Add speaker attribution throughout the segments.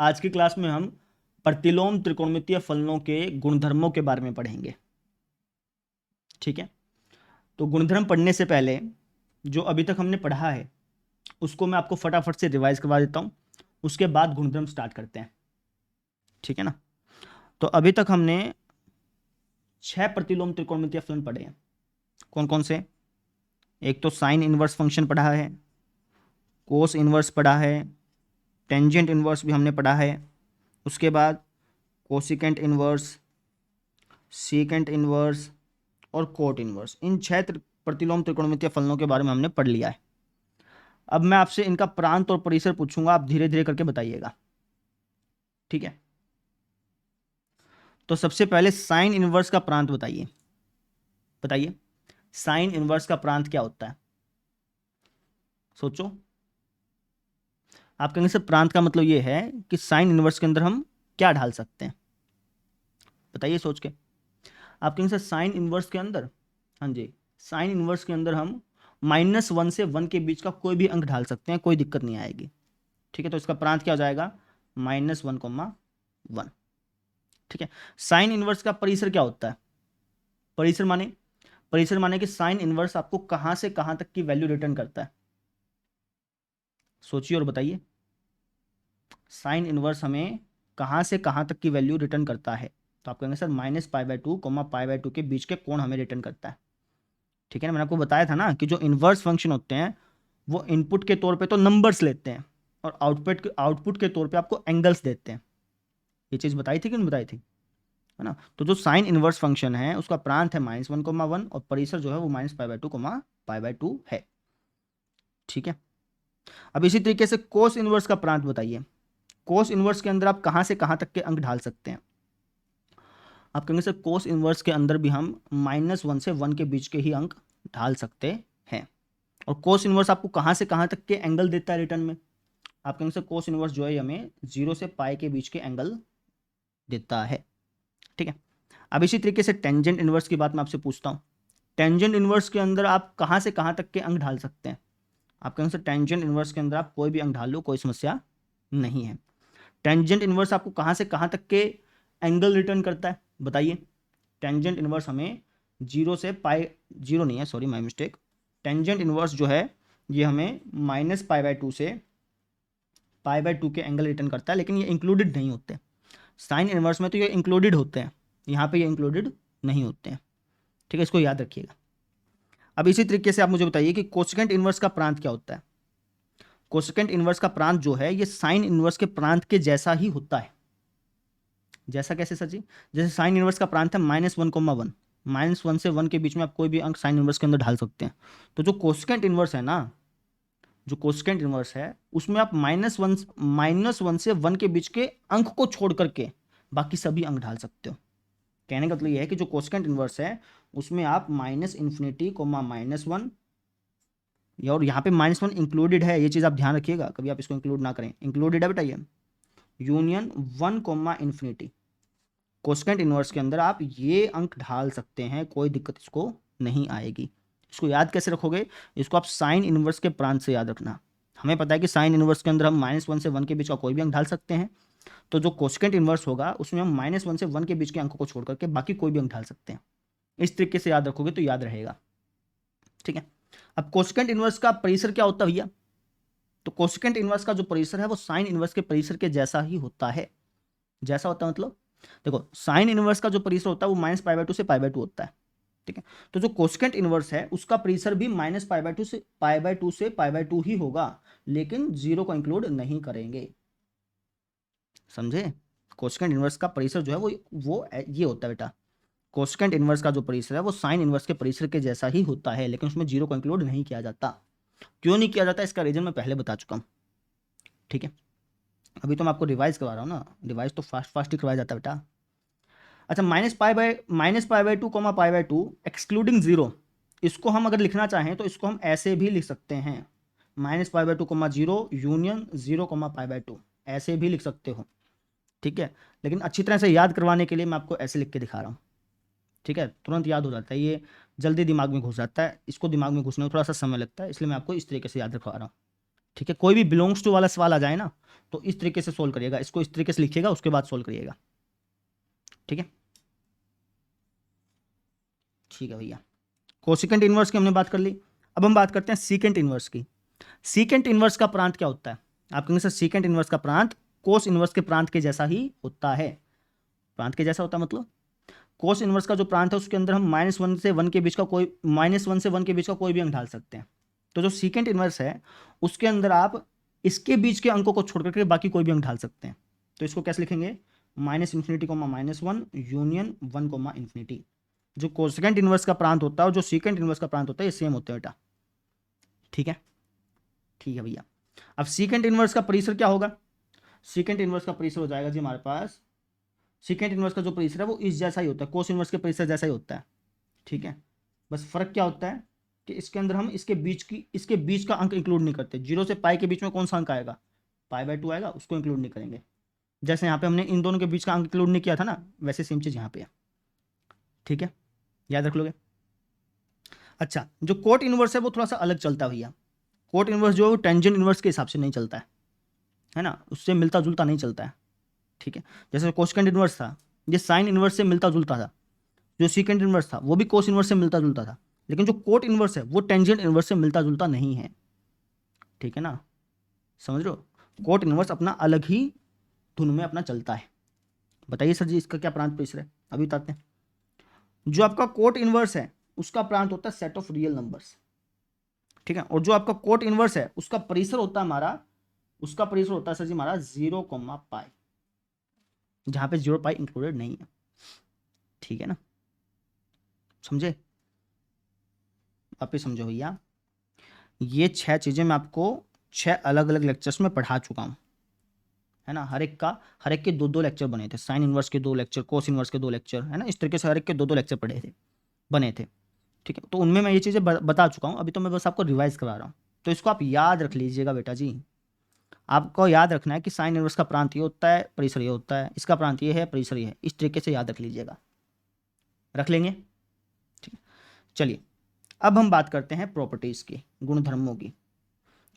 Speaker 1: आज की क्लास में हम प्रतिलोम त्रिकोणमितीय फलनों के गुणधर्मों के बारे में पढ़ेंगे। ठीक है, तो गुणधर्म पढ़ने से पहले जो अभी तक हमने पढ़ा है उसको मैं आपको फटाफट से रिवाइज करवा देता हूं, उसके बाद गुणधर्म स्टार्ट करते हैं। ठीक है ना। तो अभी तक हमने 6 प्रतिलोम त्रिकोणमितीय फलन पढ़े हैं। कौन कौन से? एक तो साइन इनवर्स फंक्शन पढ़ा है, कोस इनवर्स पढ़ा है, टेंजेंट इनवर्स भी हमने पढ़ा है, उसके बाद कोसिकेंट इनवर्स, सीकेंट इनवर्स और कोट इनवर्स। इन 6 प्रतिलोम त्रिकोणमितीय फलनों के बारे में हमने पढ़ लिया है। अब मैं आपसे इनका प्रांत और परिसर पूछूंगा, आप धीरे धीरे करके बताइएगा। ठीक है, तो सबसे पहले साइन इनवर्स का प्रांत बताइए। बताइए साइन इनवर्स का प्रांत क्या होता है? सोचो। आप कहेंगे सर प्रांत का मतलब ये है कि साइन इनवर्स के अंदर हम क्या ढाल सकते हैं। बताइए सोच के। आप कहेंगे सर साइन इनवर्स के अंदर, हाँ जी, साइन इनवर्स के अंदर हम -1 से 1 के बीच का कोई भी अंक ढाल सकते हैं, कोई दिक्कत नहीं आएगी। ठीक है, तो इसका प्रांत क्या हो जाएगा? -1, 1। ठीक है, साइन इनवर्स का परिसर क्या होता है? परिसर माने कि साइन इनवर्स आपको कहां से कहां तक की वैल्यू रिटर्न करता है। सोचिए और बताइए, साइन इनवर्स हमें कहां से कहां तक की वैल्यू रिटर्न करता है? तो आप कहेंगे सर -π/2, π/2 के बीच के कोण हमें रिटर्न करता है। ठीक है ना, मैंने आपको बताया था ना कि जो इनवर्स फंक्शन होते हैं वो इनपुट के तौर पे तो नंबर्स लेते हैं और आउटपुट के तौर पे आपको एंगल्स देते हैं। ये चीज बताई थी कि नहीं बताई थी? है ना। तो जो साइन इनवर्स फंक्शन है उसका प्रांत है -1, 1 और परिसर जो है वो -π/2, π/2 है। ठीक है, अब इसी तरीके से कोस इनवर्स का प्रांत बताइए। कोस इनवर्स के अंदर आप कहां से कहां तक के अंक ढाल सकते हैं? आप कहेंगे सर कोस इनवर्स के अंदर भी हम -1 से 1 के बीच के ही अंक ढाल सकते हैं। और कोस इनवर्स आपको कहां से कहां तक के एंगल देता है रिटर्न में? आप कहेंगे सर कोस इनवर्स जो है हमें 0 से पाई के बीच के एंगल देता है। ठीक है, अब इसी तरीके से टेंजेंट इनवर्स की बात मैं आपसे पूछता हूं। टेंजेंट इनवर्स के अंदर आप कहां से कहां तक के अंक ढाल सकते हैं? आप कहेंगे सर टेंजेंट इनवर्स के अंदर आप कोई भी अंक ढाल लो, कोई समस्या नहीं है। टेंजेंट इनवर्स आपको कहां से कहां तक के एंगल रिटर्न करता है? बताइए। टेंजेंट इनवर्स हमें 0 से पाई, 0 नहीं है, sorry my mistake. Tangent inverse जो है ये हमें -π/2 से π/2 के एंगल रिटर्न करता है, लेकिन ये इंक्लूडेड नहीं होते। साइन इनवर्स में तो ये इंक्लूडेड होते हैं, यहाँ पे ये इंक्लूडेड नहीं होते हैं। ठीक है, इसको याद रखिएगा। अब इसी तरीके से आप मुझे बताइए कि कोसेकेंट इनवर्स का प्रांत क्या होता है? कोसेकेंट इनवर्स का प्रांत जो है ये साइन इनवर्स के प्रांत के जैसा ही होता है। जैसा कैसे सर जी? जैसे साइन इनवर्स का प्रांत है -1, 1 -1 से 1 के बीच में आप कोई भी अंक साइन इनवर्स के अंदर ढाल सकते हैं। तो जो कोसेकेंट इनवर्स है ना, जो कोसेकेंट इनवर्स है उसमें आप -1 से 1 के बीच के अंक को छोड़ करके बाकी सभी अंक ढाल सकते हो। कहने का मतलब यह है कि जो कोसेकेंट इनवर्स है उसमें आप -∞, -1, और यहाँ पे -1 इंक्लूडेड है, ये चीज़ आप ध्यान रखिएगा, कभी आप इसको इंक्लूड ना करें। इंक्लूडेड है बेटा ये, यूनियन 1, कोसेकेंट इनवर्स के अंदर आप ये अंक ढाल सकते हैं, कोई दिक्कत इसको नहीं आएगी। इसको याद कैसे रखोगे? इसको आप साइन इनवर्स के प्रांत से याद रखना। हमें पता है कि साइन इनवर्स के अंदर हम -1 से 1 के बीच का कोई भी अंक ढाल सकते हैं, तो जो कोसेकेंट इनवर्स होगा उसमें हम -1 से 1 के बीच के अंकों को छोड़ करके बाकी कोई भी अंक ढाल सकते हैं। इस तरीके से याद रखोगे तो याद रहेगा। ठीक है, अब कोसेकेंट इनवर्स का परिसर क्या होता है भैया? तो कोसेकेंट इनवर्स का जो परिसर है वो साइन इनवर्स के परिसर के जैसा ही होता है। जैसा होता है मतलब, देखो साइन इनवर्स का जो परिसर होता है वो -π/2 से π/2 होता है। ठीक है, तो जो कोसेकेंट इनवर्स है उसका परिसर भी -π/2 से π/2 ही होगा, लेकिन 0 को इंक्लूड नहीं करेंगे। समझे? कोसेकेंट इनवर्स का परिसर जो है वो ये होता है बेटा। कोसेकेंट इनवर्स का जो परिसर है वो साइन इनवर्स के परिसर के जैसा ही होता है, लेकिन उसमें 0 को इंक्लूड नहीं किया जाता। क्यों नहीं किया जाता इसका रीजन मैं पहले बता चुका हूं। ठीक है, अभी तो मैं आपको रिवाइज करवा रहा हूँ ना, रिवाइज तो फास्ट ही करवाया जाता है बेटा। अच्छा, -π/2, π/2 एक्सक्लूडिंग 0, इसको हम अगर लिखना चाहें तो इसको हम ऐसे भी लिख सकते हैं, -π/2, 0 यूनियन 0, π/2, ऐसे भी लिख सकते हो। ठीक है, लेकिन अच्छी तरह से याद करवाने के लिए मैं आपको ऐसे लिख के दिखा रहा हूँ। ठीक है, तुरंत याद हो जाता है, ये जल्दी दिमाग में घुस जाता है, इसको दिमाग में घुसने में थोड़ा सा समय लगता है, इसलिए मैं आपको इस तरीके से याद रखवा रहा हूँ। ठीक है, कोई भी बिलोंग्स टू वाला सवाल आ जाए ना तो इस तरीके से सोल्व करिएगा, इसको इस तरीके से लिखिएगा, उसके बाद सोल्व करिएगा। ठीक है, ठीक है भैया। कोसिकेंट इनवर्स की हमने बात कर ली। अब हम बात करते हैं सीकेंट इनवर्स की। सीकेंट इनवर्स का प्रांत क्या होता है? आप कहेंगे सर सीकेंट इनवर्स का प्रांत कोस इनवर्स के प्रांत के जैसा ही होता है। प्रांत के जैसा होता है मतलब कोस इनवर्स का जो प्रांत है उसके अंदर हम -1 से 1 के बीच का कोई -1 से 1 के बीच का कोई भी अंक डाल सकते हैं। तो जो सीकेंट इनवर्स है उसके अंदर आप इसके बीच के अंकों को छोड़ करके बाकी कोई भी अंक ढाल सकते हैं। तो इसको कैसे लिखेंगे? -∞, -1 यूनियन 1, इन्फिनिटी। जो कोसेकेंट इनवर्स का प्रांत होता है और जो सीकेंट इनवर्स का प्रांत होता है ये सेम होते हैं बेटा। ठीक है, ठीक है भैया। अब सीकेंट इनवर्स का परिसर क्या होगा? सीकेंट इनवर्स का परिसर हो जाएगा जी हमारे पास, सीकेंट इनवर्स का जो परिसर है वो इस जैसा ही होता है, कोस इनवर्स के परिसर जैसा ही होता है। ठीक है, बस फर्क क्या होता है कि इसके अंदर हम इसके बीच का अंक इंक्लूड नहीं करते। 0 से पाई के बीच में कौन सा अंक आएगा? π/2 आएगा, उसको इंक्लूड नहीं करेंगे। जैसे यहाँ पे हमने इन दोनों के बीच का अंक इंक्लूड नहीं किया था ना, वैसे सेम चीज यहाँ पे है। ठीक है, याद रख लोगे। अच्छा, जो कोट इनवर्स है वो थोड़ा सा अलग चलता है भैया। कोट इनवर्स जो है वो टेंजेंट इनवर्स के हिसाब से नहीं चलता है ना, उससे मिलता जुलता नहीं चलता है। ठीक है, जैसे कोसेकेंट इनवर्स था ये साइन इनवर्स से मिलता जुलता था, जो सीकेंट इनवर्स था वो भी कोस इनवर्स से मिलता जुलता था, लेकिन जो कोट इनवर्स है वो टेंजेंट इनवर्स से मिलता जुलता नहीं है। ठीक है ना, समझ रहे हो? कोट इनवर्स अपना अलग ही धुन में अपना चलता है। बताइए सर जी इसका क्या प्रांत परिसर है, अभी बताते हैं। जो आपका कोट इनवर्स है उसका प्रांत होता है सेट ऑफ रियल नंबर्स। ठीक है, और जो आपका कोट इनवर्स है उसका परिसर होता है हमारा, उसका परिसर होता है सर जी हमारा 0, जहां पे 0 पाई इंक्लूडेड नहीं है। ठीक है ना, समझे? वापिस समझो भैया, ये 6 चीजें मैं आपको 6 अलग अलग लेक्चर्स में पढ़ा चुका हूं, है ना। हर एक के 2-2 लेक्चर बने थे, साइन इनवर्स के 2 लेक्चर, कोस इनवर्स के 2 लेक्चर, है ना। इस तरीके से हर एक के 2-2 लेक्चर बने थे। ठीक है, तो उनमें मैं ये चीज़ें बता चुका हूँ, अभी तो मैं बस आपको रिवाइज करा रहा हूँ। तो इसको आप याद रख लीजिएगा बेटा जी। आपको याद रखना है कि साइन इनवर्स का प्रांत ये होता है, परिसर ये होता है, इसका प्रांत ये है, परिसर ये है, इस तरीके से याद रख लीजिएगा। रख लेंगे? ठीक है, चलिए अब हम बात करते हैं प्रॉपर्टीज की, गुणधर्मों की।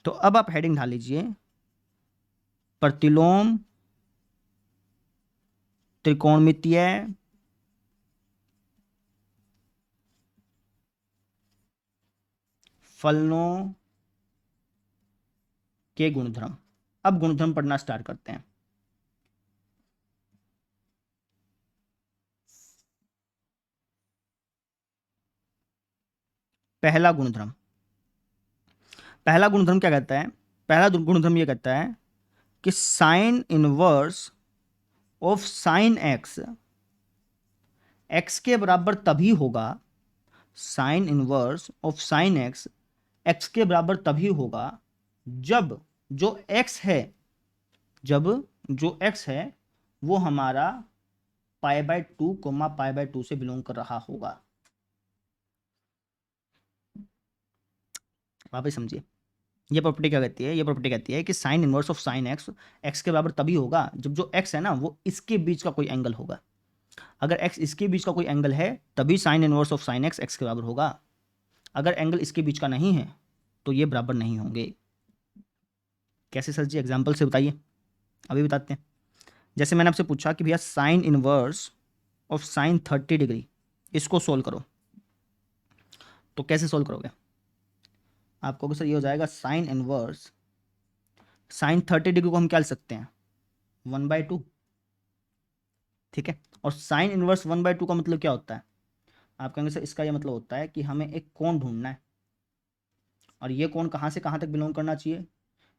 Speaker 1: तो अब आप हेडिंग डाल लीजिए प्रतिलोम त्रिकोणमितीय फलनों के गुणधर्म। अब गुणधर्म पढ़ना स्टार्ट करते हैं। पहला गुणधर्म, पहला गुणधर्म क्या कहता है? पहला गुणधर्म ये कहता है कि sine inverse of sine x x के बराबर तभी होगा, sine inverse of sine x x के बराबर तभी होगा जब जो एक्स है, जब जो एक्स है वो हमारा π/2, π/2 से बिलोंग कर रहा होगा। वापस समझिए, ये प्रॉपर्टी क्या कहती है? ये प्रॉपर्टी कहती है कि sine inverse of sine x x के बराबर तभी होगा जब जो एक्स है ना वो इसके बीच का कोई एंगल होगा। अगर एक्स इसके बीच का कोई एंगल है तभी sine inverse of sine x x के बराबर होगा। अगर एंगल इसके बीच का नहीं है तो ये बराबर नहीं होंगे। कैसे सर जी? एग्जाम्पल से बताइए, अभी बताते हैं। जैसे मैंने आपसे पूछा कि भैया sine inverse of sine 30 degree, इसको सोल्व करो, तो कैसे सोल्व करोगे? आप कहोगे सर ये हो जाएगा साइन इनवर्स साइन 30 डिग्री को हम क्या लिख सकते हैं? 1/2। ठीक है, और साइन इनवर्स 1/2 का मतलब क्या होता है? आप कहेंगे सर इसका ये मतलब होता है कि हमें एक कोण ढूंढना है, और ये कोण कहाँ से कहाँ तक बिलोंग करना चाहिए?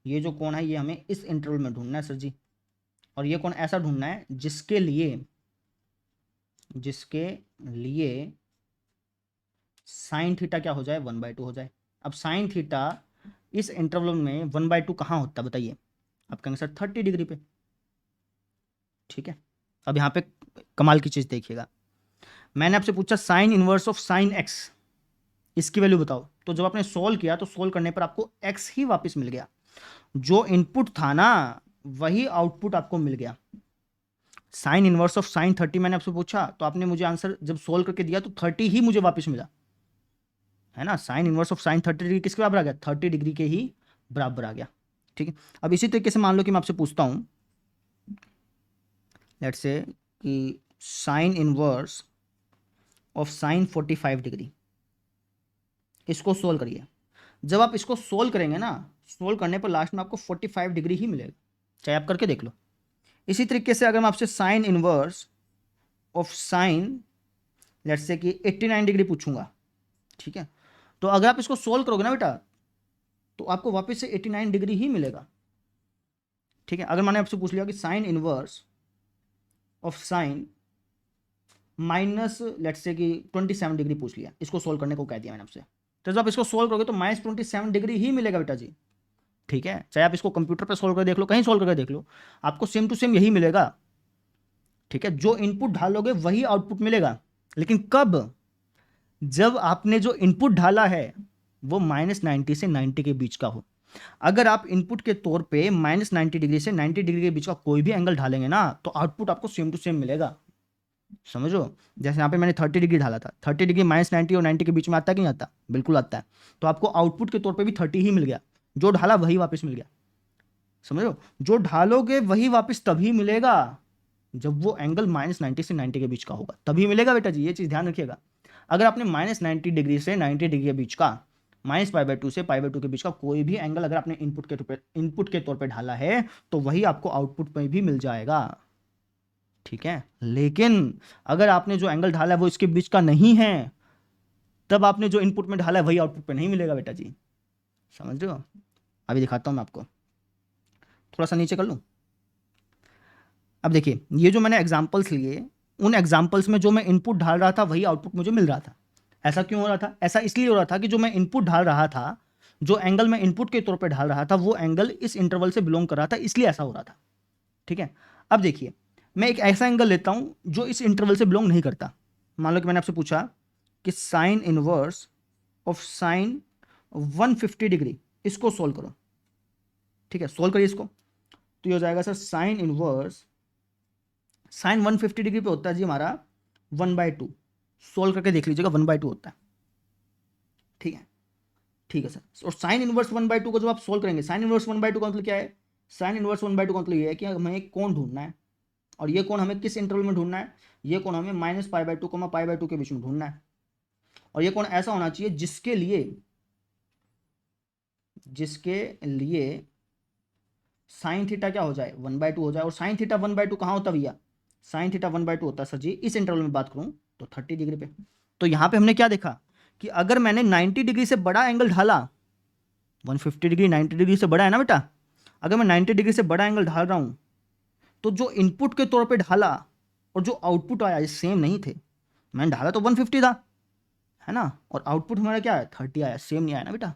Speaker 1: ये जो कोण है ये हमें इस इंटरवल में ढूंढना है सर जी, और ये कोण ऐसा ढूंढना है जिसके लिए साइन थीटा क्या हो जाए? 1/2 हो जाए। अब साइन थीटा इस इंटरवल में 1/2 कहाँ होता है बताइए? आप कहेंगे सर 30 डिग्री पे। ठीक है, अब यहाँ पे कमाल की चीज़ देखिएगा, मैंने आपसे पूछा sine inverse of sine x, इसकी वैल्यू बताओ। तो जब आपने सोल्व किया तो सोल्व करने पर आपको एक्स ही वापस मिल गया, जो इनपुट था ना वही आउटपुट आपको मिल गया। साइन इनवर्स ऑफ साइन 30 मैंने आपसे पूछा तो आपने मुझे आंसर जब सोल्व करके दिया तो 30 ही मुझे वापस मिला, है ना। Sine inverse of sine 30 degree किसके बराबर आ गया? 30 डिग्री के ही बराबर आ गया। ठीक है। अब इसी तरीके से मान लो कि मैं आपसे पूछता हूँ, लेट्स से कि sine inverse of sine 45 degree, इसको सोल्व करिए। जब आप इसको सोल्व करेंगे ना, सोल्व करने पर लास्ट में आपको 45 डिग्री ही मिलेगा, चाहे आप करके देख लो। इसी तरीके से अगर मैं आपसे sine inverse of sine let's say कि 89 डिग्री पूछूंगा, ठीक है, तो अगर आप इसको सोल्व करोगे ना बेटा, तो आपको वापस से 89 डिग्री ही मिलेगा। ठीक है, अगर मैंने आपसे पूछ लिया कि sine inverse of sine minus let's say कि 27 डिग्री पूछ लिया, इसको सोल्व करने को कह दिया मैंने आपसे, तो जब आप इसको सोल्व करोगे तो -27 डिग्री ही मिलेगा बेटा जी। ठीक है, चाहे आप इसको कंप्यूटर पे सोल्व कर देख लो, कहीं सोल्व करके देख लो, आपको सेम टू सेम यही मिलेगा। ठीक है, जो इनपुट डालोगे वही आउटपुट मिलेगा, लेकिन कब? जब आपने जो इनपुट ढाला है वो -90 से 90 के बीच का हो। अगर आप इनपुट के तौर पे -90 डिग्री से 90 डिग्री के बीच का कोई भी एंगल ढालेंगे ना, तो आउटपुट आपको सेम टू सेम मिलेगा। समझो, जैसे यहाँ पे मैंने 30 डिग्री ढाला था, 30 डिग्री -90 और 90 के बीच में आता है कि नहीं आता? बिल्कुल आता है। तो आपको आउटपुट के तौर पे भी 30 ही मिल गया, जो ढाला वही वापस मिल गया। समझो, जो ढालोगे वही वापस तभी मिलेगा जब वो एंगल -90 से 90 के बीच का होगा, तभी मिलेगा बेटा जी, ये चीज़ ध्यान रखिएगा। अगर आपने -90 डिग्री से 90 डिग्री के बीच का, -π/2 से π/2 के बीच का कोई भी एंगल अगर आपने इनपुट के तौर पे ढाला है, तो वही आपको आउटपुट में भी मिल जाएगा। ठीक है, लेकिन अगर आपने जो एंगल ढाला है वो इसके बीच का नहीं है, तब आपने जो इनपुट में ढाला है वही आउटपुट पे नहीं मिलेगा बेटा जी। समझ रहे हो? अभी दिखाता हूं मैं आपको, थोड़ा सा नीचे कर लूं। अब देखिए, ये जो मैंने एग्जाम्पल्स लिए, उन एग्जाम्पल्स में जो मैं इनपुट ढाल रहा था वही आउटपुट मुझे मिल रहा था। ऐसा क्यों हो रहा था? ऐसा इसलिए हो रहा था कि जो मैं इनपुट ढाल रहा था, जो एंगल मैं इनपुट के तौर पे ढाल रहा था, वो एंगल इस इंटरवल से बिलोंग कर रहा था, इसलिए ऐसा हो रहा था। ठीक है, अब देखिए, मैं एक ऐसा एंगल लेता हूं जो इस इंटरवल से बिलोंग नहीं करता। मान लो कि मैंने आपसे पूछा कि sine inverse of sine 150 degree, इसको सोल्व करो। ठीक है, सोल्व करिए इसको, तो ये हो जाएगा sir sine inverse, sine 150 degree पे होता है जी हमारा 1/2। सोल्व करके देख लीजिएगा, 1/2 होता है। ठीक है, ठीक है सर। और साइन इनवर्स 1/2 को जब आप सोल्व करेंगे, साइन इनवर्स 1/2 का मतलब क्या है? साइन इनवर्स 1/2 का मतलब ये है कि हमें एक कोण ढूंढना है, और ये कोण हमें किस इंटरवल में ढूंढना है? ये कोण हमें -π/2 π/2 के बीच में ढूंढना है। और ये कोण ऐसा होना चाहिए जिसके लिए साइन थीटा क्या हो जाए? 1/2 हो जाए। और साइन थीटा 1/2 कहाँ होता है भैया? साइन थीटा 1/2 होता है सर जी, इस इंटरवल में बात करूं तो 30 डिग्री पे। तो यहां पे हमने क्या देखा कि अगर मैंने 90 डिग्री से बड़ा एंगल ढाला, 150 डिग्री 90 डिग्री से बड़ा है ना बेटा, अगर मैं 90 डिग्री से बड़ा एंगल ढाल रहा हूं, तो जो इनपुट के तौर पे ढाला और जो आउटपुट आया ये सेम नहीं थे। मैंने ढाला तो 150 था, है ना, और आउटपुट हमारा क्या है? 30 आया, सेम नहीं आया ना बेटा।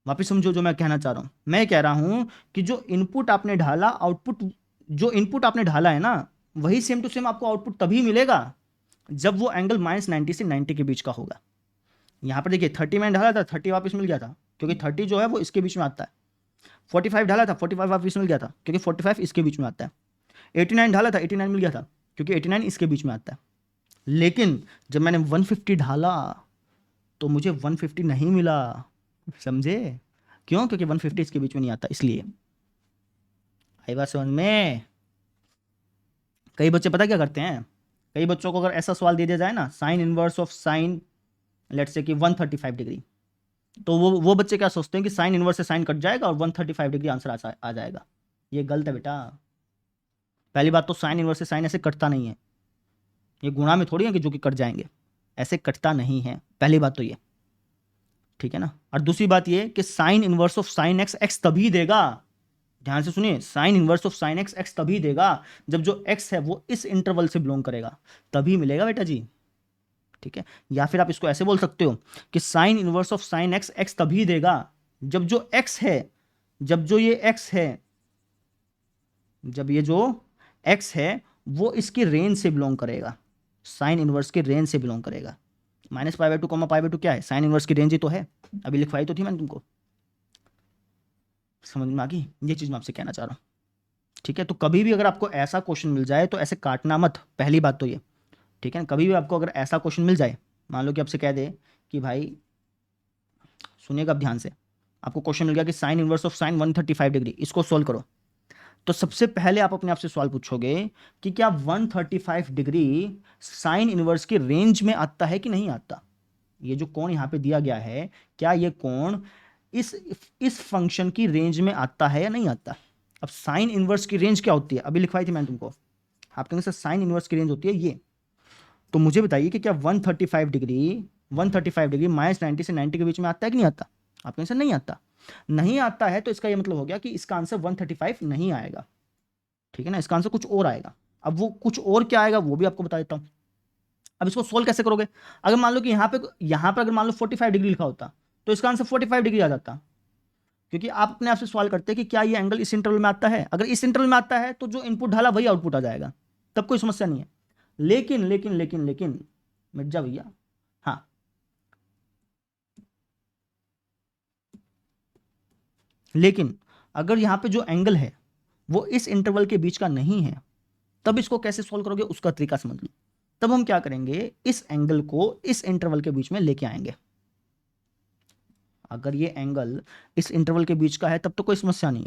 Speaker 1: वापिस समझो जो मैं कहना चाह रहा हूं। मैं कह रहा हूं कि जो इनपुट आपने ढाला, आउटपुट, जो इनपुट आपने ढाला है ना, वही सेम टू सेम आपको आउटपुट तभी मिलेगा जब वो एंगल -90 से 90 के बीच का होगा। यहां पर देखिए 30 मैंने ढाला था, 30 वापस मिल गया था, क्योंकि 30 जो है वो इसके बीच में आता है। 45 ढाला था, 45 वापस मिल गया था, क्योंकि 45 इसके बीच में आता है। 89 ढाला था, 89 मिल गया था, क्योंकि 89 इसके बीच में आता है। लेकिन जब मैंने 150 ढाला तो मुझे 150 नहीं मिला। समझे? क्यों? क्योंकि 150 इसके बीच में नहीं आता, इसलिए। आई बात समझ में? कई बच्चे पता क्या करते हैं, कई बच्चों को अगर ऐसा सवाल दे दिया जाए ना, sine inverse of sine let's say कि 135 डिग्री, तो वो बच्चे क्या सोचते हैं कि साइन इनवर्स से साइन कट जाएगा और 135 डिग्री आंसर आ जाएगा। ये गलत है बेटा। पहली बात तो साइन इनवर्स से साइन ऐसे कटता नहीं है, ये गुणा में थोड़ी है कि जो कि कट जाएंगे, ऐसे कटता नहीं है। पहली बात तो ये, ठीक है ना। और दूसरी बात ये कि sine inverse of sine x x तभी देगा, ध्यान से सुनिए, sine inverse of sine x x तभी देगा जब जो एक्स है वो इस इंटरवल से बिलोंग करेगा, तभी मिलेगा बेटा जी। ठीक है, या फिर आप इसको ऐसे बोल सकते हो कि sine inverse of sine x x तभी देगा जब जो एक्स है, जब जो ये एक्स है, जब ये जो एक्स है वो इसकी रेंज से बिलोंग करेगा, साइन इनवर्स के रेंज से बिलोंग करेगा। -π/2 π/2 क्या है? साइन इनवर्स की रेंज ही तो है, अभी लिखवाई तो थी मैंने तुमको। समझ में आ गई? ये चीज़ मैं आपसे कहना चाह रहा हूँ। ठीक है, तो कभी भी अगर आपको ऐसा क्वेश्चन मिल जाए तो ऐसे काटना मत, पहली बात तो ये। ठीक है, कभी भी आपको अगर ऐसा क्वेश्चन मिल जाए, मान लो कि आपसे कह दे कि भाई, सुनिएगा अब ध्यान से, आपको क्वेश्चन मिल गया कि sine inverse of sine 135 degree, इसको सोल्व करो। तो सबसे पहले आप अपने आप से सवाल पूछोगे कि क्या 135 डिग्री साइन इनवर्स के रेंज में आता है कि नहीं आता। ये जो कोण यहां पे दिया गया है, क्या ये कोण इस फंक्शन की रेंज में आता है या नहीं आता। अब साइन इनवर्स की रेंज क्या होती है, अभी लिखवाई थी मैंने तुमको। आप कहेंगे सर साइन इनवर्स की रेंज होती है ये। तो मुझे बताइए कि क्या 135 डिग्री -90 से 90 के बीच में आता है कि नहीं आता। आप कहेंगे सर नहीं आता। नहीं आता है तो इसका ये मतलब हो गया कि इसका आंसर 135 नहीं आएगा। ठीक है ना, इसका आंसर कुछ और आएगा। अब वो कुछ और क्या आएगा वो भी आपको बता देता हूं। अब इसको सोल्व कैसे करोगे। अगर मान लो कि यहां पे अगर मान लो 45 डिग्री लिखा होता तो इसका आंसर 45 डिग्री आ जाता, क्योंकि आप अपने आप से सवाल करते हैं कि क्या ये एंगल इस इंटरवल में आता है। अगर इस इंटरवल में आता है तो जो इनपुट ढाला वही आउटपुट आ जाएगा, तब कोई समस्या नहीं है। लेकिन लेकिन लेकिन लेकिन मिट जा भैया। हाँ, लेकिन अगर यहां पे जो एंगल है वो इस इंटरवल के बीच का नहीं है, तब इसको कैसे सोल्व करोगे उसका तरीका समझ लो। तब हम क्या करेंगे, इस एंगल को इस इंटरवल के बीच में लेके आएंगे। अगर ये एंगल इस इंटरवल के बीच का है तब तो कोई समस्या नहीं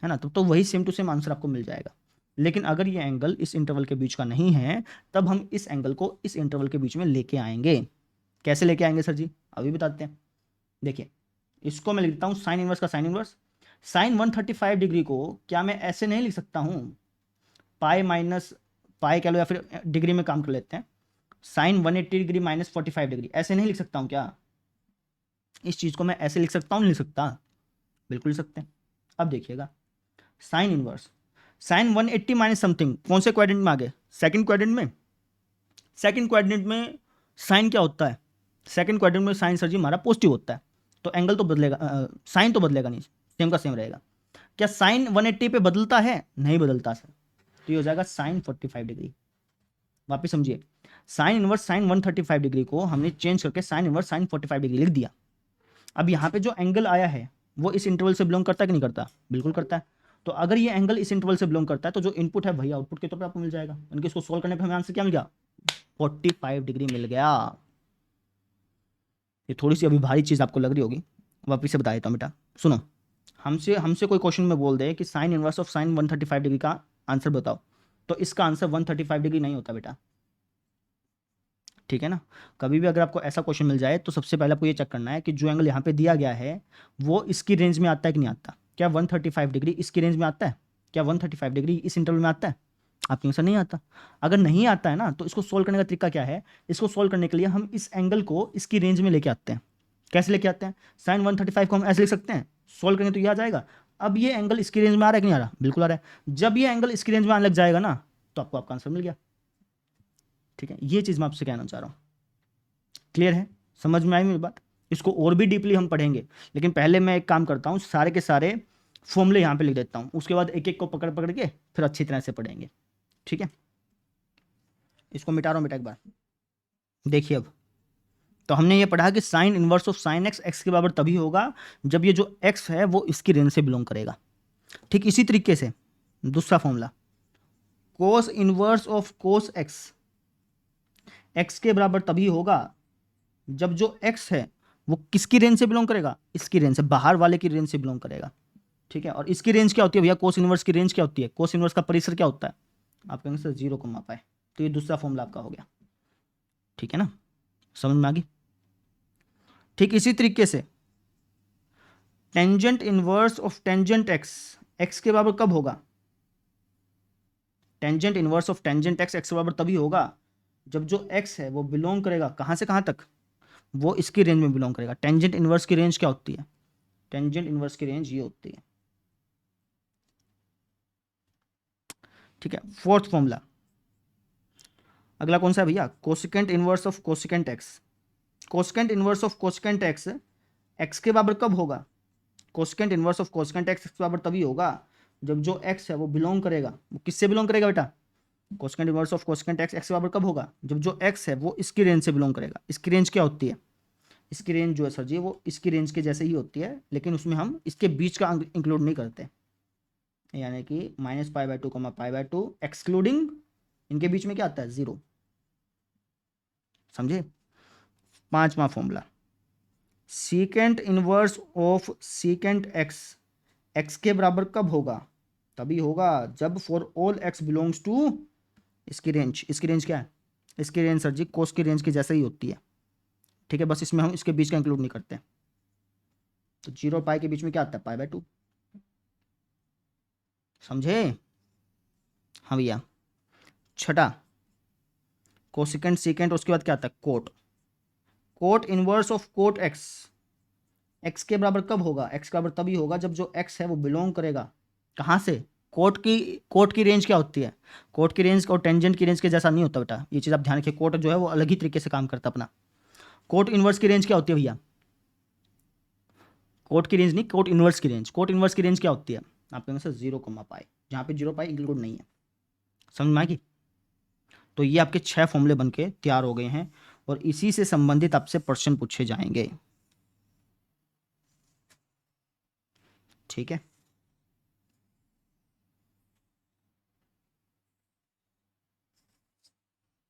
Speaker 1: है ना, तब तो वही सेम टू सेम आंसर आपको मिल जाएगा। लेकिन अगर ये एंगल इस इंटरवल के बीच का नहीं है, तब हम इस एंगल को इस इंटरवल के बीच में लेके आएंगे। कैसे लेके आएंगे सर जी, अभी बताते हैं। देखिए, इसको मैं लिखता हूं साइन इनवर्स का साइन इनवर्स। साइन 135 डिग्री को क्या मैं ऐसे नहीं लिख सकता हूं, पाई माइनस पाई कह लो, या फिर डिग्री में काम कर लेते हैं, साइन 180 डिग्री -45 डिग्री, ऐसे नहीं लिख सकता हूं क्या। इस चीज को मैं ऐसे लिख सकता हूं, नहीं लिख सकता, बिल्कुल लिख सकते हैं। अब देखिएगा, sign inverse sign 180 minus something कौन से क्वाड्रेंट में आ गए, सेकंड क्वाड्रेंट में। सेकंड क्वाड्रेंट में साइन क्या होता है, सेकंड क्वाड्रेंट में साइन सर जी हमारा पॉजिटिव होता है, तो एंगल तो बदलेगा, साइन तो बदलेगा नहीं, सेम का सेम रहेगा। क्या साइन 180 पे बदलता है, नहीं बदलता सर, तो ये हो जाएगा साइन 45 डिग्री। वापिस समझिए, साइन इनवर्स साइन 135 डिग्री को हमने चेंज करके साइन इनवर्स साइन 45 डिग्री लिख दिया। अब यहाँ पे जो एंगल आया है वो इस इंटरवल से बिलोंग करता है कि नहीं करता, बिल्कुल करता है। तो अगर ये एंगल इस इंटरवल से बिलोंग करता है तो जो इनपुट है वही आउटपुट के तौर पर आपको मिल जाएगा। इनके इसको सोल्व करने पे हमें आंसर क्या मिल गया, 45 डिग्री मिल गया। ये थोड़ी सी अभी भारी चीज़ आपको लग रही होगी, वापिस से बता देता हूँ बेटा। सुनो, हमसे हमसे कोई क्वेश्चन में बोल दे कि sine inverse of sine 135 degree का आंसर बताओ, तो इसका आंसर 135 डिग्री नहीं होता बेटा। ठीक है ना, कभी भी अगर आपको ऐसा क्वेश्चन मिल जाए तो सबसे पहले आपको ये चेक करना है कि जो एंगल यहाँ पे दिया गया है वो इसकी रेंज में आता है कि नहीं आता। क्या 135 डिग्री इसकी रेंज में आता है, क्या 135 डिग्री इस इंटरवल में आता है। आपके आंसर नहीं आता। अगर नहीं आता है ना, तो इसको सोल्व करने का तरीका क्या है, इसको सोल्व करने के लिए हम इस एंगल को इसकी रेंज में लेके आते हैं। कैसे लेके आते हैं, साइन 135 को हम ऐसे लिख सकते हैं, सोल्व करेंगे तो ये आ जाएगा। अब ये एंगल इसकी रेंज में आ रहा है कि नहीं आ रहा, बिल्कुल आ रहा है। जब ये एंगल इसकी रेंज में आने लग जाएगा ना, तो आपको आपका आंसर मिल गया। ठीक है, ये चीज़ मैं आपसे कहना चाह रहा हूँ। क्लियर है, समझ में आई मेरी बात। इसको और भी डीपली हम पढ़ेंगे, लेकिन पहले मैं एक काम करता हूँ, सारे के सारे फॉर्मूले यहाँ पे लिख देता हूँ, उसके बाद एक एक को पकड़ पकड़ के फिर अच्छी तरह से पढ़ेंगे। ठीक है, इसको मिटा रहा हूँ बेटा एक बार। देखिए, अब तो हमने ये पढ़ा कि sine inverse of sine x x के बराबर तभी होगा जब ये जो एक्स है वो इसकी रेंज से बिलोंग करेगा। ठीक इसी तरीके से दूसरा formula, cos inverse of cos x x के बराबर तभी होगा जब जो एक्स है वो किसकी रेंज से बिलोंग करेगा, इसकी रेंज से, बाहर वाले की रेंज से बिलोंग करेगा। ठीक है, और इसकी रेंज क्या होती है भैया, कोस इनवर्स की रेंज क्या होती है, कोस इनवर्स का परिसर क्या होता है। आप कहेंगे सर 0 को मापा है, तो ये दूसरा फॉर्मूला आपका हो गया। ठीक है ना, समझ में आ गई। ठीक इसी तरीके से tangent inverse of tangent x x के बराबर कब होगा, tangent inverse of tangent x x के बराबर तभी होगा जब जो एक्स है वो बिलोंग करेगा कहां से कहां तक, वो इसकी रेंज में बिलोंग करेगा। टेंजेंट इनवर्स की रेंज क्या होती है, टेंजेंट इनवर्स की रेंज ये होती है। ठीक है, फोर्थ फॉर्मूला अगला कौन सा है भैया, cosecant inverse of cosecant x. Cosecant inverse of cosecant x x के बराबर कब होगा, cosecant inverse of cosecant x के बराबर तभी होगा जब जो एक्स है वो बिलोंग करेगा, वो किससे बिलोंग करेगा बेटा, cosecant inverse of cosecant x x के बराबर कब होगा, जब जो एक्स है वो इसकी रेंज से बिलोंग करेगा। इसकी रेंज क्या होती है, इसकी रेंज जो है सर जी वो इसकी रेंज के जैसे ही होती है, लेकिन उसमें हम इसके बीच का इंक्लूड नहीं करते, यानी कि -π/2 π/2 एक्सक्लूडिंग इनके बीच में क्या आता है 0। समझे। पांचवा formula, secant inverse of secant x x के बराबर कब होगा? तभी होगा जब for all x belongs to इसकी रेंज क्या है? इसकी रेंज सर जी कोस की रेंज की जैसे ही होती है, ठीक है, बस इसमें हम इसके बीच का इंक्लूड नहीं करते। तो 0 और पाई के बीच में क्या आता है? पाई/2, समझे? हाँ भैया। छठा, कोसिकेंट सीकेंट, उसके बाद क्या आता है? Cot. Cot inverse of cot x x के बराबर कब होगा? एक्स के बराबर तभी होगा जब जो एक्स है वो बिलोंग करेगा कहाँ से? कोट की रेंज क्या होती है? कोट की रेंज और टेंजेंट की रेंज के जैसा नहीं होता बेटा, ये चीज़ आप ध्यान रखिए। कोट जो है वो अलग ही तरीके से काम करता है अपना। कोट इनवर्स की रेंज क्या होती है भैया? कोट की रेंज नहीं, कोट इनवर्स की रेंज। कोट इनवर्स की रेंज क्या होती है? आप कहेंगे सर 0, पाई, जहाँ पे 0 पाई इंक्लूड नहीं है। समझ में आएगी? तो ये आपके 6 फॉर्मूले बन के तैयार हो गए हैं और इसी से संबंधित आपसे प्रश्न पूछे जाएंगे, ठीक है?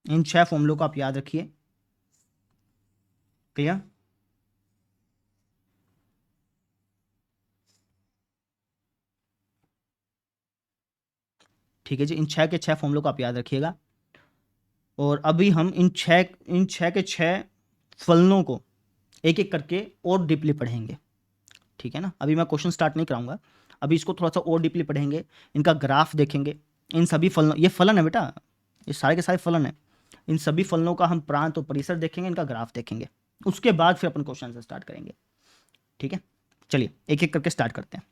Speaker 1: इन 6 फॉर्मूलों को आप याद रखिए। क्लियर? ठीक है जी, इन 6 के 6 फॉर्मूलों को आप याद रखिएगा। और अभी हम इन छह के 6 फलनों को एक एक करके और डीपली पढ़ेंगे, ठीक है ना? अभी मैं क्वेश्चन स्टार्ट नहीं कराऊंगा, अभी इसको थोड़ा सा और डीपली पढ़ेंगे, इनका ग्राफ देखेंगे। इन सभी फलनों, ये फलन है बेटा, ये सारे के सारे फलन है। इन सभी फलनों का हम प्रांत और परिसर देखेंगे, इनका ग्राफ देखेंगे, उसके बाद फिर अपन क्वेश्चन से स्टार्ट करेंगे, ठीक है? चलिए एक एक करके स्टार्ट करते हैं।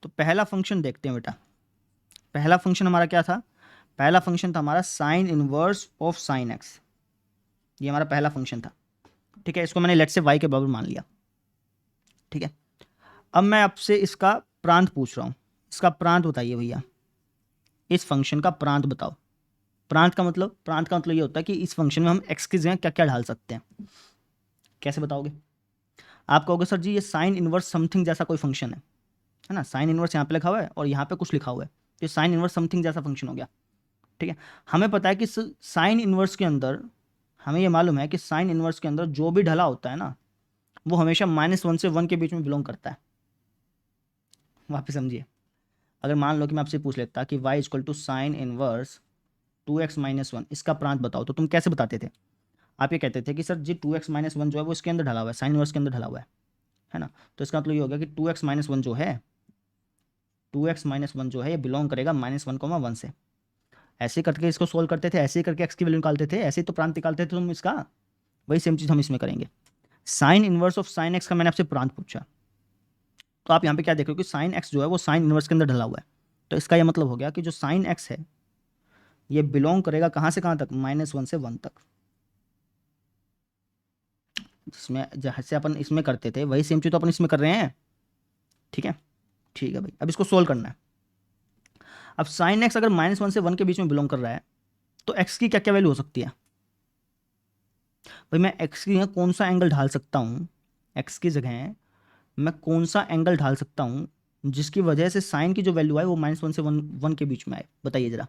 Speaker 1: तो पहला फंक्शन देखते हैं बेटा। पहला फंक्शन हमारा क्या था? पहला फंक्शन था हमारा sine inverse of sine x. ये हमारा पहला फंक्शन था, ठीक है? इसको मैंने लेट से वाई के बराबर मान लिया, ठीक है? अब मैं आपसे इसका प्रांत पूछ रहा हूँ। इसका प्रांत बताइए भैया, इस फंक्शन का प्रांत बताओ। प्रांत का मतलब ये होता है कि इस फंक्शन में हम एक्स की जगह क्या क्या डाल सकते हैं। कैसे बताओगे? आप कहोगे सर जी ये साइन इनवर्स समथिंग जैसा कोई फंक्शन है ना? साइन इनवर्स यहाँ पे लिखा हुआ है और यहाँ पे कुछ लिखा हुआ है, तो साइन इनवर्स समथिंग जैसा फंक्शन हो गया, ठीक है? हमें पता है कि साइन इनवर्स के अंदर, हमें ये मालूम है कि साइन इनवर्स के अंदर जो भी ढला होता है ना, वो हमेशा -1 से 1 के बीच में बिलोंग करता है। वापस समझिए, अगर मान लो कि मैं आपसे पूछ लेता कि y equal to sine inverse 2x-1, इसका प्रांत बताओ, तो तुम कैसे बताते थे? आप ये कहते थे कि सर जी 2x-1 जो है वो इसके अंदर ढला हुआ है, साइन इनवर्स के अंदर ढला हुआ है ना? तो इसका मतलब ये हो गया कि 2x-1 जो है, 2x-1 जो है ये बिलोंग करेगा -1, 1 से। ऐसे करके इसको सोल्व करते थे, ऐसे ही करके x की वैल्यू निकालते थे, ऐसे ही तो प्रांत निकालते थे तुम इसका। वही सेम चीज़ हम इसमें करेंगे। Sine inverse of sine x का मैंने आपसे प्रांत पूछा, तो आप यहाँ पे क्या देख रहे हो कि साइन एक्स जो है वो साइन इनवर्स के अंदर ढला हुआ है। तो इसका ये मतलब हो गया कि जो साइन एक्स है ये बिलोंग करेगा कहाँ से कहाँ तक? -1 से 1 तक। जिसमें जैसे अपन इसमें करते थे वही सेम चीज़ तो अपन इसमें कर रहे हैं, ठीक है? ठीक है भाई, अब इसको सोल्व करना है। अब साइन एक्स अगर -1 से 1 के बीच में बिलोंग कर रहा है तो एक्स की क्या क्या वैल्यू हो सकती है? भाई मैं एक्स की जगह कौन सा एंगल ढाल सकता हूँ? एक्स की जगह मैं कौन सा एंगल ढाल सकता हूँ जिसकी वजह से साइन की जो वैल्यू आए वो -1 से 1 के बीच में आए? बताइए जरा।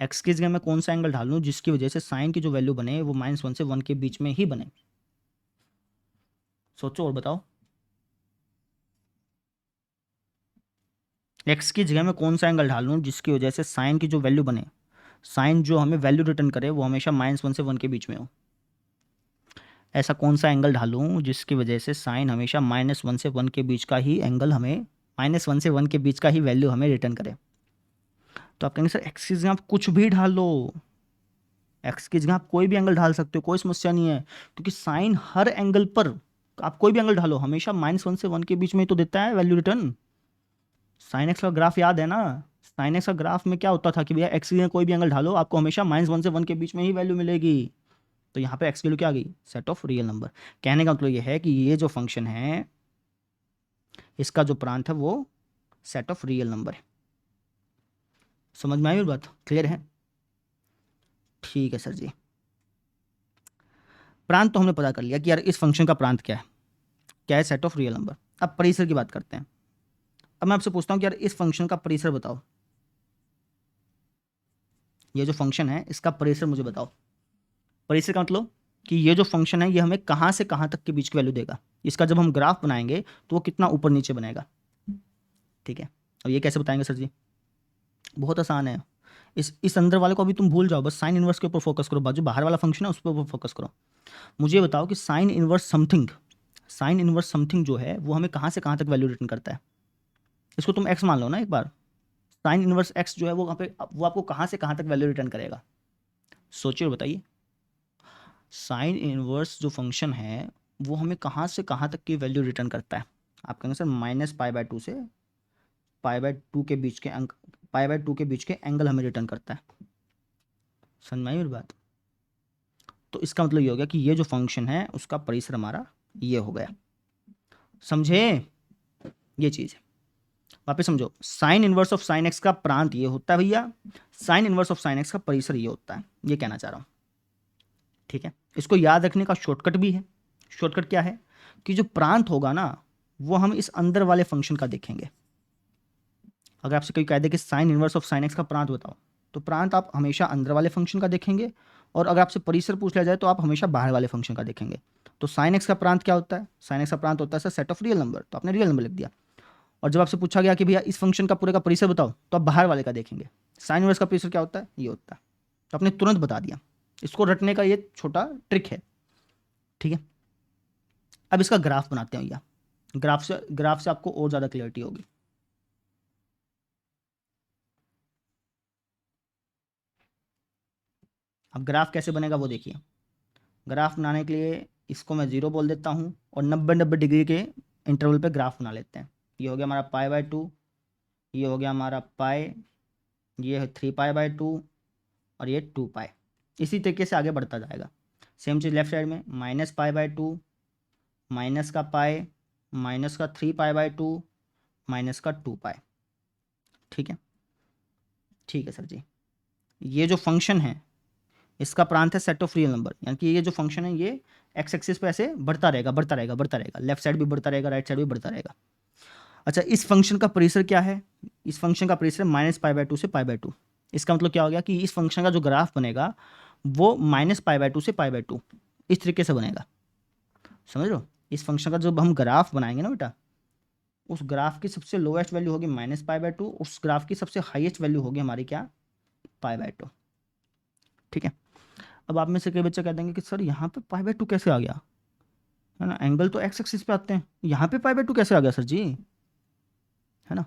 Speaker 1: एक्स की जगह मैं कौन सा एंगल ढालूं जिसकी वजह से साइन की जो वैल्यू बने वो -1 से 1 के बीच में ही बने? सोचो और बताओ। एक्स की जगह मैं कौन सा एंगल ढालूं जिसकी वजह से साइन की जो वैल्यू बने, साइन जो हमें वैल्यू रिटर्न करे वो हमेशा -1 से 1 के बीच में हो? ऐसा कौन सा एंगल ढालूं जिसकी वजह से साइन हमेशा -1 से 1 के बीच का ही एंगल हमें, -1 से 1 के बीच का ही वैल्यू हमें रिटर्न करे? तो आप कहेंगे सर एक्स की जगह आप कुछ भी ढाल लो, एक्स की जगह आप कोई भी एंगल ढाल सकते हो, कोई समस्या नहीं है, क्योंकि साइन हर एंगल पर, आप कोई भी एंगल ढालो हमेशा -1 से 1 के बीच में ही तो देता है वैल्यू रिटर्न। साइन एक्स का ग्राफ याद है ना? साइन एक्स का ग्राफ में क्या होता था कि भैया एक्स की जगह कोई भी एंगल ढालो आपको हमेशा -1 से 1 के बीच में ही वैल्यू मिलेगी। तो यहाँ पे एक्स की वैल्यू क्या आ गई? Set of real number. कहने का मतलब ये है कि ये जो फंक्शन है इसका जो प्रांत है वो सेट ऑफ रियल नंबर है। समझ में आई मेरी बात? क्लियर है? ठीक है सर जी। प्रांत तो हमने पता कर लिया कि यार इस फंक्शन का प्रांत क्या है, क्या है? Set of real number. अब परिसर की बात करते हैं। अब मैं आपसे पूछता हूँ कि यार इस फंक्शन का परिसर बताओ। ये जो फंक्शन है इसका परिसर मुझे बताओ। परिसर का मतलब कि ये जो फंक्शन है ये हमें कहाँ से कहाँ तक के बीच की वैल्यू देगा? इसका जब हम ग्राफ बनाएंगे तो वो कितना ऊपर नीचे बनेगा। ठीक है, अब ये कैसे बताएंगे सर जी? बहुत आसान है। इस अंदर वाले को अभी तुम भूल जाओ, बस साइन इनवर्स के ऊपर फोकस करो, बाजू बाहर वाला फंक्शन है उस पर फोकस करो। मुझे बताओ कि साइन इनवर्स समथिंग जो है वो हमें कहाँ से कहाँ तक वैल्यू रिटर्न करता है? इसको तुम एक्स मान लो ना एक बार। साइन इनवर्स एक्स जो है वो वो आपको कहाँ से कहाँ तक वैल्यू रिटर्न करेगा? सोचिए और बताइए। साइन इनवर्स जो फंक्शन है वो हमें कहाँ से कहाँ तक की वैल्यू रिटर्न करता है? आप कहेंगे सर -π/2 से π/2 के बीच के अंक, π/2 के बीच के एंगल हमें रिटर्न करता है। समझ में आई मेरी बात? तो इसका मतलब ये हो गया कि ये जो फंक्शन है उसका परिसर हमारा ये हो गया। समझे? ये चीज़ है। वापस समझो, sine inverse of sine x का प्रांत ये होता है भैया, sine inverse of sine x का परिसर ये होता है, ये कहना चाह रहा हूँ। ठीक है, इसको याद रखने का शॉर्टकट भी है। शॉर्टकट क्या है कि जो प्रांत होगा ना वो हम इस अंदर वाले फंक्शन का देखेंगे। अगर आपसे कोई कह दे कि sine inverse of sine x का प्रांत बताओ, तो प्रांत आप हमेशा अंदर वाले फंक्शन का देखेंगे, और अगर आपसे परिसर पूछ लिया जाए तो आप हमेशा बाहर वाले फंक्शन का देखेंगे। तो साइन एक्स का प्रांत क्या होता है? साइन एक्स का प्रांत होता है sir set of real number, तो आपने रियल नंबर लिख दिया। और जब आपसे पूछा गया कि भैया इस फंक्शन का पूरे का परिसर बताओ, तो आप बाहर वाले का देखेंगे। साइन इनवर्स का परिसर क्या होता है? ये होता है। तो आपने तुरंत बता दिया। इसको रटने का ये छोटा ट्रिक है। ठीक है, अब इसका ग्राफ बनाते हैं भैया। ग्राफ से आपको और ज़्यादा क्लियरिटी होगी। अब ग्राफ कैसे बनेगा वो देखिए। ग्राफ बनाने के लिए इसको मैं 0 बोल देता हूँ और 90 डिग्री के इंटरवल पे ग्राफ बना लेते हैं। ये हो गया हमारा π/2, ये हो गया हमारा पाई, ये है 3π/2 और ये 2π। इसी तरीके से आगे बढ़ता जाएगा। सेम चीज़ लेफ्ट साइड में -π/2, माइनस का पाई, माइनस का 3π/2, माइनस का 2π। ठीक है, ठीक है सर जी। ये जो फंक्शन है इसका प्रांत है सेट ऑफ रियल नंबर, यानी कि ये जो फंक्शन है ये एक्स एक्सिस पे ऐसे बढ़ता रहेगा बढ़ता रहेगा बढ़ता रहेगा, लेफ्ट साइड भी बढ़ता रहेगा राइट साइड भी बढ़ता रहेगा। अच्छा, इस फंक्शन का परिसर क्या है? इस फंक्शन का परिसर -π/2 से π/2। इसका मतलब क्या हो गया कि इस फंक्शन का जो ग्राफ बनेगा वो -π/2 से π/2 इस तरीके से बनेगा। समझ लो, इस फंक्शन का जब हम ग्राफ बनाएंगे ना बेटा, उस ग्राफ की सबसे लोएस्ट वैल्यू होगी -π/2, उस ग्राफ की सबसे हाईएस्ट वैल्यू होगी हमारी क्या? π/2। ठीक है, अब आप में से कई बच्चे कह देंगे कि सर यहाँ पे π/2 कैसे आ गया? है ना, एंगल तो एक्स एक्सिस पे आते हैं, यहाँ पे π/2 कैसे आ गया सर जी? है ना,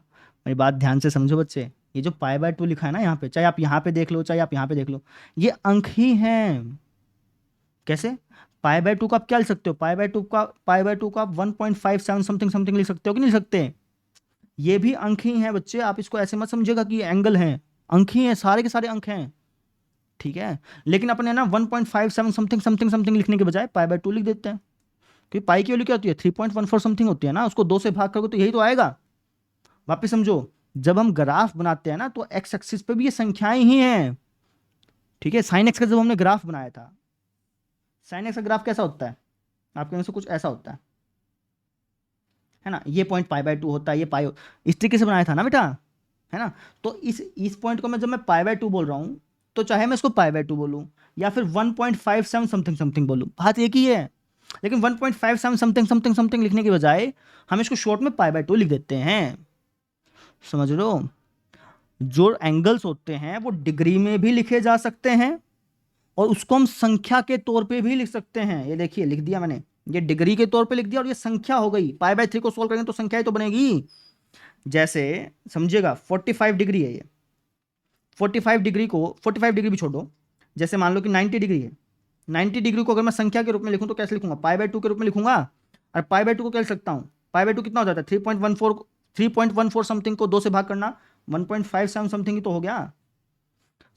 Speaker 1: मेरी बात ध्यान से समझो बच्चे। ये जो π/2 लिखा है ना यहाँ पे, चाहे आप यहाँ पे देख लो चाहे आप यहाँ पे देख लो, ये अंक ही हैं। कैसे? π/2 का आप क्या लिख सकते हो? π/2 का आप 1.57 समथिंग समथिंग लिख सकते हो कि नहीं लिख सकते? ये भी अंक ही हैं बच्चे, आप इसको ऐसे मत समझिएगा कि ये एंगल हैं, अंक ही हैं, सारे के सारे अंक हैं। ठीक है, लेकिन अपने ना 1.57 समथिंग समथिंग समथिंग लिखने के बजाय π/2 लिख देते हैं, क्योंकि पाई की वैल्यू क्या होती है? 3.14 समथिंग होती है ना, उसको 2 से भाग करोगे तो यही तो आएगा। वापिस समझो, जब हम ग्राफ बनाते हैं ना तो एक्स एक्सिस पे भी ये संख्याएं ही हैं। ठीक है, साइन एक्स का जब हमने ग्राफ बनाया था, साइन एक्स का ग्राफ कैसा होता है? आपके से कुछ ऐसा होता है ना, ये पॉइंट π/2 होता है, ये पाई इस तरीके से बनाया था ना बेटा, है ना। तो इस पॉइंट को मैं जब मैं π/2 बोल रहा हूं, तो चाहे मैं इसको π/2 बोलूं या फिर 1.57 समथिंग समथिंग बोलूं, बात एक ही है। लेकिन 1.57 समथिंग समथिंग समथिंग लिखने के बजाय हम इसको शॉर्ट में π/2 लिख देते हैं। समझ लो, जो एंगल्स होते हैं वो डिग्री में भी लिखे जा सकते हैं और उसको हम संख्या के तौर पे भी लिख सकते हैं। ये देखिए लिख दिया मैंने, ये डिग्री के तौर पे लिख दिया और ये संख्या हो गई। π/3 को सोल्व करेंगे तो संख्या ही तो बनेगी। जैसे समझिएगा 45 डिग्री है ये, 45 डिग्री भी छोड़ो, जैसे मान लो कि 90 डिग्री है। 90 डिग्री को अगर मैं संख्या के रूप में लिखूं तो कैसे लिखूंगा? π/2 के रूप में लिखूंगा। और π/2 को क्या लिख सकता हूँ? π/2 कितना हो जाता है? 3.14 समथिंग को 2 से भाग करना, 1.57 समथिंग ही तो हो गया।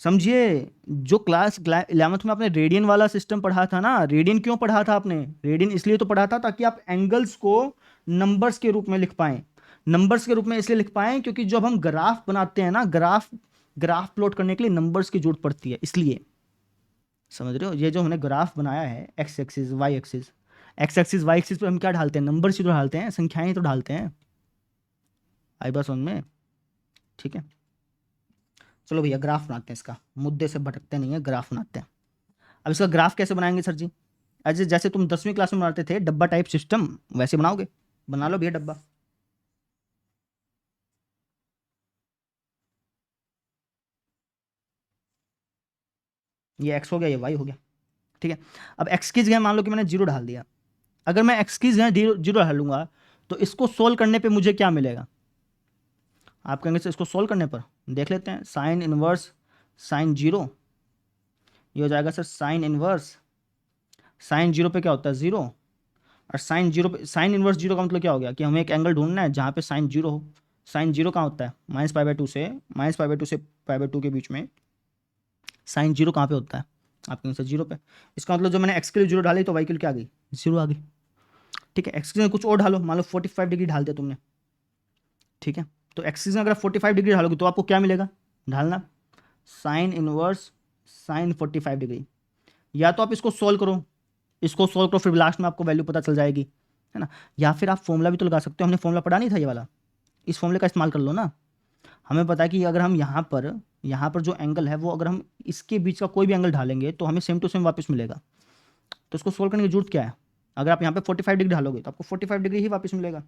Speaker 1: समझिए, जो क्लास 11th में आपने रेडियन वाला सिस्टम पढ़ा था ना, रेडियन क्यों पढ़ा था आपने? रेडियन इसलिए तो पढ़ा था ताकि आप एंगल्स को नंबर्स के रूप में लिख पाएं। नंबर्स के रूप में इसलिए लिख पाएं क्योंकि जब हम ग्राफ बनाते हैं ना, ग्राफ प्लॉट करने के लिए नंबर्स की जरूरत पड़ती है, इसलिए। समझ रहे हो, ये जो हमने ग्राफ बनाया है x axis y axis, x axis y axis पे हम क्या ढालते हैं? नंबर्स ही तो ढालते हैं, संख्याएं तो ढालते हैं। आई बात समझ में? ठीक है, चलो भैया ग्राफ बनाते हैं इसका, मुद्दे से भटकते नहीं है, ग्राफ बनाते हैं। अब इसका ग्राफ कैसे बनाएंगे सर जी? ऐसे जैसे तुम 10वीं क्लास में बनाते थे डब्बा टाइप सिस्टम, वैसे बनाओगे। बना लो भैया डब्बा। ये एक्स हो गया, ये वाई हो गया। ठीक है, अब एक्स की जगह मान लो कि मैंने जीरो डाल दिया। अगर मैं एक्स की जगह जीरो जीरो डालूंगा तो इसको सोल्व करने पे मुझे क्या मिलेगा? आप कहेंगे सर इसको सोल्व करने पर देख लेते हैं। साइन इनवर्स साइन जीरो, ये हो जाएगा sir sine inverse sine zero पे क्या होता है? जीरो। और साइन जीरो पे, साइन इनवर्स जीरो का मतलब क्या हो गया कि हमें एक एंगल ढूंढना है जहाँ पे साइन जीरो हो। साइन जीरो कहाँ होता है? -π/2 से π/2 के बीच में साइन जीरो कहाँ पे होता है? आप कहेंगे सर जीरो पे। इसका मतलब जो मैंने एक्स के लिए जीरो डाली तो वाई के लिए क्या आ गई? जीरो आ गई। ठीक है, एक्स के लिए कुछ और ढालो, मान लो 45 डिग्री डाल दिया तुमने। ठीक है, तो एक्स की जगह अगर 45 डिग्री डालोगे तो आपको क्या मिलेगा ढालना? Sign inverse sign 45 degree. या तो आप इसको सोल्व करो, इसको सोल्व करो, फिर लास्ट में आपको वैल्यू पता चल जाएगी, है ना। या फिर आप फॉर्मूला भी तो लगा सकते हो, हमने फॉर्मूला पढ़ा नहीं था ये वाला, इस फॉर्मूले का इस्तेमाल कर लो ना। हमें पता है कि अगर हम यहाँ पर जो एंगल है वो अगर हम इसके बीच का कोई भी एंगल ढालेंगे तो हमें सेम टू सेम वापस मिलेगा। तो इसको सोल्व करने की जरूरत क्या है? अगर आप यहाँ पे 45 डिग्री ढालोगे तो आपको 45 डिग्री ही वापस मिलेगा,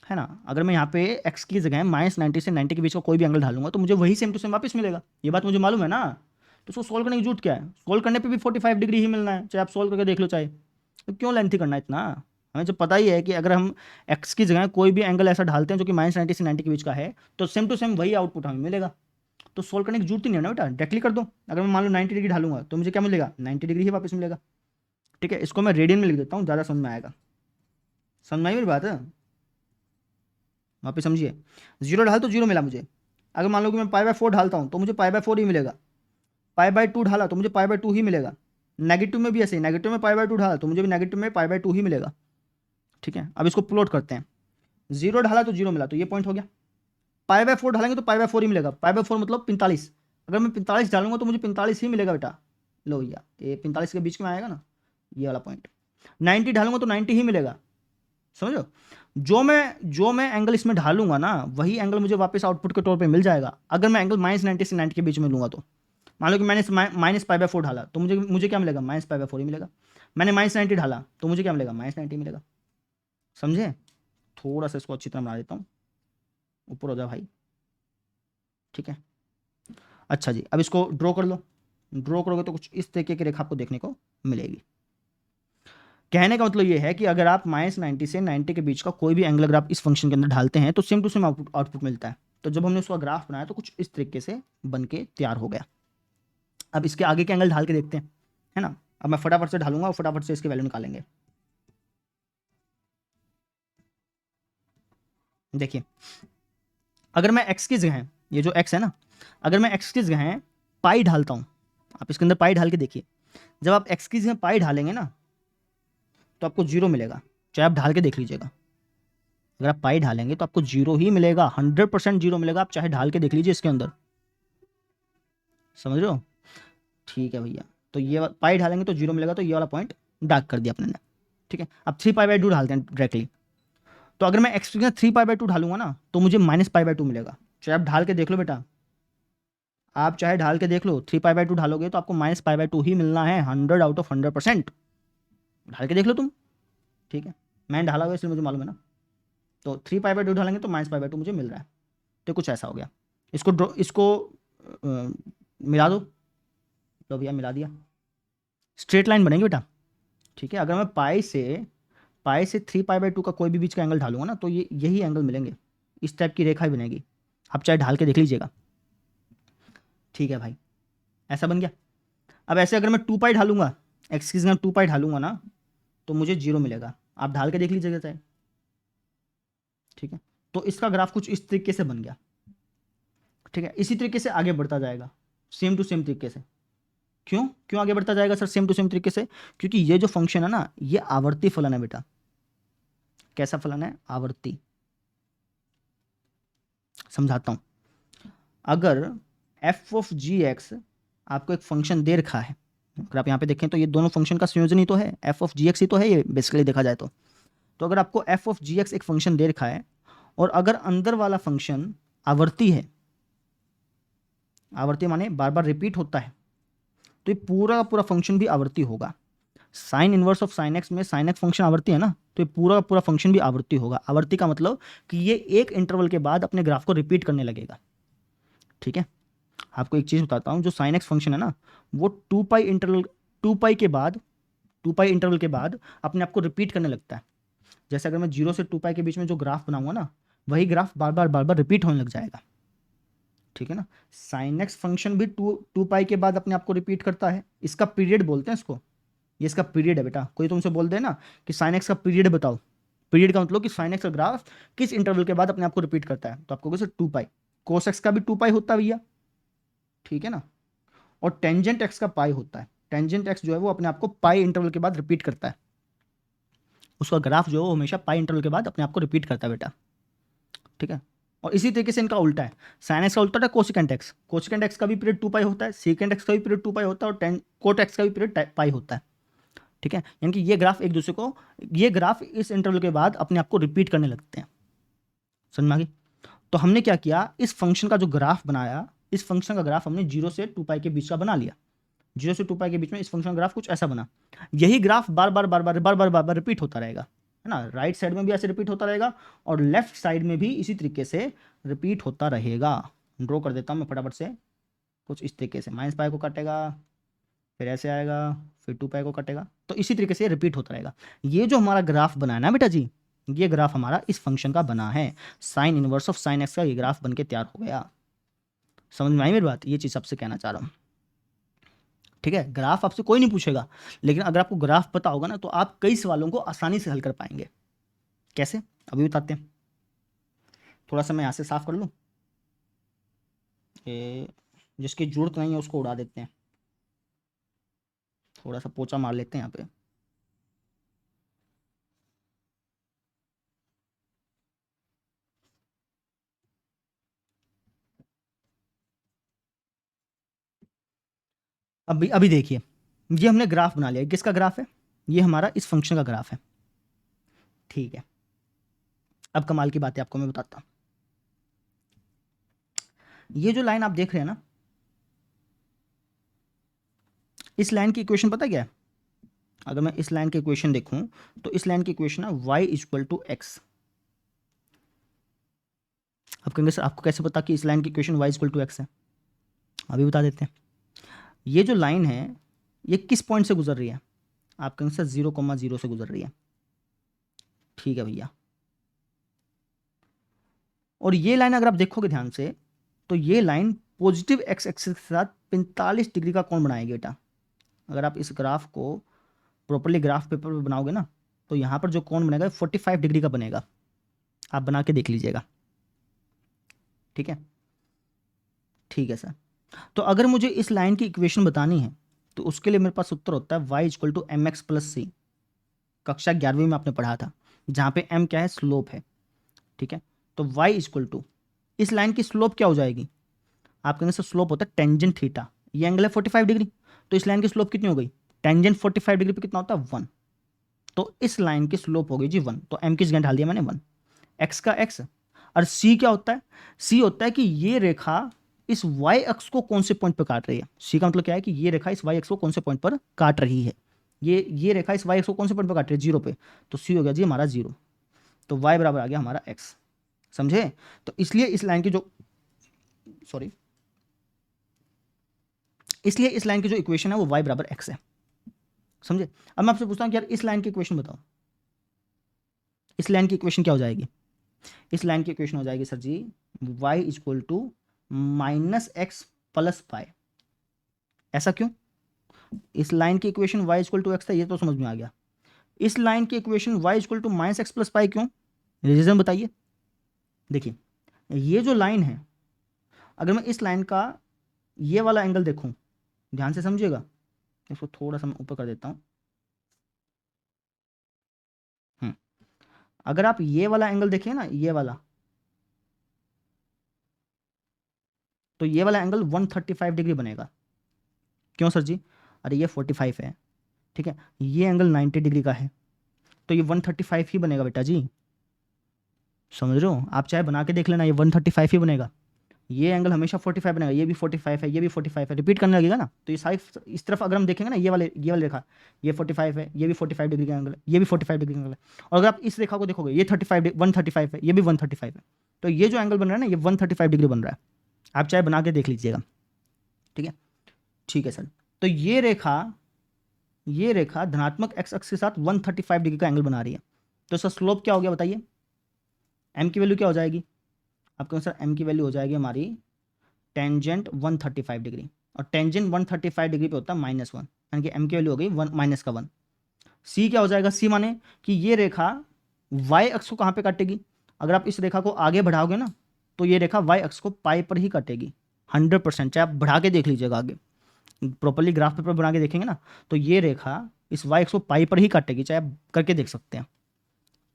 Speaker 1: है ना। अगर मैं यहाँ पे एक्स की जगह -90 से 90 के बीच का कोई भी एंगल ढालूंगा तो मुझे वही सेम टू सेम वापस मिलेगा। ये बात मुझे मालूम है ना। तो उसको सोल्व करने की जरूरत क्या है? सोल्व करने पे भी 45 डिग्री ही मिलना है, चाहे आप सोल्व करके देख लो चाहे। तो क्यों लेंथी करना है इतना? हमें जब पता ही है कि अगर हम एक्स की जगह कोई भी एंगल ऐसा ढालते हैं जो कि -90 से 90 के बीच का है तो सेम टू सेम वही आउटपुट हमें मिलेगा। तो सोल्व करने की जरूरत ही नहीं है ना बेटा, डायरेक्टली कर दो। अगर मैं मान लो 90 डिग्री ढालूंगा तो मुझे क्या मिलेगा? 90 डिग्री ही वापस मिलेगा। ठीक है, इसको मैं रेडियन में लिख देता हूँ, ज़्यादा समझ में आएगा। समझ में आई मेरी बात है? वापस समझिए, जीरो ढाल तो जीरो मिला मुझे। अगर मान लो कि मैं π/4 ढालता हूँ तो मुझे π/4 ही मिलेगा। π/2 ढाला तो मुझे π/2 ही मिलेगा। नेगेटिव में भी ऐसे ही, नेगेटिव में π/2 ढाला तो मुझे भी नेगेटिव में π/2 ही मिलेगा। ठीक है, अब इसको प्लॉट करते हैं। जीरो ढाला तो जीरो मिला, तो ये पॉइंट हो गया। π/4 डालेंगे तो π/4 ही मिलेगा। π/4 मतलब 45। अगर मैं 45 डालूंगा तो मुझे 45 ही मिलेगा बेटा। लो भैया, ये 45 के बीच में आएगा ना, ये वाला पॉइंट। 90 डालूंगा तो 90 ही मिलेगा। समझो, जो मैं एंगल इसमें ढालूंगा ना वही एंगल मुझे वापस आउटपुट के तौर पे मिल जाएगा। अगर मैं एंगल -90 से 90 के बीच में लूंगा तो मान लो कि मैंने -π/4 ढाला तो मुझे मुझे क्या मिलेगा? -π/4 ही मिलेगा। मैंने -90 ढाला तो मुझे क्या मिलेगा? -90 मिलेगा। समझे? थोड़ा सा इसको अच्छी तरह बना देता हूँ, ऊपर हो जाए भाई। ठीक है, अच्छा जी, अब इसको ड्रॉ कर लो। ड्रॉ करोगे तो कुछ इस तरीके की रेखा आपको देखने को मिलेगी। कहने का मतलब ये है कि अगर आप -90 से 90 के बीच का कोई भी एंगल अगर आप इस फंक्शन के अंदर ढालते हैं तो सेम टू सेम आउटपुट मिलता है। तो जब हमने उसका ग्राफ बनाया तो कुछ इस तरीके से बन के तैयार हो गया। अब इसके आगे के एंगल ढाल के देखते हैं, है ना। अब मैं फटाफट से ढालूंगा और फटाफट से इसकी वैल्यू निकालेंगे। देखिए, अगर मैं एक्स की जगह, ये जो एक्स है ना, अगर मैं एक्स की जगह पाई ढालता हूँ, आप इसके अंदर पाई ढाल के देखिए। जब आप एक्स की जगह पाई ढालेंगे ना तो आपको जीरो मिलेगा, चाहे आप ढाल के देख लीजिएगा। अगर आप पाई ढालेंगे तो आपको जीरो ही मिलेगा, 100% जीरो मिलेगा। आप चाहे ढाल के देख लीजिए इसके अंदर। समझ रहे हो? ठीक है भैया, तो ये पाई ढालेंगे तो जीरो मिलेगा, तो ये वाला पॉइंट डार्क कर दिया अपने ने। ठीक है, अब 3π/2 ढालते हैं डायरेक्टली। तो अगर मैं एक्स की जगह 3π/2 ढालूंगा ना तो मुझे -π/2 मिलेगा। चाहे आप ढाल के देख लो बेटा, आप चाहे ढाल के देख लो, 3π/2 ढालोगे तो आपको -π/2 ही मिलना है, 100 आउट ऑफ 100%। ढाल के देख लो तुम। ठीक है, मैंने ढाला हुआ इसलिए मुझे मालूम है ना। तो 3π/2 ढालेंगे तो -π/2 मुझे मिल रहा है। तो कुछ ऐसा हो गया। इसको मिला दो। तो भैया मिला दिया, स्ट्रेट लाइन बनेगी बेटा। ठीक है, अगर मैं पाई से 3π/2 का कोई भी बीच का एंगल ढालूंगा ना तो ये यही एंगल मिलेंगे, इस टाइप की रेखा ही बनेगी। आप चाहे ढाल के देख लीजिएगा। ठीक है भाई, ऐसा बन गया। अब ऐसे अगर मैं 2π ढालूंगा, एक्स की जगह 2π ढालूंगा ना तो मुझे जीरो मिलेगा। आप ढाल के देख लीजिएगा चाहे। ठीक है, तो इसका ग्राफ कुछ इस तरीके से बन गया। ठीक है, इसी तरीके से आगे बढ़ता जाएगा, सेम टू सेम तरीके से। क्यों क्यों आगे बढ़ता जाएगा सर सेम टू सेम तरीके से? क्योंकि ये जो फंक्शन है ना ये आवर्ती फलन है बेटा। कैसा फलन है? आवर्ती। समझाता हूं। अगर f(g(x) आपको एक फंक्शन दे रखा है, अगर आप यहाँ पे देखें तो ये दोनों फंक्शन का संयोजन ही तो है, f(g(x) ही तो है ये बेसिकली देखा जाए तो अगर आपको f(g(x) एक फंक्शन दे रखा है और अगर अंदर वाला फंक्शन आवर्ती है, आवर्ती माने बार बार रिपीट होता है, तो ये पूरा का पूरा फंक्शन भी आवर्ती होगा। Sine inverse of sine x में साइन एक्स फंक्शन आवर्ती है ना, तो ये पूरा का पूरा फंक्शन भी आवर्ती होगा। आवर्ती का मतलब कि ये एक इंटरवल के बाद अपने ग्राफ को रिपीट करने लगेगा। ठीक है, आपको एक चीज़ बताता हूँ, जो साइन एक्स फंक्शन है ना, वो 2 पाई इंटरवल के बाद अपने आप को रिपीट करने लगता है। जैसे अगर मैं 0 से 2 पाई के बीच में जो ग्राफ बनाऊंगा ना, वही ग्राफ बार बार रिपीट होने लग जाएगा। ठीक है ना, साइन एक्स फंक्शन भी टू पाई के बाद अपने आप को रिपीट करता है। इसका पीरियड बोलते हैं इसको, ये इसका पीरियड है बेटा। कोई तुमसे बोल दे ना कि साइन एक्स का पीरियड बताओ, पीरियड का मतलब कि साइन एक्स का ग्राफ किस इंटरवल के बाद अपने आप को रिपीट करता है, तो आपको कहोगे सर 2 पाई। कोस एक्स का भी 2 पाई होता है भैया, ठीक है ना। और टेंजेंट एक्स का पाई होता है। टेंजेंट एक्स जो है वो अपने आप को पाई इंटरवल के बाद रिपीट करता है। उसका ग्राफ जो है वो हमेशा पाई इंटरवल के बाद अपने आप को रिपीट करता है बेटा। ठीक है, और इसी तरीके से इनका उल्टा है। साइन एक्स का उल्टा है कोसिकेंट एक्स। कोसिकेंट एक्स का भी पीरियड 2 पाई होता है, सीकेंट एक्स का भी पीरियड 2 पाई होता है, और टेन कोट एक्स का भी पीरियड पाई होता है। ठीक है, यानी कि ये ग्राफ एक दूसरे को, ये ग्राफ इस इंटरवल के बाद अपने आप को रिपीट करने लगते हैं। समझ में आ गई। तो हमने क्या किया, इस फंक्शन का जो ग्राफ बनाया, इस फंक्शन का ग्राफ हमने 0 से 2 पाई के बीच का बना लिया। 0 से 2 पाई के बीच में इस फंक्शन का ग्राफ कुछ ऐसा बना। यही ग्राफ बार बार रिपीट होता रहेगा, है ना। राइट साइड में भी ऐसे रिपीट होता रहेगा, और लेफ्ट साइड में भी इसी तरीके से रिपीट होता रहेगा। ड्रॉ कर देता हूँ मैं फटाफट से, कुछ इस तरीके से माइनस पाई को काटेगा, फिर ऐसे आएगा, फिर 2 पाई को काटेगा, तो इसी तरीके से रिपीट होता रहेगा। ये जो हमारा ग्राफ बना है ना बेटा जी, ये ग्राफ हमारा इस फंक्शन का बना है। Sine inverse of sine x का ये ग्राफ बन के तैयार हो गया। समझ में आई मेरी बात, ये चीज़ आपसे कहना चाह रहा हूँ। ठीक है, ग्राफ आपसे कोई नहीं पूछेगा, लेकिन अगर आपको ग्राफ पता होगा ना, तो आप कई सवालों को आसानी से हल कर पाएंगे। कैसे, अभी बताते हैं। थोड़ा सा मैं यहाँ से साफ कर लूँ, ये जिसकी जरूरत नहीं है उसको उड़ा देते हैं। थोड़ा सा पोछा मार लेते हैं यहाँ पे। अभी अभी देखिए, ये हमने ग्राफ बना लिया। किसका ग्राफ है, ये हमारा इस फंक्शन का ग्राफ है। ठीक है, अब कमाल की बात है, आपको मैं बताता हूँ। ये जो लाइन आप देख रहे हैं ना, इस लाइन की इक्वेशन पता क्या है। अगर मैं इस लाइन की इक्वेशन देखूं, तो इस लाइन की इक्वेशन है y इक्वल टू एक्स। आप कहेंगे सर आपको कैसे पता कि इस लाइन की equation y equal to x है। अभी बता देते हैं। ये जो लाइन है, ये किस पॉइंट से गुजर रही है। आप कहेंगे सर 0,0 से गुजर रही है। ठीक है भैया, और ये लाइन अगर आप देखोगे ध्यान से, तो ये लाइन पॉजिटिव एक्स एक्सिस के साथ 45 डिग्री का कोण बनाएगी बेटा। अगर आप इस ग्राफ को प्रॉपरली ग्राफ पेपर पे बनाओगे ना, तो यहाँ पर जो कोण बनेगा 45 डिग्री का बनेगा। आप बना के देख लीजिएगा। ठीक है, ठीक है सर। तो अगर मुझे इस लाइन की इक्वेशन बतानी है, तो उसके लिए मेरे पास उत्तर होता है y equal to M X plus C. कक्षा 11वीं में आपने पढ़ा था, जहाँ पे m क्या है, स्लोप है। ठीक है, तो y इक्वल टू, इस लाइन की स्लोप क्या हो जाएगी। आप कहेंगे सर स्लोप होता है टेंजेंट थीटा, ये एंगल है 45 डिग्री, तो इस लाइन की स्लोप कितनी हो गई, टेंजेंट 45 डिग्री पे कितना होता है 1। तो इस लाइन की स्लोप हो गई जी 1, तो m की जगह डाल दिया मैंने 1। x का x, और c क्या होता है, c होता है कि ये रेखा इस y अक्ष को कौन से पॉइंट पर काट रही है। c का मतलब क्या है कि ये रेखा इस y अक्ष को कौन से पॉइंट पर काट रही है। ये रेखा इस y अक्ष को कौन से पॉइंट पर काट रही है, 0 पे, तो c हो गया जी हमारा 0। तो y बराबर आ गया हमारा x। समझे। तो इसलिए इस लाइन की जो, सॉरी, इसलिए इस लाइन की जो इक्वेशन है वो y बराबर x है। समझे। अब मैं आपसे पूछता हूँ कि यार इस लाइन की इक्वेशन बताओ, इस लाइन की इक्वेशन क्या हो जाएगी। इस लाइन की इक्वेशन हो जाएगी sir ji y equal to minus x plus pi. ऐसा क्यों, इस लाइन की equation y equal to x था, ये तो समझ में आ गया। इस लाइन की equation y equal to minus x plus pi क्यों, रीजन बताइए। देखिए, ये जो लाइन है, अगर मैं इस लाइन का ये वाला एंगल देखूं, ध्यान से समझिएगा, इसको थोड़ा सा मैं ऊपर कर देता हूं। अगर आप ये वाला एंगल देखिए ना, ये वाला, तो ये वाला एंगल 135 डिग्री बनेगा। क्यों सर जी, अरे ये 45 है, ठीक है, ये एंगल 90 डिग्री का है, तो ये 135 ही बनेगा बेटा जी। समझ रहे हो, आप चाहे बना के देख लेना, ये 135 ही बनेगा। ये एंगल हमेशा 45 बनेगा, ये भी 45 है, ये भी 45 है, रिपीट करने लगेगा ना। तो ये साइड इस तरफ अगर हम देखेंगे ना, ये वाले रेखा, ये 45 है, ये भी 45 डिग्री का एंगल है, ये भी 45 डिग्री का एंगल है। और अगर आप इस रेखा को देखोगे, ये 135 है, ये भी 135 है। तो ये जो एंगल बन रहा है ना, ये 135 डिग्री बन रहा है। आप चाहे बना के देख लीजिएगा, ठीक है। ठीक है सर। तो ये रेखा धनात्मक एक्स अक्ष के साथ 135 डिग्री का एंगल बना रही है। तो इसका स्लोप क्या हो गया बताइए? एम की वैल्यू क्या हो जाएगी आपके अनुसार? एम की वैल्यू हो जाएगी हमारी टेंजेंट 135 डिग्री, और टेंजेंट 135 डिग्री पे होता है -1, यानी कि एम की वैल्यू हो गई -1। सी क्या हो जाएगा? सी माने कि ये रेखा वाई अक्ष को कहाँ पे काटेगी? अगर आप इस रेखा को आगे बढ़ाओगे ना, तो ये रेखा वाई अक्ष को पाई पर ही काटेगी 100%। चाहे आप बढ़ा के देख लीजिएगा, आगे प्रॉपरली ग्राफ पेपर बना के देखेंगे ना, तो ये रेखा इस वाई अक्ष को पाई पर ही काटेगी। चाहे आप करके देख सकते हैं,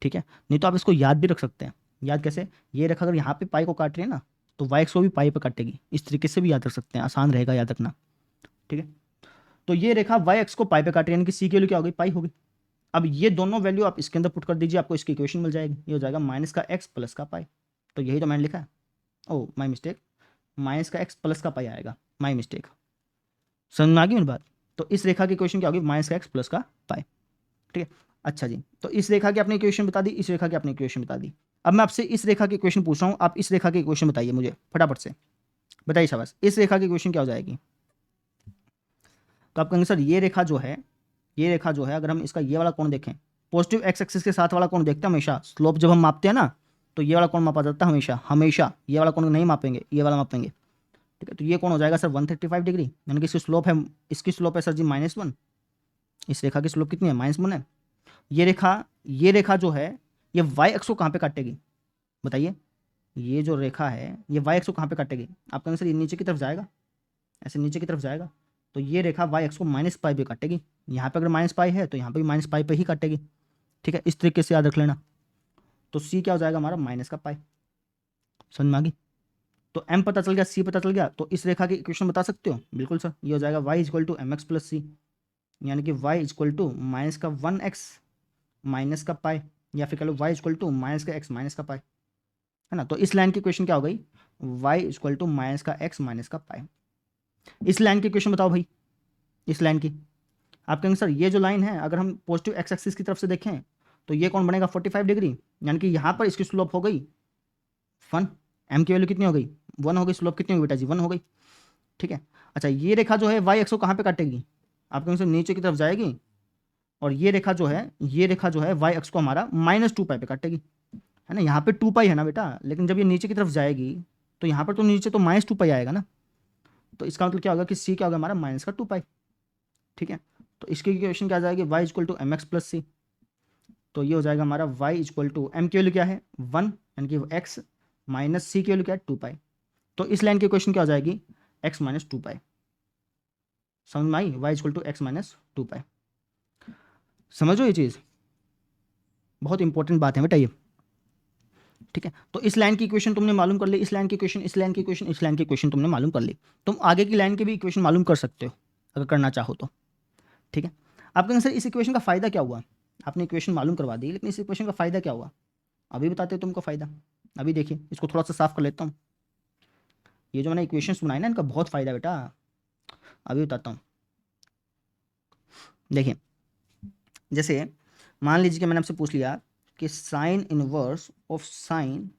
Speaker 1: ठीक है। नहीं तो आप इसको याद भी रख सकते हैं। याद कैसे? ये रेखा अगर यहाँ पे पाई को काट रही है ना, तो वाई अक्ष को भी पाई पर काटेगी। इस तरीके से भी याद रख सकते हैं, आसान रहेगा याद रखना, ठीक है। तो ये रेखा वाई अक्ष को पाई पे काट रही है, यानी कि सी की वैल्यू क्या हो गई? पाई होगी। अब ये दोनों वैल्यू आप इसके अंदर पुट कर दीजिए, आपको इसकी इक्वेशन मिल जाएगी। ये हो जाएगा माइनस का एक्स प्लस का पाई। तो यही तो मैंने लिखा है। ओ माई मिस्टेक, माइनस का एक्स प्लस का पाई आएगा, माई मिस्टेक। समझ में आ गई मेरी बात? तो इस रेखा की इक्वेशन क्या होगी? माइनस का एक्स प्लस का पाई, ठीक है। अच्छा जी, तो इस रेखा की आपने इक्वेशन बता दी, इस रेखा की आपने इक्वेशन बता दी। अब मैं आपसे इस रेखा की इक्वेशन पूछ रहा हूँ, आप इस रेखा की इक्वेशन बताइए मुझे फटाफट से, बताइए शाबाश। इस रेखा की इक्वेशन क्या हो जाएगी? तो आप कहेंगे सर ये रेखा जो है, ये रेखा जो है, अगर हम इसका ये वाला कोण देखें, पॉजिटिव एक्स एक्सिस के साथ वाला कोण देखते हैं हमेशा। स्लोप जब हम मापते हैं ना, तो ये वाला कोण मापा जाता है हमेशा, हमेशा ये वाला कोण नहीं मापेंगे, ये वाला मापेंगे, ठीक है। तो ये कोण हो जाएगा सर 135 डिग्री, यानी कि इसकी स्लोप है, इसकी स्लोप है सर जी -1। इस रेखा की स्लोप कितनी है? -1 है। ये रेखा जो है, ये वाई अक्ष को कहाँ पे काटेगी बताइए? ये जो रेखा है, ये वाई अक्ष को कहाँ पे काटेगी? आप कहेंगे सर ये नीचे की तरफ जाएगा, ऐसे नीचे की तरफ जाएगा। तो ये रेखा वाई अक्ष को -पाई पे काटेगी। यहाँ पे अगर -पाई है, तो यहाँ पे भी -पाई पे ही काटेगी, ठीक है। इस तरीके से याद रख लेना। तो सी क्या हो जाएगा हमारा? माइनस का पाई। समझ में आ गई? तो एम पता चल गया, सी पता चल गया। तो इस रेखा की इक्वेशन बता सकते हो? बिल्कुल सर, ये हो जाएगा y equal to M X plus C, यानी कि y इक्वल टू माइनस का 1x माइनस का पाई, या फिर कह लो y इक्वल टू माइनस का x माइनस का पाई, है ना। तो इस लाइन की इक्वेशन क्या हो गई? y इक्वल टू माइनस का x माइनस का पाई। इस लाइन की इक्वेशन बताओ भाई, इस लाइन की। आप कहेंगे सर ये जो लाइन है, अगर हम पॉजिटिव एक्स एक्सिस की तरफ से देखें, तो ये कौन बनेगा? 45 डिग्री, यानी कि यहाँ पर इसकी स्लोप हो गई 1। एम की वैल्यू कितनी हो गई? 1 हो गई। स्लोप कितनी होगी बेटा जी? 1 हो गई, ठीक है। अच्छा, ये रेखा जो है वाई एक्स को कहाँ पे काटेगी? आप कहेंगे सर नीचे की तरफ जाएगी, और ये रेखा जो है, ये रेखा जो है वाई एक्स को हमारा -2 पाई पे काटेगी, है ना। यहाँ पे 2 पाई है ना बेटा, लेकिन जब ये नीचे की तरफ जाएगी, तो यहाँ पर तो नीचे तो -2 पाई आएगा ना। तो इसका मतलब क्या होगा कि सी क्या होगा हमारा? माइनस का 2 पाई, ठीक है। तो इसकी इक्वेशन क्या आ जाएगी? y equal to M X plus C. तो ये हो जाएगा हमारा y इक्वल टू एम की वैल्यू क्या है? 1, यानी कि x माइनस सी की वैल्यू क्या है? 2 पाई। तो इस लाइन की इक्वेशन क्या हो जाएगी? x minus 2 pi. समझ में आई? y equal to x minus 2 pi. समझो ये चीज़, बहुत इंपॉर्टेंट बात है बेटा ये, ठीक है। तो इस लाइन की इक्वेशन तुमने मालूम कर ली, इस लाइन की इक्वेशन, इस लाइन की इक्वेशन, इस लाइन की इक्वेशन तुमने मालूम कर ली। तुम आगे की लाइन की भी इक्वेशन मालूम कर सकते हो अगर करना चाहो तो, ठीक है। आप कहेंगे सर इस इक्वेशन का फ़ायदा क्या हुआ? आपने इक्वेशन मालूम करवा दी, लेकिन इस इक्वेशन का फ़ायदा क्या हुआ? अभी बताते हो तुमको फ़ायदा। अभी देखिए, इसको थोड़ा सा साफ कर लेता हूँ। ये जो मैंने इक्वेशंस बनाए ना, इनका बहुत फ़ायदा बेटा, अभी बताता हूँ। देखिए, जैसे मान लीजिए कि मैंने आपसे पूछ लिया कि sine inverse of sine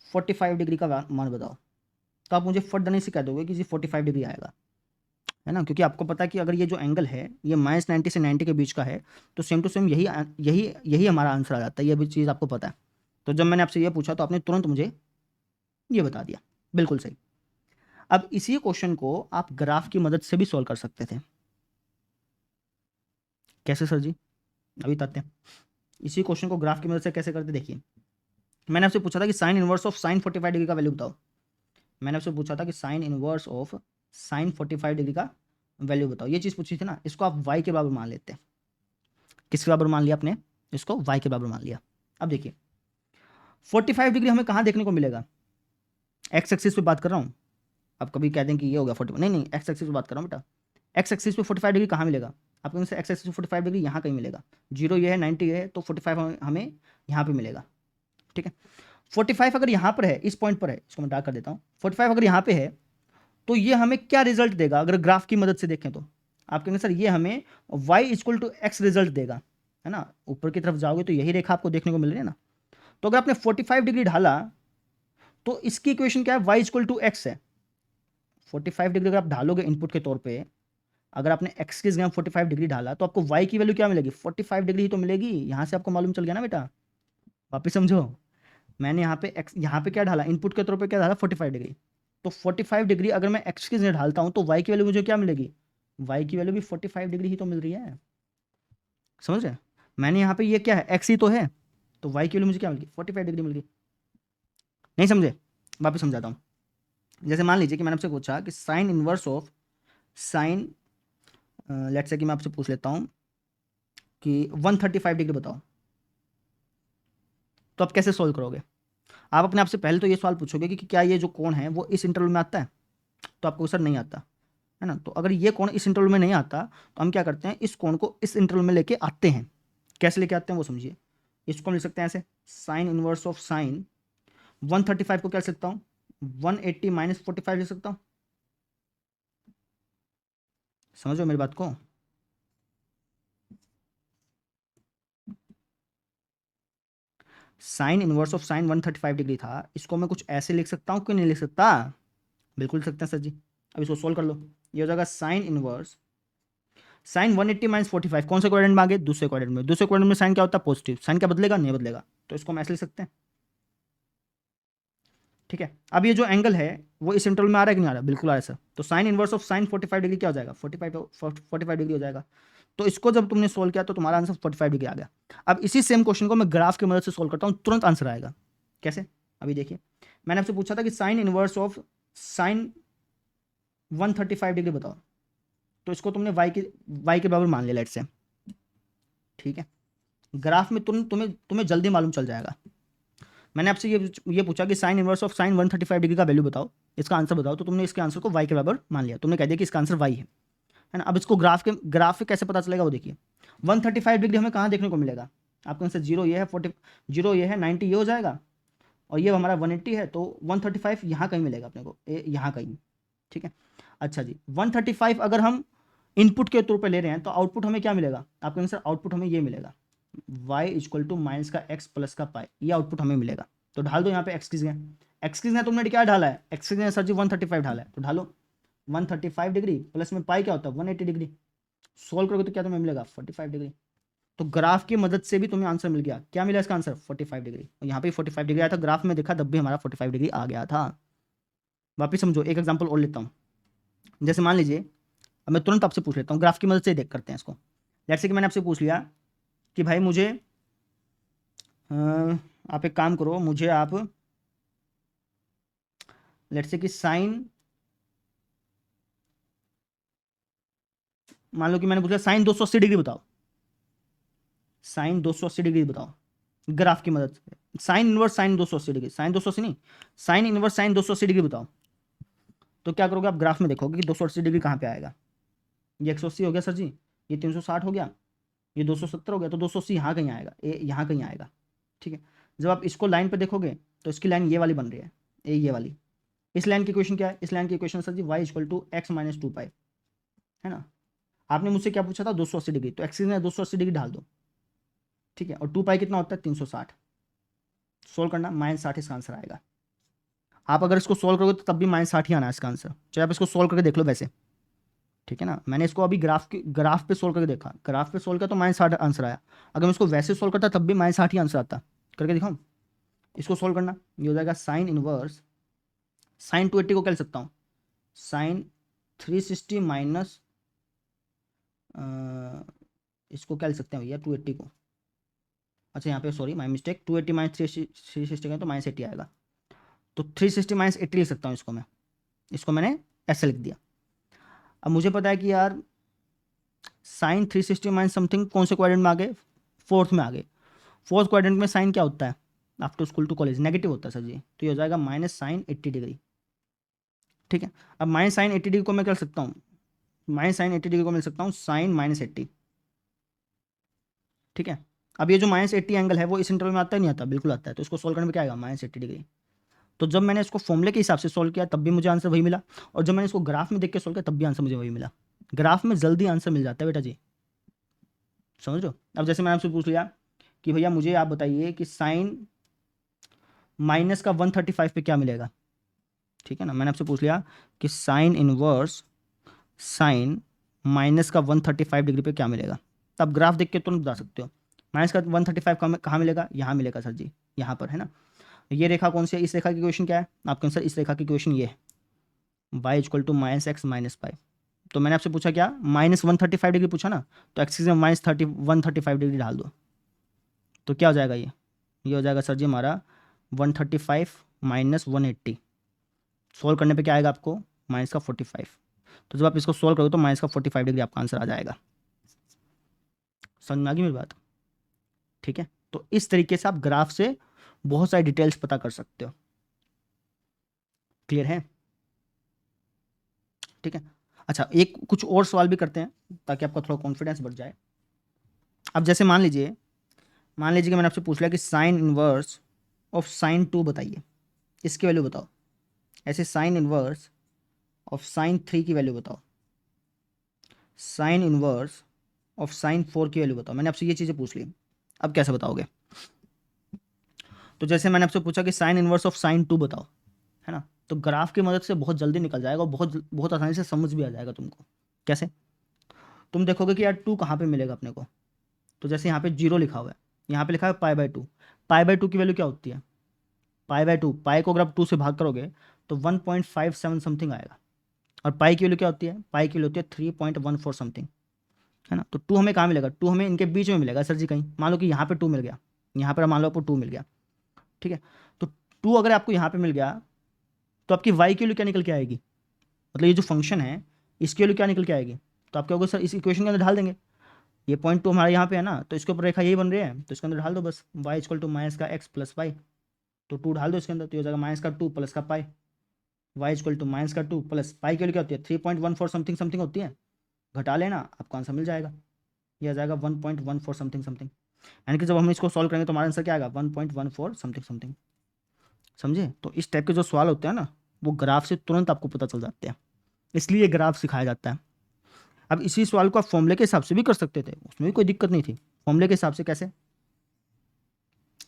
Speaker 1: 45 degree का मान बताओ, तो आप मुझे फटदने से कह दोगे कि जी 45 डिग्री आएगा, है ना। क्योंकि आपको पता है कि अगर ये जो एंगल है ये -90 से 90 के बीच का है, तो सेम टू सेम यही यही यही हमारा आंसर आ जाता है। ये भी चीज़ आपको पता है। तो जब मैंने आपसे ये पूछा, तो आपने तुरंत मुझे ये बता दिया, बिल्कुल सही। अब इसी क्वेश्चन को आप ग्राफ की मदद से भी सॉल्व कर सकते थे। कैसे सर जी? अभी बताते हैं। इसी क्वेश्चन को ग्राफ की मदद से कैसे करते, देखिए। मैंने आपसे पूछा था कि sine inverse of sine 45 degree का वैल्यू बताओ। मैंने आपसे पूछा था कि sine inverse of sine 45 degree का वैल्यू बताओ। ये चीज़ पूछी थी ना, इसको आप y के बराबर मान लेते हैं। किसके बराबर मान लिया आपने? इसको y के बराबर मान लिया। अब देखिए 45 डिग्री हमें कहाँ देखने को मिलेगा? एक्स एक्सिस पे बात कर रहा हूँ। अब कभी कह दें कि ये हो गया 45, नहीं नहीं, एक्स एक्सिस पे बात कर रहा हूँ बेटा। एक्स एक्सिस पे 45 डिग्री कहाँ मिलेगा? आपको एक्स एक्सिस पे 45 डिग्री यहाँ कहीं मिलेगा। 0 ये है, 90 ये है, तो 45 हमें यहाँ पे मिलेगा, ठीक है। 45 अगर यहाँ पर है, इस पॉइंट पर है, इसको मैं डार्क कर देता हूँ, 45 अगर यहाँ पे है तो ये हमें क्या रिजल्ट देगा अगर ग्राफ की मदद से देखें तो? आप कहेंगे सर ये हमें y equal to x result देगा, है ना, ऊपर की तरफ जाओगे तो यही रेखा आपको देखने को मिल रही है ना। तो अगर आपने 45 डिग्री ढाला तो इसकी इक्वेशन क्या है, y इक्वल टू एक्स है। 45 डिग्री अगर आप ढालोगे इनपुट के तौर पे, अगर आपने x की जगह 45 डिग्री ढाला तो आपको y की वैल्यू क्या मिलेगी, 45 डिग्री ही तो मिलेगी। यहां से आपको मालूम चल गया ना बेटा, वापिस समझो। मैंने यहाँ पे x, यहाँ पे क्या ढाला, इनपुट के तौर पे क्या ढाला, 45 डिग्री। तो 45 डिग्री अगर मैं x की जगह ढालता हूँ तो y की वैल्यू मुझे क्या मिलेगी, y की वैल्यू भी 45 डिग्री ही तो मिल रही है। समझ रहे? मैंने यहाँ पे ये क्या है, x ही तो है, तो y की वैल्यू मुझे क्या मिल गई, 45 डिग्री मिल गई। नहीं समझे? वापस समझाता हूँ। जैसे मान लीजिए कि मैंने आपसे पूछा कि sine inverse of sine, let's say कि मैं आपसे पूछ लेता हूँ कि 135 डिग्री बताओ, तो आप कैसे सोल्व करोगे? आप अपने आप से पहले तो ये सवाल पूछोगे कि क्या ये जो कोण है वो इस इंटरवल में आता है, तो आपको सर नहीं आता, है ना। तो अगर ये कोण इस इंटरवल में नहीं आता तो हम क्या करते हैं, इस कोण को इस इंटरवल में लेके आते हैं। कैसे लेके आते हैं वो समझिए। इसको हम लिख सकते हैं ऐसे, साइन इनवर्स ऑफ साइन 135 को क्या लिख सकता हूँ, 180 माइनस 45 लिख सकता हूँ। समझो मेरी बात को। Sine inverse of sine 135 degree था, इसको मैं कुछ ऐसे लिख सकता हूँ कि नहीं लिख सकता? बिल्कुल लिख सकते हैं सर जी। अब इसको सोल्व कर लो, ये हो जाएगा साइन इनवर्स साइन 180 माइनस 45, कौन से क्वाड्रेंट में आ गए, दूसरे क्वाड्रेंट में। दूसरे क्वाड्रेंट में साइन क्या होता है, पॉजिटिव। साइन क्या बदलेगा, नहीं बदलेगा, तो इसको हम ऐसे लिख सकते हैं। ठीक है, अब ये जो एंगल है वो इस इंटरवल में आ रहा है कि नहीं आ रहा, बिल्कुल आ रहा है सर। तो sine inverse of sine 45 degree क्या हो जाएगा, 45 डिग्री हो जाएगा। तो इसको जब तुमने सोल्व किया तो तुम्हारा आंसर 45 डिग्री आ गया। अब इसी सेम क्वेश्चन को मैं ग्राफ की मदद से सोल्व करता हूँ, तुरंत आंसर आएगा। कैसे, अभी देखिए। मैंने आपसे पूछा था कि sine inverse of sine 135 degree बताओ, तो इसको तुमने y के बराबर मान लिया, लेट से। ठीक है, ग्राफ में तुम्हें तुम्हें जल्दी मालूम चल जाएगा। मैंने आपसे ये पूछा कि sine inverse of sine 135 degree का वैल्यू बताओ, इसका आंसर बताओ, तो तुमने इसके आंसर को y के बराबर मान लिया, तुमने कह दिया कि इसका आंसर y है ना। अब इसको ग्राफ पे कैसे पता चलेगा वो देखिए। 135 डिग्री हमें कहाँ देखने को मिलेगा, आपके आंसर 0 ये है, 40 0 ये है, 90 ये हो जाएगा, और ये हमारा 180 है, तो 135 यहाँ कहीं मिलेगा अपने को, यहाँ कहीं। ठीक है, अच्छा जी, 135 अगर हम इनपुट के तौर पे ले रहे हैं तो आउटपुट हमें क्या मिलेगा, आपके आंसर आउटपुट हमें ये मिलेगा, y इक्वल टू माइनस का x प्लस का पाई, ये आउटपुट हमें मिलेगा। तो ढाल दो यहाँ पे x की जगह, x की जगह तुमने क्या ढाला है, x की जगह सर जी 135 ढाला है, तो ढालो 135 डिग्री प्लस में पाई क्या होता है 180 डिग्री। सोल्व करोगे तो क्या तुम्हें मिलेगा 45 डिग्री। तो ग्राफ की मदद से भी तुम्हें आंसर मिल गया, क्या मिला इसका आंसर 45 डिग्री। और यहाँ पे 45 डिग्री आया था, ग्राफ में देखा तब भी हमारा 45 डिग्री आ गया था। वापिस समझो, एक एग्जाम्पल और लेता हूँ। जैसे मान लीजिए, अब मैं तुरंत आपसे पूछ लेता हूँ, ग्राफ की मदद से देख करते हैं इसको। जैसे कि मैंने आपसे पूछ लिया कि भाई मुझे आप एक काम करो, मुझे आप लेट्स से कि साइन, मान लो कि मैंने पूछा साइन 280 डिग्री बताओ, साइन 280 डिग्री बताओ ग्राफ की मदद से। Sine inverse sine 280 degree, sine 280 नहीं, साइन इनवर्स साइन 280 डिग्री बताओ। तो क्या करोगे आप, ग्राफ में देखोगे कि 280 डिग्री कहाँ पे आएगा। ये 180 हो गया सर जी, ये 360 हो गया, ये 270 हो गया, तो 280 यहाँ कहीं आएगा, यहाँ कहीं आएगा। ठीक है, जब आप इसको लाइन पे देखोगे तो इसकी लाइन ये वाली बन रही है, ये वाली। इस लाइन की इक्वेशन क्या है, इस लाइन की equation sir ji y equal to x minus 2 pi, है ना। आपने मुझसे क्या पूछा था, 280 डिग्री, तो एक्स में 280 डिग्री डाल दो। ठीक है, और 2 पाई कितना होता है 360, सोल्व करना -60 इसका आंसर आएगा। आप अगर इसको सोल्व करोगे तो तब भी -60 ही आना है इसका आंसर, चाहे आप इसको सोल्व करके देख लो वैसे। ठीक है ना, मैंने इसको अभी ग्राफ पे सोल्व करके देखा, ग्राफ पे सोल्व किया तो -60 आंसर आया। अगर मैं इसको वैसे सोल्व करता तब भी -60 ही आंसर आता। करके दिखाऊं, इसको सोल्व करना, ये हो जाएगा साइन इनवर्स साइन 280 को क्या लिख सकता हूँ, साइन 360 माइनस, इसको क्या लिख सकते हैं भैया 280 को, अच्छा यहाँ पे सॉरी माई मिस्टेक, 280 माइनस 360 का तो -80 आएगा, तो 360 माइनस 80 लिख सकता हूँ इसको मैं, इसको मैंने ऐसे लिख दिया। अब मुझे पता है कि यार साइन 360 माइनस समथिंग कौन से क्वाड्रेंट में आ गए, फोर्थ में आ गए। फोर्थ क्वाड्रेंट में साइन क्या होता है, after school to college negative होता है सर जी, तो ये हो जाएगा -sin 80 डिग्री। ठीक है, अब -sin 80 डिग्री को मैं कर सकता हूँ, -sin 80 डिग्री को मिल सकता हूँ साइन -80। ठीक है, अब ये जो -80 एंगल है वो इस इंटरवल में आता है नहीं आता? बिल्कुल आता है। तो इसको सोल्व करने में क्या आएगा? -80 डिग्री। तो जब मैंने इसको फॉर्मूले के हिसाब से सोल्व किया तब भी मुझे आंसर वही मिला, और जब मैंने इसको ग्राफ में देख के सोल्व किया तब भी आंसर मुझे वही मिला। ग्राफ में जल्दी आंसर मिल जाता है बेटा जी, समझ लो। अब जैसे मैंने आपसे पूछ लिया कि भैया मुझे आप बताइए कि साइन माइनस का 135 पे क्या मिलेगा, ठीक है ना। मैंने आपसे पूछ लिया कि साइन इनवर्स साइन माइनस का 135 डिग्री पे क्या मिलेगा, तब ग्राफ देख के तुरंत बता सकते हो। माइनस का 135 कहाँ मिलेगा? यहाँ मिलेगा सर जी, यहाँ पर है ना। ये रेखा कौन सी है? इस रेखा की इक्वेशन क्या है आपके आंसर? इस रेखा की इक्वेशन ये है, y इक्वल टू -x - पाई। तो मैंने आपसे पूछा क्या? -135 डिग्री पूछा ना, तो एक्सिस में -135 डिग्री डाल दो, तो क्या हो जाएगा? ये हो जाएगा सर जी हमारा 135 - 180। सोल्व करने पे क्या आएगा आपको? -45। तो जब आप इसको सोल्व करोगे तो -45 डिग्री आपका आंसर आ जाएगा। समझ में आ गई मेरी बात? ठीक है, तो इस तरीके से आप ग्राफ से बहुत सारी डिटेल्स पता कर सकते हो। क्लियर है? ठीक है। अच्छा, एक कुछ और सवाल भी करते हैं ताकि आपका थोड़ा कॉन्फिडेंस बढ़ जाए। अब जैसे मान लीजिए कि मैंने आपसे पूछ लिया कि साइन इनवर्स ऑफ साइन 2 बताइए, इसकी वैल्यू बताओ। ऐसे साइन इनवर्स ऑफ साइन 3 की वैल्यू बताओ, साइन इनवर्स ऑफ साइन 4 की वैल्यू बताओ। मैंने आपसे ये चीज़ें पूछ ली, अब कैसे बताओगे? तो जैसे मैंने आपसे पूछा कि साइन इनवर्स ऑफ साइन 2 बताओ, है ना, तो ग्राफ की मदद से बहुत जल्दी निकल जाएगा और बहुत बहुत आसानी से समझ भी आ जाएगा तुमको। कैसे? तुम देखोगे कि यार 2 कहाँ पे मिलेगा अपने को, तो जैसे यहाँ पे 0 लिखा हुआ है, यहाँ पे लिखा है π/2। π/2 की वैल्यू क्या होती है? π/2, पाई को अगर आप 2 से भाग करोगे तो 1.57 समथिंग आएगा। और पाई की वैल्यू क्या होती है? पाई की वैल्यू होती है 3.14 समथिंग, है ना। तो 2 हमें कहाँ मिलेगा? 2 हमें इनके बीच में मिलेगा सर जी। कहीं मान लो कि यहाँ पे 2 मिल गया, यहाँ पर मान लो आपको 2 मिल गया, ठीक है। तो 2 अगर आपको यहाँ पे मिल गया तो आपकी वाई की वैल्यू क्या निकल के आएगी? मतलब ये जो फंक्शन है इसकी वैल्यू क्या निकल के आएगी? तो आप क्या होगा सर, इस इक्वेशन के अंदर ढाल देंगे। ये पॉइंट 2 हमारे यहाँ पे है ना, तो इसके ऊपर रेखा यही बन रही है, तो इसके अंदर ढाल दो बस, y इक्वल टू माइनस का x प्लस वाई। तो 2 ढाल दो इसके अंदर, तो ये हो जाएगा माइनस का 2 प्लस का पाई। y इक्वल टू माइनस का 2 प्लस पाई की वैल्यू क्या होती है? 3.14 समथिंग समथिंग होती है। घटा लेना, आपको आंसर मिल जाएगा। ये आ जाएगा 1.14 समथिंग समथिंग। यानी कि जब हम इसको सॉल्व करेंगे तो हमारा आंसर क्या आएगा? 1.14 समथिंग समथिंग। समझे? तो इस टाइप के जो सवाल होते हैं ना, वो ग्राफ से तुरंत आपको पता चल जाते हैं, इसलिए ग्राफ सिखाया जाता है। अब इसी सवाल को आप फॉर्मूले के हिसाब से भी कर सकते थे, उसमें भी कोई दिक्कत नहीं थी। फॉर्मूले के हिसाब से कैसे,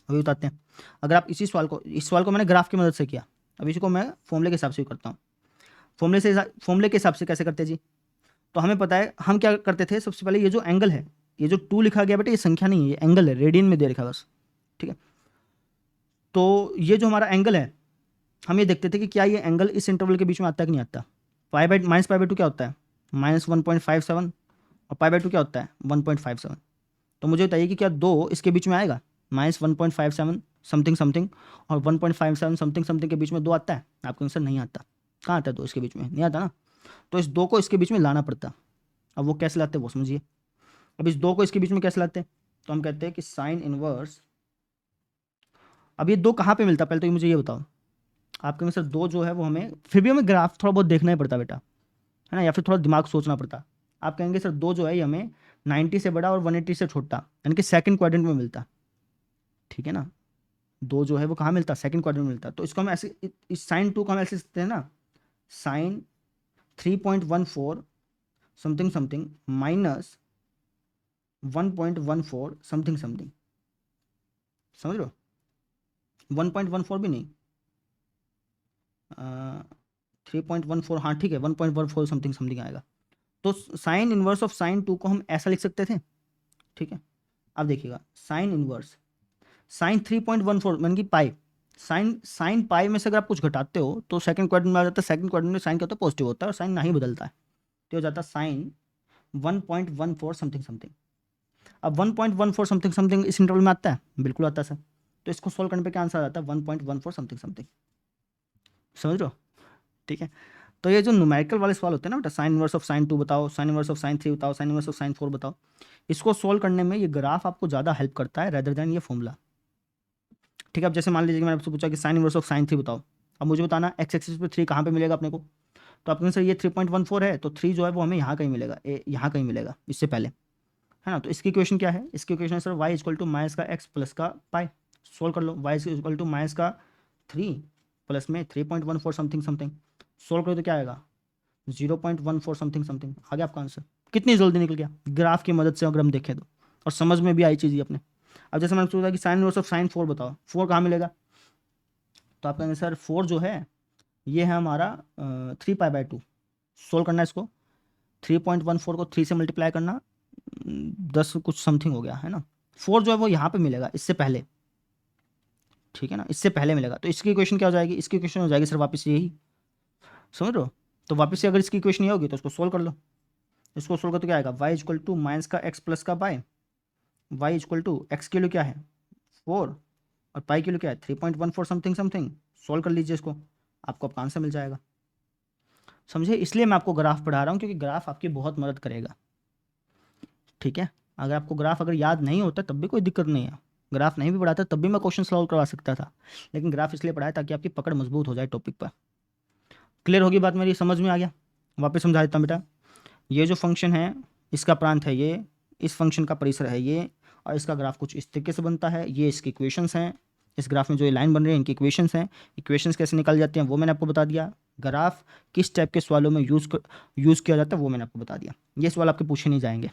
Speaker 1: अभी बताते हैं। अगर आप इस सवाल को मैंने ग्राफ की मदद से किया, अब इसको मैं फॉर्मूले के हिसाब से करता हूँ। फॉर्मूले के हिसाब से कैसे करते हैं जी? तो हमें पता है हम क्या करते थे। सबसे पहले ये जो एंगल है, ये जो 2 लिखा गया बेटा, ये संख्या नहीं है, ये एंगल है, रेडियन में दे रखा है बस, ठीक है। तो ये जो हमारा एंगल है, हम ये देखते थे कि क्या ये एंगल इस इंटरवल के बीच में आता है कि नहीं आता। -π/2 क्या होता है? -1.57, और π/2 क्या होता है? 1.57। तो मुझे बताइए कि क्या 2 इसके बीच में आएगा? -1.57 समथिंग समथिंग और 1.57 समथिंग समथिंग के बीच में 2 आता है? आपका आंसर नहीं आता। कहाँ आता है 2 इसके बीच में? नहीं आता ना। तो इस 2 को इसके बीच में लाना पड़ता। अब वो कैसे लाते हैं वो समझिए। अब इस 2 को इसके बीच में कैसे लाते हैं? तो हम कहते हैं कि साइन इनवर्स। अब ये 2 कहाँ पे मिलता है पहले तो ये मुझे ये बताओ। आपके आंसर 2 जो है वो हमें फिर भी हमें ग्राफ थोड़ा बहुत देखना ही पड़ता बेटा, है ना, या फिर थोड़ा दिमाग सोचना पड़ता। आप कहेंगे सर 2 जो है ये हमें 90 से बड़ा और 180 से छोटा, यानी कि सेकंड क्वाड्रेंट में मिलता, ठीक है ना। 2 जो है वो कहाँ मिलता? सेकंड क्वाड्रेंट में मिलता। तो इसको हम ऐसे, इस साइन 2 को हम ऐसे लिखते हैं ना, sine 3.14 something something minus 1.14 something something. समझ लो, 1.14 भी नहीं, 3.14, हाँ ठीक है, 1.14 समथिंग समथिंग आएगा। तो साइन इनवर्स ऑफ साइन 2 को हम ऐसा लिख सकते थे, ठीक है। अब देखिएगा, साइन इनवर्स साइन 3.14 यानी कि पाई, साइन पाई में से अगर आप कुछ घटाते हो तो सेकंड क्वाड्रेंट में आ जाता है। सेकंड क्वाड्रेंट में साइन क्या होता है? पॉजिटिव होता है, और साइन नहीं बदलता है, तो हो जाता है साइन 1.14 समथिंग समथिंग। अब 1.14 समथिंग समथिंग इस इंटरवल में आता है? बिल्कुल आता है सर। तो इसको सोल्व करने पे क्या आंसर आ जाता है? 1.14 समथिंग समथिंग। समझ लो, ठीक है। तो ये जो न्यूमेरिकल वाले सवाल होते हैं ना बेटा, साइन इनवर्स ऑफ साइन 2 बताओ, साइन इनवर्स ऑफ साइन 3 बताओ, साइन इनवर्स ऑफ साइन 4 बताओ, इसको सोल्व करने में ये ग्राफ आपको ज़्यादा हेल्प करता है रेदर देन ये फॉर्मूला, ठीक है। अब जैसे मान लीजिए कि मैंने आपसे पूछा कि साइन इनवर्स ऑफ साइन 3 बताओ, अब मुझे बताना एक्स एक्सिस पे 3 कहाँ पे मिलेगा अपने को। तो आपके आंसर ये 3.14 है, तो 3 जो है वो हमें यहाँ कहीं मिलेगा, यहाँ कहीं मिलेगा इससे पहले। है ना। तो इसकी इक्वेशन क्या है, इसकी इक्वेशन है sir y equal to minus का x प्लस का पाई। सोल्व कर लो, y इक्वल टू माइनस का 3 प्लस में 3.14 समथिंग समथिंग। सोल्व करो तो क्या आएगा 0.14 समथिंग समथिंग। आ गया आपका आंसर। कितनी जल्दी निकल गया ग्राफ की मदद से अगर हम देखें तो, और समझ में भी आई चीज़ ये अपने। अब जैसे मैंने सोचा कि साइन इनवर्स ऑफ साइन 4 बताओ, 4 कहाँ मिलेगा, तो आप कहेंगे सर 4 जो है ये है हमारा 3 पाई/2। सोल्व करना है इसको, 3.14 को 3 से मल्टीप्लाई करना, 10 कुछ समथिंग हो गया है ना। 4 जो है वो यहाँ पे मिलेगा इससे पहले, ठीक है ना, इससे पहले मिलेगा। तो इसकी इक्वेशन क्या हो जाएगी, इसकी इक्वेशन हो जाएगी सर वापस यही, समझ रहे हो। तो वापस से अगर इसकी इक्वेशन ये होगी तो उसको सोल्व कर लो। इसको सोल्व कर तो क्या आएगा y इक्वल टू माइनस का x प्लस का pi, y equal to x के लिए क्या है 4 और पाई के लिए क्या है 3.14 समथिंग समथिंग। सोल्व कर लीजिए इसको, आपको आपका आंसर मिल जाएगा। समझे, इसलिए मैं आपको ग्राफ पढ़ा रहा हूँ क्योंकि ग्राफ आपकी बहुत मदद करेगा, ठीक है। अगर आपको ग्राफ अगर याद नहीं होता तब भी कोई दिक्कत नहीं है, ग्राफ नहीं भी पढ़ाता तब भी मैं क्वेश्चन सॉल्व करवा सकता था, लेकिन ग्राफ इसलिए पढ़ाया ताकि आपकी पकड़ मजबूत हो जाए टॉपिक पर। क्लियर होगी बात मेरी, समझ में आ गया। वापस समझा देता हूँ बेटा, ये जो फंक्शन है इसका प्रांत है ये, इस फंक्शन का परिसर है ये, और इसका ग्राफ कुछ इस तरीके से बनता है। ये इसकी इक्वेशंस हैं, इस ग्राफ में जो ये लाइन बन रही है इनकी इक्वेशंस हैं। इक्वेशंस कैसे निकाल जाती हैं वो मैंने आपको बता दिया। ग्राफ किस टाइप के सवालों में यूज़ किया जाता है वो मैंने आपको बता दिया। ये सवाल आपके पूछे नहीं जाएंगे,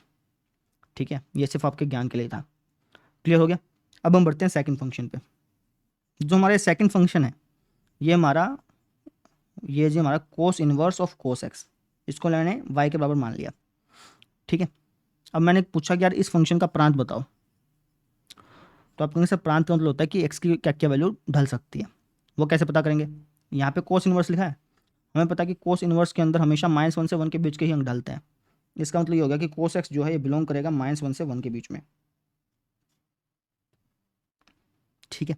Speaker 1: ठीक है, ये सिर्फ आपके ज्ञान के लिए था। क्लियर हो गया। अब हम बढ़ते हैं सेकंड फंक्शन पे। जो हमारे सेकंड फंक्शन है ये हमारा, ये जो हमारा कोस इनवर्स ऑफ कोस एक्स, इसको मैंने y के बराबर मान लिया, ठीक है। अब मैंने पूछा कि यार इस फंक्शन का प्रांत बताओ, तो आप कहेंगे सर प्रांत का मतलब होता है कि x की क्या क्या वैल्यू ढल सकती है। वो कैसे पता करेंगे, यहाँ पे कोस इनवर्स लिखा है, हमें पता है कि कोस इनवर्स के अंदर हमेशा -1 से 1 के बीच के ही अंक ढलते हैं। इसका मतलब ये होगा कि कोस एक्स जो है ये बिलोंग करेगा -1 से 1 के बीच में, ठीक है।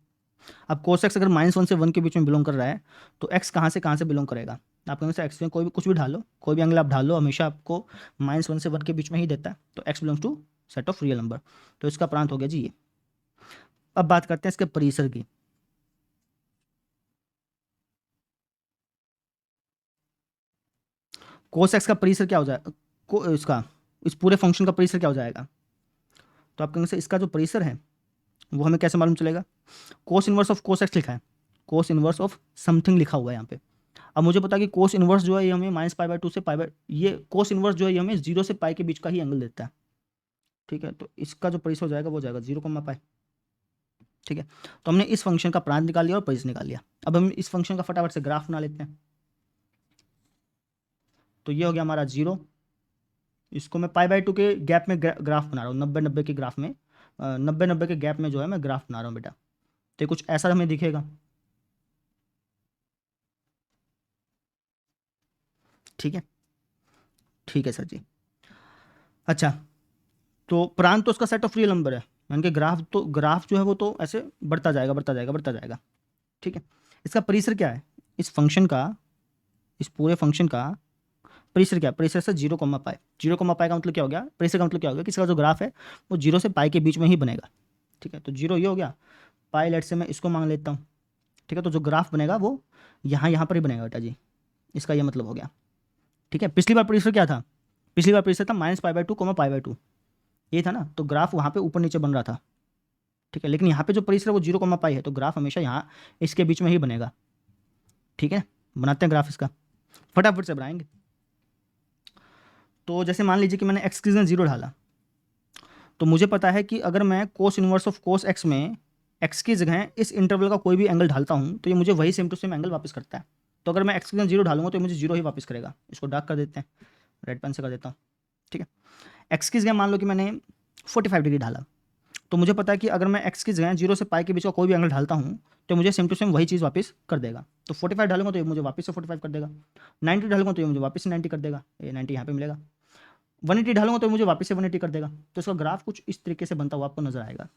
Speaker 1: अब कोस एक्स अगर -1 से 1 के बीच में बिलोंग कर रहा है तो एक्स कहाँ से बिलोंग करेगा। आप कहेंगे सर एक्स में कोई भी कुछ भी ढालो, कोई भी एंगल आप ढालो हमेशा आपको -1 से 1 के बीच में ही देता है, तो x belongs to set of real number. तो इसका प्रांत हो गया जी ये। अब बात करते हैं इसके परिसर की। कोस एक्स का परिसर क्या हो जाएगा, इसका इस पूरे फंक्शन का परिसर क्या हो जाएगा, तो आप कहेंगे सर इसका जो परिसर है वो हमें कैसे मालूम चलेगा। कोस इनवर्स ऑफ कोस एक्स लिखा है, कोस इनवर्स ऑफ समथिंग लिखा हुआ है यहाँ पे। अब मुझे पता है कि कोस इनवर्स जो है ये हमें -π/2 से पाई, ये कोस इनवर्स जो है ये हमें 0 से पाई के बीच का ही एंगल देता है, ठीक है। तो इसका जो परिसर हो जाएगा वो हो जाएगा 0, ठीक है। तो हमने इस फंक्शन का प्रांत निकाल लिया और परिसर निकाल लिया। अब हम इस फंक्शन का फटाफट से ग्राफ बना लेते हैं। तो ये हो गया हमारा 0, इसको मैं π/2 के गैप में ग्राफ बना रहा हूँ, 90-90 के ग्राफ में, 90-90 के गैप में जो है मैं ग्राफ बना रहा हूँ बेटा। तो कुछ ऐसा हमें दिखेगा, ठीक है, ठीक है सर जी। अच्छा, तो प्रांत तो उसका सेट ऑफ रियल नंबर है, यानी कि ग्राफ तो ग्राफ जो है वो तो ऐसे बढ़ता जाएगा बढ़ता जाएगा बढ़ता जाएगा, ठीक है। इसका परिसर क्या है, इस फंक्शन का, इस पूरे फंक्शन का परिसर क्या है, परिसर से 0, पाई। 0, पाई का मतलब क्या हो गया, परिसर का मतलब क्या हो गया कि इसका जो ग्राफ है वो 0 से पाई के बीच में ही बनेगा, ठीक है। तो 0 ये हो गया, पाई लेट से मैं इसको मांग लेता हूँ, ठीक है। तो जो ग्राफ बनेगा वो यहाँ यहाँ पर ही बनेगा बेटा जी, इसका ये मतलब हो गया, ठीक है। पिछली बार परिसर क्या था, पिछली बार परिसर था -π/2, π/2 ये था ना, तो ग्राफ वहाँ पे ऊपर नीचे बन रहा था, ठीक है। लेकिन यहाँ पे जो परिसर है वो 0, पाई है, तो ग्राफ हमेशा यहाँ इसके बीच में ही बनेगा, ठीक है। बनाते हैं ग्राफ इसका, फटाफट से बनाएंगे। तो जैसे मान लीजिए कि मैंने एक्स की जगह 0 डाला, तो मुझे पता है कि अगर मैं कोस इनवर्स ऑफ कोस एक्स में एक्स की जगह इस इंटरवल का कोई भी एंगल ढालता हूँ तो ये मुझे वही सेम टू सेम एंगल वापस करता है। तो अगर मैं एक्स की जगह 0 डालूंगा तो ये मुझे 0 ही वापस करेगा। इसको डार्क कर देते हैं, रेड पेन से कर देता हूँ, ठीक है। एक्स की जगह मान लो कि मैंने 45 डिग्री ढाला, तो मुझे पता है कि अगर मैं एक्स की जगह 0 से पाई के बीच का कोई भी एंगल ढालता हूँ तो मुझे सेम टू सेम वही चीज़ वापस कर देगा। तो 45 डालूंगा तो ये मुझे वापस से 45 कर देगा, 90 डालूंगा तो ये मुझे वापस से 90 कर देगा, ये 90 यहाँ पे मिलेगा, 180 डालूंगा तो मुझे वापस से 180 कर देगा। तो इसका ग्राफ कुछ इस तरीके से बनता हुआ आपको नजर आएगा,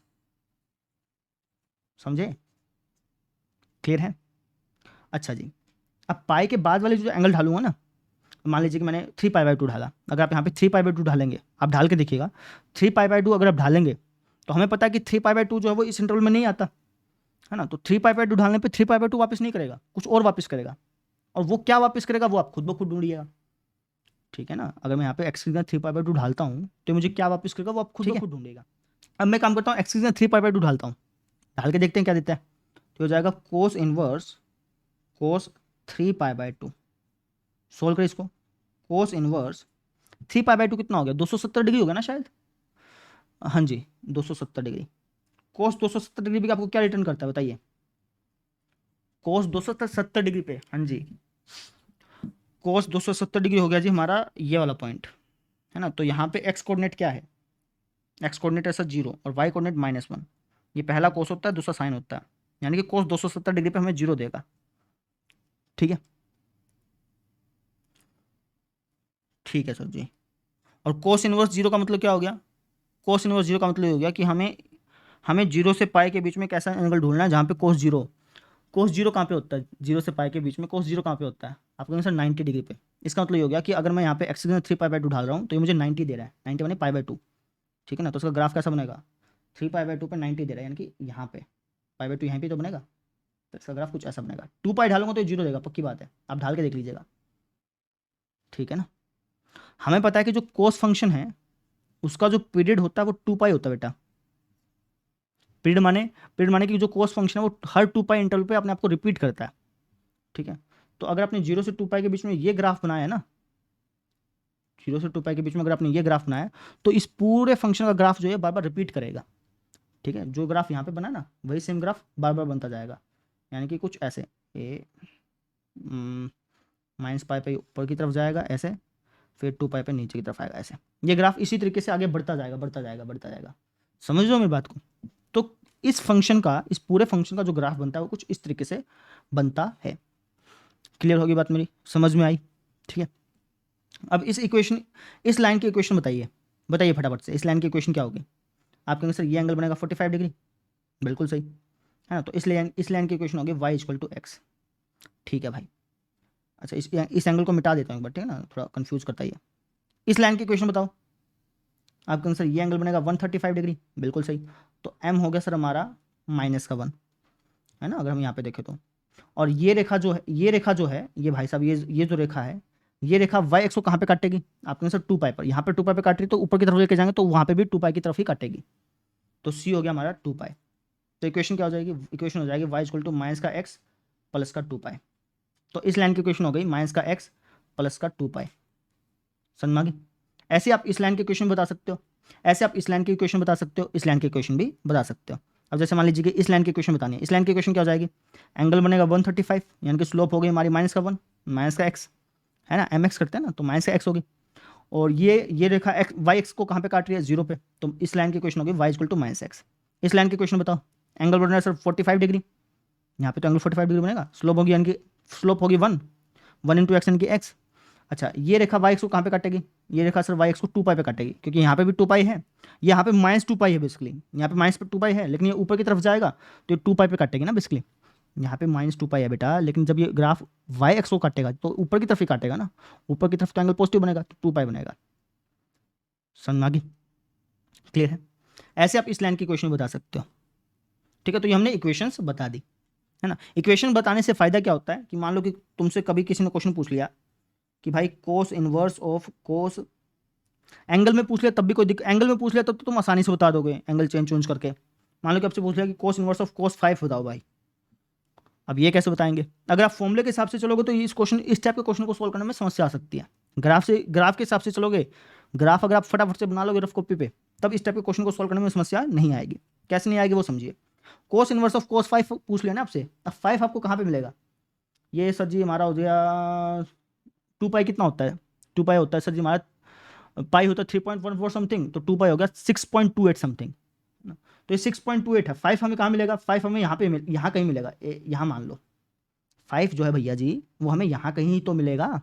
Speaker 1: समझे, क्लियर है। अच्छा जी, अब पाई के बाद वाले जो एंगल ढालूंगा ना, मान लीजिए कि मैंने 3π/2 ढाला, अगर आप यहाँ पे 3π/2 ढालेंगे, आप ढाल के देखिएगा 3π/2 अगर आप ढालेंगे तो हमें पता है कि 3π/2 जो है वो इस इंटरवल में नहीं आता है ना। तो 3π/2 ढालने पे 3π/2 वापस नहीं करेगा, कुछ और वापस करेगा, और वो क्या वापस करेगा वो आप खुद ब खुद ढूंढिएगा, ठीक है ना। अगर मैं यहाँ पे एक्स की जगह 3π/2 ढालता हूँ तो मुझे क्या वापस करेगा, वो आप खुद ब खुद ढूंढेगा। अब मैं काम करता हूँ, एक्स की जगह 3π/2 ढालता हूँ, ढाल के देखते हैं क्या देता है। तो हो जाएगा कोस इनवर्स कोस 3π/2। सोल्व करें इसको, कोस इनवर्स 3π/2 कितना हो गया, 270 डिग्री हो गया ना शायद। हाँ जी 270 डिग्री। कोस 270 डिग्री पे आपको क्या रिटर्न करता है बताइए। कोस 270 डिग्री पे, हाँ जी कोस 270 डिग्री हो गया जी हमारा ये वाला पॉइंट, है ना। तो यहाँ पे एक्स कोऑर्डिनेट क्या है, एक्स कोऑर्डिनेट ऐसा 0 और वाई कोऑर्डिनेट -1। ये पहला कोस होता है, दूसरा साइन होता है, यानी कि कोस 270 डिग्री पे हमें 0 देगा। ठीक है, ठीक है सर जी। और कोस इनवर्स 0 का मतलब क्या हो गया, कोस इनवर्स 0 का मतलब ये हो गया कि हमें हमें 0 से पाई के बीच में कैसा एंगल ढूंढना है जहाँ पे कोस 0, कोस 0 कहाँ पे होता है, 0 से पाई के बीच में कोस 0 कहाँ पे होता है, आप कहेंगे सर 90 डिग्री पे। इसका मतलब ये हो गया कि अगर मैं यहाँ पे एक्स 3π/2 ढाल रहा हूँ तो ये मुझे 90 दे रहा है, 90 माने π/2। ठीक है ना। तो उसका ग्राफ कैसा बनेगा, 3π/2 पे 90 दे रहा है, यानी कि यहाँ पे π/2 यहाँ पे तो बनेगा। तो इसका ग्राफ कुछ ऐसा बनेगा। 2π ढालूंगा तो 0 देगा, पक्की बात है, आप ढाल के देख लीजिएगा। ठीक है ना। हमें पता है कि जो कोस फंक्शन है उसका जो पीरियड होता है वो 2π होता है बेटा। पीरियड माने कि जो कोस फंक्शन है वो हर 2π इंटरवल पे अपने आप को रिपीट करता है। ठीक है। तो अगर आपने 0 से 2π के बीच में ये ग्राफ बनाया है ना, 0 से 2π के बीच में अगर आपने ये ग्राफ बनाया तो इस पूरे फंक्शन का ग्राफ जो है बार बार रिपीट करेगा। ठीक है, जो ग्राफ यहाँ पे बना ना वही सेम ग्राफ बार बार बनता जाएगा, यानी कि कुछ ऐसे ए -π पे ऊपर की तरफ जाएगा ऐसे, फिर 2π पे नीचे की तरफ आएगा ऐसे। ये ग्राफ इसी तरीके से आगे बढ़ता जाएगा बढ़ता जाएगा बढ़ता जाएगा। समझ लो मेरी बात को। तो इस फंक्शन का, इस पूरे फंक्शन का जो ग्राफ बनता है वो कुछ इस तरीके से बनता है। क्लियर होगी बात मेरी, समझ में आई। ठीक है। अब इस इक्वेशन, इस लाइन की इक्वेशन बताइए, बताइए फटाफट से, इस लाइन की इक्वेशन क्या होगी। आप कहेंगे सर ये एंगल बनेगा 45 डिग्री, बिल्कुल सही है ना। तो इस लाइन की इक्वेशन होगी y = x। ठीक है भाई। अच्छा इस एंगल को मिटा देता हूँ एक बार, ठीक है ना, थोड़ा कंफ्यूज करता है ये। इस लाइन की इक्वेशन बताओ। आप कहेंगे सर ये एंगल बनेगा 135 डिग्री, बिल्कुल सही। तो m हो गया सर हमारा -1, है ना, अगर हम यहाँ पे देखें तो। और ये रेखा जो है, ये रेखा जो है, ये भाई साहब ये जो रेखा है, ये रेखा y एक्स को कहाँ पे काटेगी, आप कहेंगे सर 2π पर। यहाँ पे 2π पे काट रही तो ऊपर की तरफ लेके जाएंगे तो वहाँ पे भी 2π की तरफ ही काटेगी। तो c हो गया हमारा 2π। तो इक्वेशन क्या हो जाएगी, इक्वेशन हो जाएगी y = -x + 2π। तो इस लाइन की इक्वेशन हो गई -x + 2π। समझ में आ गई। ऐसे आप इस लाइन की इक्वेशन बता सकते हो, ऐसे आप इस लाइन की इक्वेशन बता सकते हो, इस लाइन की इक्वेशन भी बता सकते हो। अब जैसे मान लीजिए कि इस लाइन की इक्वेशन बतानी है, इस लाइन की इक्वेशन क्या हो जाएगी, एंगल बनेगा 135, यानी कि स्लोप हो गई हमारी -1 -x, है ना, mx करते हैं ना, तो -x होगी। और ये रेखा x y एक्स को कहाँ पे काट रही है, 0 पे। तो इस लाइन की इक्वेशन होगी y = -x। इस लाइन की इक्वेशन बताओ, एंगल बन रहा है सर 45 डिग्री, यहाँ पे तो एंगल 45 डिग्री बनेगा। स्लोप होगी यानी कि स्लोप होगी 1 × x यानी कि x। अच्छा ये रेखा y एक्स को कहाँ पे काटेगी, ये रेखा सर y एक्स को 2π पे काटेगी, क्योंकि यहाँ पे भी 2π है, यहाँ पे -2π है बेसिकली, यहाँ पे -2π है, लेकिन ये ऊपर की तरफ जाएगा तो ये 2π पे काटेगी ना बेसिकली। यहाँ पे -2π है बेटा, लेकिन जब ये ग्राफ y एक्स को काटेगा तो ऊपर की तरफ ही काटेगा ना, ऊपर की तरफ तो एंगल पॉजिटिव बनेगा, तो 2π बनेगा। समझ में आ गई, क्लियर है। ऐसे आप इस लाइन की इक्वेशन बता सकते हो। ठीक है, तो ये हमने इक्वेशंस बता दी, है ना। इक्वेशन बताने से फायदा क्या होता है कि मान लो कि तुमसे कभी किसी ने क्वेश्चन पूछ लिया कि भाई कोस इनवर्स ऑफ कोस, एंगल में पूछ लिया तब भी कोई दिक्कत, एंगल में पूछ लिया तब तो तुम आसानी से बता दोगे एंगल चेंज करके। मान लो कि आपसे पूछ लिया कि कोस इनवर्स ऑफ कोस 5 बताओ भाई, अब ये कैसे बताएंगे। अगर आप फॉर्मूले के हिसाब से चलोगे तो इस टाइप के क्वेश्चन को सोल्व करने में समस्या आ सकती है। ग्राफ के हिसाब से चलोगे, ग्राफ अगर आप फटाफट से बना लोगे रफ कॉपी पे, तब इस टाइप के क्वेश्चन को सोल्व करने में समस्या नहीं आएगी। कैसे नहीं आएगी वो समझिए। कोस इनवर्स ऑफ कोस 5 पूछ लिया ना आपसे, अब 5 आपको कहाँ पे मिलेगा, ये सर जी हमारा हो गया 2π कितना होता है, 2π होता है सर जी हमारा, पाई होता है 3.14 समथिंग, तो 2π हो गया 6.28 समथिंग। तो ये 6.28 है। 5 हमें कहाँ मिलेगा, 5 हमें यहाँ पे यहाँ कहीं मिलेगा, यहाँ मान लो 5 जो है भैया जी वो हमें यहाँ कहीं तो मिलेगा।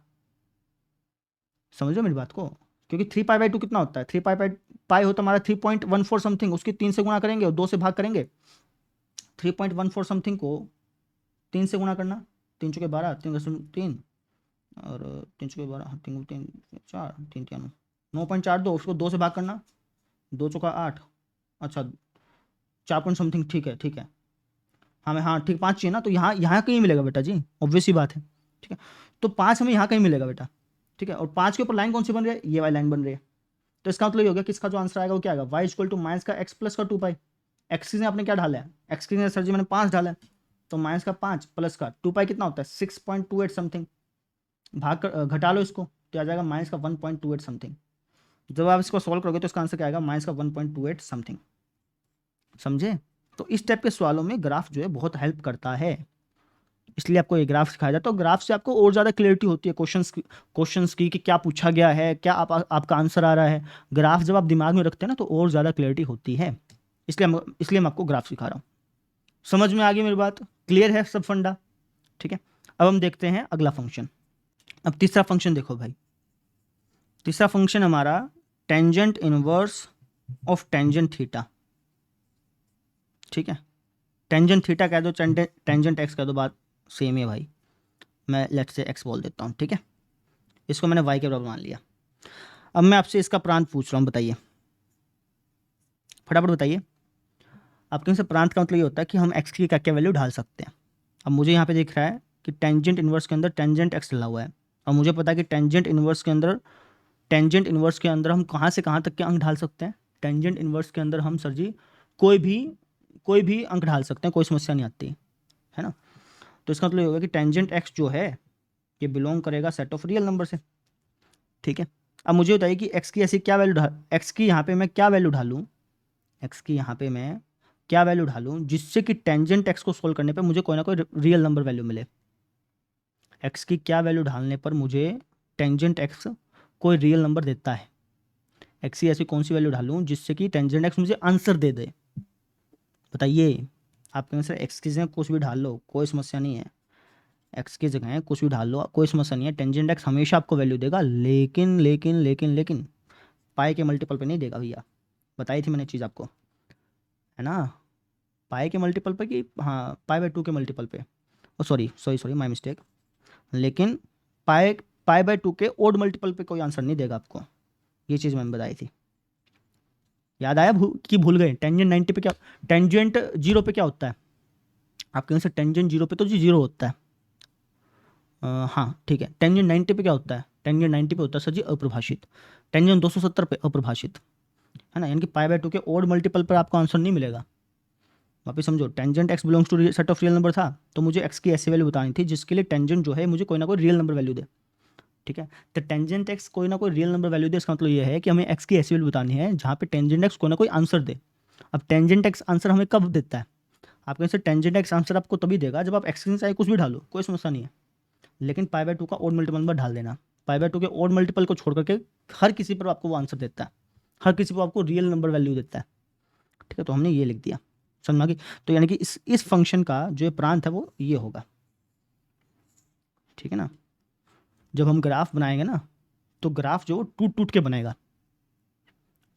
Speaker 1: समझ लो मेरी बात को, क्योंकि 3π/2 कितना होता है, 3π होता है हमारा 3.14 समथिंग, उसकी 3 से गुणा करेंगे और 2 से भाग करेंगे। 3.14 समथिंग को 3 से गुणा करना, 3 चौके 12, 3 और 3 चौके 12, 3 3 4, 3 3 9.42, उसको 2 से भाग करना, 2 चौका 8, अच्छा 4 पॉइंट समथिंग, ठीक है ठीक है, हमें हाँ ठीक 5 चाहिए ना, तो यहाँ कहीं मिलेगा बेटा जी, ऑब्वियस ही बात है। ठीक है, तो 5 हमें यहाँ कहीं मिलेगा बेटा। ठीक है, और 5 के ऊपर लाइन कौन सी बन रही है, ये वाली लाइन बन रही है। तो इसका मतलब ये हो गया कि इसका जो आंसर आएगा वो क्या आएगा, वाई इक्वल टू माइनस का एक्स प्लस का 2 पाई। एक्स ने आपने क्या ढाला है, एक्स ने सर जी मैंने 5 ढाला है, तो माइनस का 5 प्लस का 2 पाई कितना होता है 6.28 समथिंग, भाग कर घटा लो इसको तो आ जाएगा माइनस का 1.28 समथिंग। जब आप इसको सॉल्व करोगे तो इसका आंसर क्या आएगा, माइनस का 1.28 समथिंग। समझे? तो इस टाइप के सवालों में ग्राफ जो है बहुत हेल्प करता है, इसलिए आपको ये ग्राफ सिखाया जाता है। तो ग्राफ से आपको और ज़्यादा क्लियरिटी होती है क्वेश्चंस की कि क्या पूछा गया है, क्या आपका आंसर आ रहा है। ग्राफ जब आप दिमाग में रखते हैं ना तो और ज़्यादा क्लियरिटी होती है, इसलिए मैं आपको ग्राफ सिखा रहा हूँ। समझ में आ गई मेरी बात, क्लियर है सब फंडा? ठीक है, अब हम देखते हैं अगला फंक्शन। अब तीसरा फंक्शन देखो भाई, तीसरा फंक्शन हमारा tangent inverse of tangent theta. ठीक है, टेंजेंट थीटा कह दो, टेंजेंट एक्स कह दो, बात सेम है भाई। मैं लेट्स से एक्स बोल देता हूँ, ठीक है, इसको मैंने वाई के बराबर मान लिया। अब मैं आपसे इसका प्रांत पूछ रहा हूँ, बताइए फटाफट बताइए। आपके से प्रांत का मतलब ये होता है कि हम एक्स की क्या क्या वैल्यू ढाल सकते हैं। अब मुझे यहाँ पे दिख रहा है कि टेंजेंट इनवर्स के अंदर टेंजेंट एक्स डला हुआ है, और मुझे पता है कि टेंजेंट इनवर्स के अंदर हम कहाँ से कहाँ तक के अंक ढाल सकते हैं। टेंजेंट इनवर्स के अंदर हम सर जी कोई भी अंक ढाल सकते हैं, कोई समस्या नहीं आती है ना। तो इसका मतलब ये होगा कि टेंजेंट एक्स जो है ये बिलोंग करेगा सेट ऑफ रियल नंबर से। ठीक है, अब मुझे बताइए कि एक्स की ऐसी क्या वैल्यू एक्स की यहाँ पे मैं क्या वैल्यू ढालूँ, एक्स की यहाँ पे मैं क्या वैल्यू ढालूँ जिससे कि टेंजेंट एक्स को सोल्व करने पे मुझे कोई ना कोई रियल नंबर वैल्यू मिले। एक्स की क्या वैल्यू ढालने पर मुझे टेंजेंट एक्स कोई रियल नंबर देता है। एक्स की ऐसी कौन सी वैल्यू ढालूँ जिससे कि टेंजेंट एक्स मुझे आंसर दे दे, बताइए। आप कहेंगे सर एक्स की जगह कुछ भी ढाल लो, कोई समस्या नहीं है, एक्स की जगह कुछ भी ढाल लो, कोई समस्या नहीं है। टेंजेंट एक्स हमेशा आपको वैल्यू देगा, लेकिन लेकिन लेकिन लेकिन पाई के मल्टीपल पे नहीं देगा भैया। बताई थी मैंने चीज़ आपको, है ना, पाई के मल्टीपल पे कि हाँ पाई/2 के मल्टीपल पे, oh sorry sorry sorry my mistake. लेकिन पाई पाई/2 के ओड मल्टीपल पे कोई आंसर नहीं देगा आपको, ये चीज़ मैंने बताई थी। याद आया कि भूल गए? टेंजेंट 90 पे क्या, टेंजेंट 0 पे क्या होता है? आप कहेंगे सर टेंजेंट 0 पे तो जी 0 होता है। हाँ ठीक है, टेंजेंट 90 पे क्या होता है? टेंजेंट 90 पे होता है सर जी अप्रभाषित। टेंजेंट 270 पे अप्रभाषित, है ना, यानी कि पाई/2 के ओड मल्टीपल पर आपको आंसर नहीं मिलेगा। वापस समझो, tangent x belongs to set of real number था, तो मुझे एक्स की ऐसी वैल्यू बतानी थी जिसके लिए टेंजेंट जो है मुझे कोई ना कोई रियल नंबर वैल्यू दे। ठीक है, तो टेंजेंट एक्स कोई ना कोई रियल नंबर वैल्यू दे, इसका मतलब ये है कि हमें एक्स की ऐसी वैल्यू बतानी है जहाँ पे टेंजेंट एक्स कोई ना कोई आंसर दे। अब टेंजेंट एक्स आंसर हमें कब देता है? आप कहें सर टेंजेंट एक्स आंसर आपको तभी देगा जब आप एक्स की चाहे कुछ भी डालो, कोई समस्या नहीं है, लेकिन पाई/2 का ओड मल्टीपल पर ढाल देना। पाई/2 के ओड मल्टीपल को छोड़ करके हर किसी पर आपको वो आंसर देता है, हर किसी पर आपको रियल नंबर वैल्यू देता है। ठीक है, तो हमने ये लिख दिया, समझ में आ गई? तो यानी कि इस फंक्शन का जो प्रांत है वो ये होगा। ठीक है ना, जब हम ग्राफ बनाएंगे ना तो ग्राफ जो टूट टूट के बनेगा।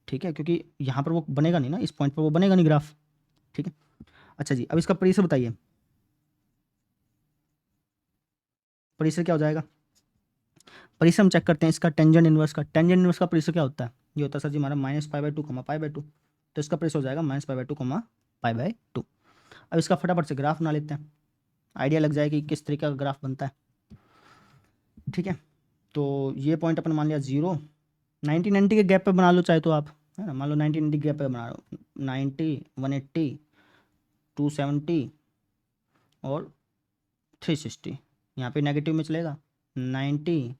Speaker 1: ठीक है, क्योंकि यहाँ पर वो बनेगा नहीं ना, इस पॉइंट पर वो बनेगा नहीं ग्राफ। ठीक है, अच्छा जी, अब इसका परिसर बताइए, परिसर क्या हो जाएगा? परिसर हम चेक करते हैं इसका टेंजेंट इनवर्स का। टेंजेंट इनवर्स का परिसर क्या होता है? ये होता है सर जी हमारा माइनस पाई/2 पाई/2, तो इसका परिसर हो जाएगा माइनस पाई/2 पाई/2। अब इसका फटाफट से ग्राफ बना लेते हैं, आइडिया लग जाए कि किस तरीके का ग्राफ बनता है। ठीक है, तो ये पॉइंट अपन मान लिया 0, 90 के गैप पे बना लो चाहे तो आप, है ना, मान लो 90 गैप पे बना लो, 90, 180, 270 और 360। यहाँ पे नेगेटिव में चलेगा, 90,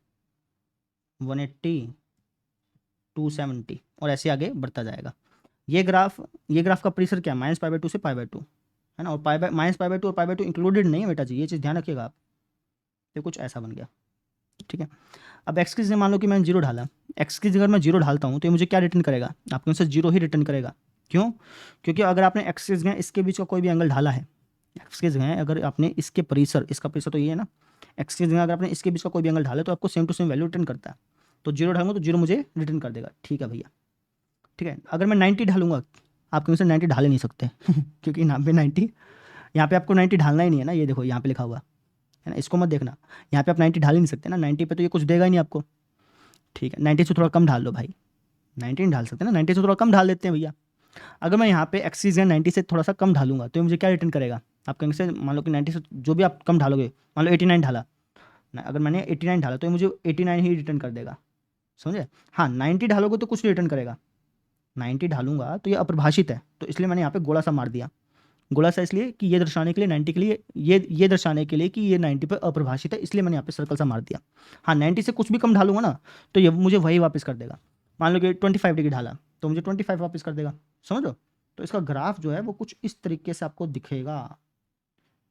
Speaker 1: 180, 270 और ऐसे आगे बढ़ता जाएगा। ये ग्राफ का परिसर क्या है? माइनस पाई/2 से पाई/2, है ना, और माइनस पाई/2 और पाई/2 इंक्लूडेड नहीं है बेटा जी, ये चीज़ ध्यान रखिएगा आप। ये कुछ ऐसा बन गया। ठीक है, अब एक्स की जगह मान लो कि मैंने 0 ढाला, एक्स की जगह मैं 0 ढालता हूँ तो ये मुझे क्या रिटर्न करेगा? आपके अनुसार 0 ही रिटर्न करेगा। क्यों? क्योंकि अगर आपने एक्स की जगह इसके बीच का कोई भी एंगल ढाला है, एक्स की जगह अगर आपने इसके परिसर, इसका परिसर तो ये है ना, एक्स की जगह अगर आपने इसके बीच का कोई भी एंगल ढाला तो आपको same to same value return करता है। तो 0 ढालूंगा तो 0 मुझे रिटर्न कर देगा। ठीक है भैया, ठीक है, अगर मैं 90 ढालूंगा, आपके अनुसार 90 ढाल ही नहीं सकते क्योंकि यहाँ पे 90, यहाँ पे आपको 90 ढालना ही नहीं है ना, ये देखो यहाँ पे लिखा हुआ है ना, इसको मत देखना, यहाँ पे आप 90 ढाल ही नहीं सकते ना, 90 पे तो ये कुछ देगा ही नहीं आपको। ठीक है, 90 से थोड़ा कम ढाल लो भाई, 90 नहीं ढाल सकते ना, 90 से थोड़ा कम ढाल देते हैं भैया। अगर मैं यहाँ पे एक्सीज या 90 से थोड़ा सा कम ढालूंगा तो ये मुझे क्या रिटर्न करेगा? आप कहेंगे से मान लो कि 90 से जो भी आप कम ढालोगे, मान लो 89 ढाला, अगर मैंने 89 डाला तो ये मुझे 89 ही रिटर्न कर देगा, समझे। हाँ 90 डालोगे तो कुछ रिटर्न करेगा, 90 डालूंगा तो ये अप्रभाषित है, तो इसलिए मैंने यहाँ पे गोला सा मार दिया। गोला सा इसलिए कि ये दर्शाने के लिए 90 के लिए, ये दर्शाने के लिए कि ये 90 पे अप्रभाषित है, इसलिए मैंने यहाँ पे सर्कल सा मार दिया। हाँ 90 से कुछ भी कम ढालूंगा ना तो ये मुझे वही वापस कर देगा। मान लो कि 25 डिग्री ढाला तो मुझे 25 वापस कर देगा, समझ लो। तो इसका ग्राफ जो है वो कुछ इस तरीके से आपको दिखेगा।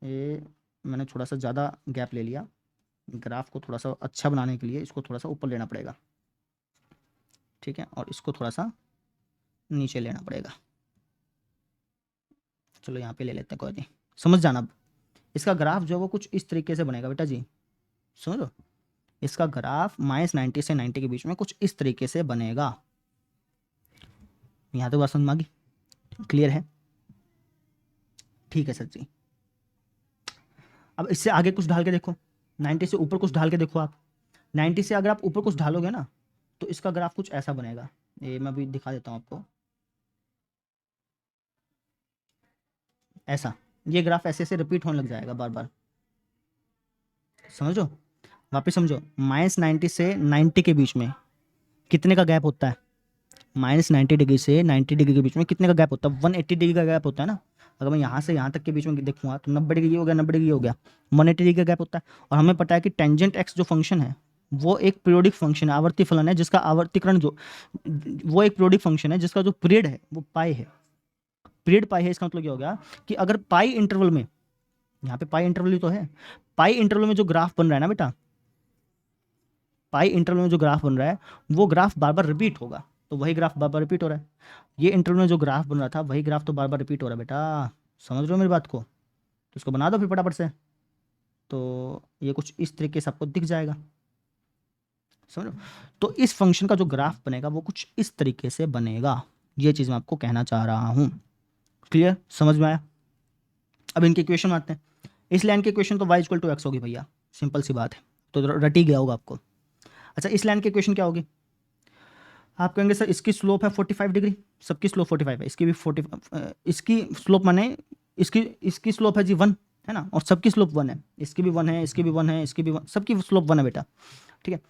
Speaker 1: ये मैंने थोड़ा सा ज़्यादा गैप ले लिया, ग्राफ को थोड़ा सा अच्छा बनाने के लिए इसको थोड़ा सा ऊपर लेना पड़ेगा, ठीक है, और इसको थोड़ा सा नीचे लेना पड़ेगा। चलो यहाँ पे ले लेते हैं, कोई नहीं, समझ जाना। अब इसका ग्राफ जो है वो कुछ इस तरीके से बनेगा बेटा जी, समझो। इसका ग्राफ -90 से 90 के बीच में कुछ इस तरीके से बनेगा। यहाँ तो बात समझ में आ गई, क्लियर है, ठीक है सर जी। अब इससे आगे कुछ ढाल के देखो, 90 से ऊपर कुछ ढाल के देखो आप। 90 से अगर आप ऊपर कुछ ढालोगे ना तो इसका ग्राफ कुछ ऐसा बनेगा। ये मैं अभी दिखा देता हूँ आपको, ऐसा। ये ग्राफ ऐसे ऐसे रिपीट होने लग जाएगा बार बार, समझो। वापस समझो, -90 से 90 के बीच में कितने का गैप होता है? -90 डिग्री से 90 डिग्री के बीच में कितने का गैप होता है? 180 डिग्री का गैप होता है ना। अगर मैं यहाँ से यहाँ तक के बीच में देखूंगा तो 90 डिग्री हो गया, 90 डिग्री हो गया, 180 डिग्री का गैप होता है। और हमें पता है कि टेंजेंट एक्स जो फंक्शन है वो एक पीरियोडिक फंक्शन है, आवर्ती फलन है, जिसका आवर्तीकरण जो, वो एक पीरियोडिक फंक्शन है जिसका जो पीरियड है वो पाई है, पीरियड पाई है। इसका मतलब क्या हो गया कि अगर पाई इंटरवल में, यहाँ पे पाई इंटरवल ही तो है, पाई इंटरवल में जो ग्राफ बन रहा है ना बेटा, पाई इंटरवल में जो ग्राफ बन रहा है वो ग्राफ बार बार रिपीट होगा, तो वही ग्राफ बार बार रिपीट हो रहा है। ये इंटरवल में जो ग्राफ बन रहा था वही ग्राफ तो बार बार रिपीट हो रहा है बेटा, समझ रहे हो मेरी बात को। तो इसको बना दो फिर फटाफट से, तो ये कुछ इस तरीके से आपको दिख जाएगा, समझ लो। तो इस फंक्शन का जो ग्राफ बनेगा वो कुछ इस तरीके से बनेगा, ये चीज़ मैं आपको कहना चाह रहा हूँ, क्लियर, समझ में आया। अब इनके इक्वेशन आते हैं। इस लाइन की इक्वेशन तो y = x होगी भैया, सिंपल सी बात है, तो रट ही गया होगा आपको। अच्छा इस लाइन की इक्वेशन क्या होगी? आप कहेंगे सर इसकी स्लोप है 45 डिग्री, सबकी स्लोप 45 है, इसकी भी 40, इसकी स्लोप माने इसकी स्लोप है जी 1 है ना, और सबकी स्लोप 1 है, इसकी भी 1 है, इसकी भी 1 है, इसकी भी 1, सबकी स्लोप 1 है बेटा, ठीक है।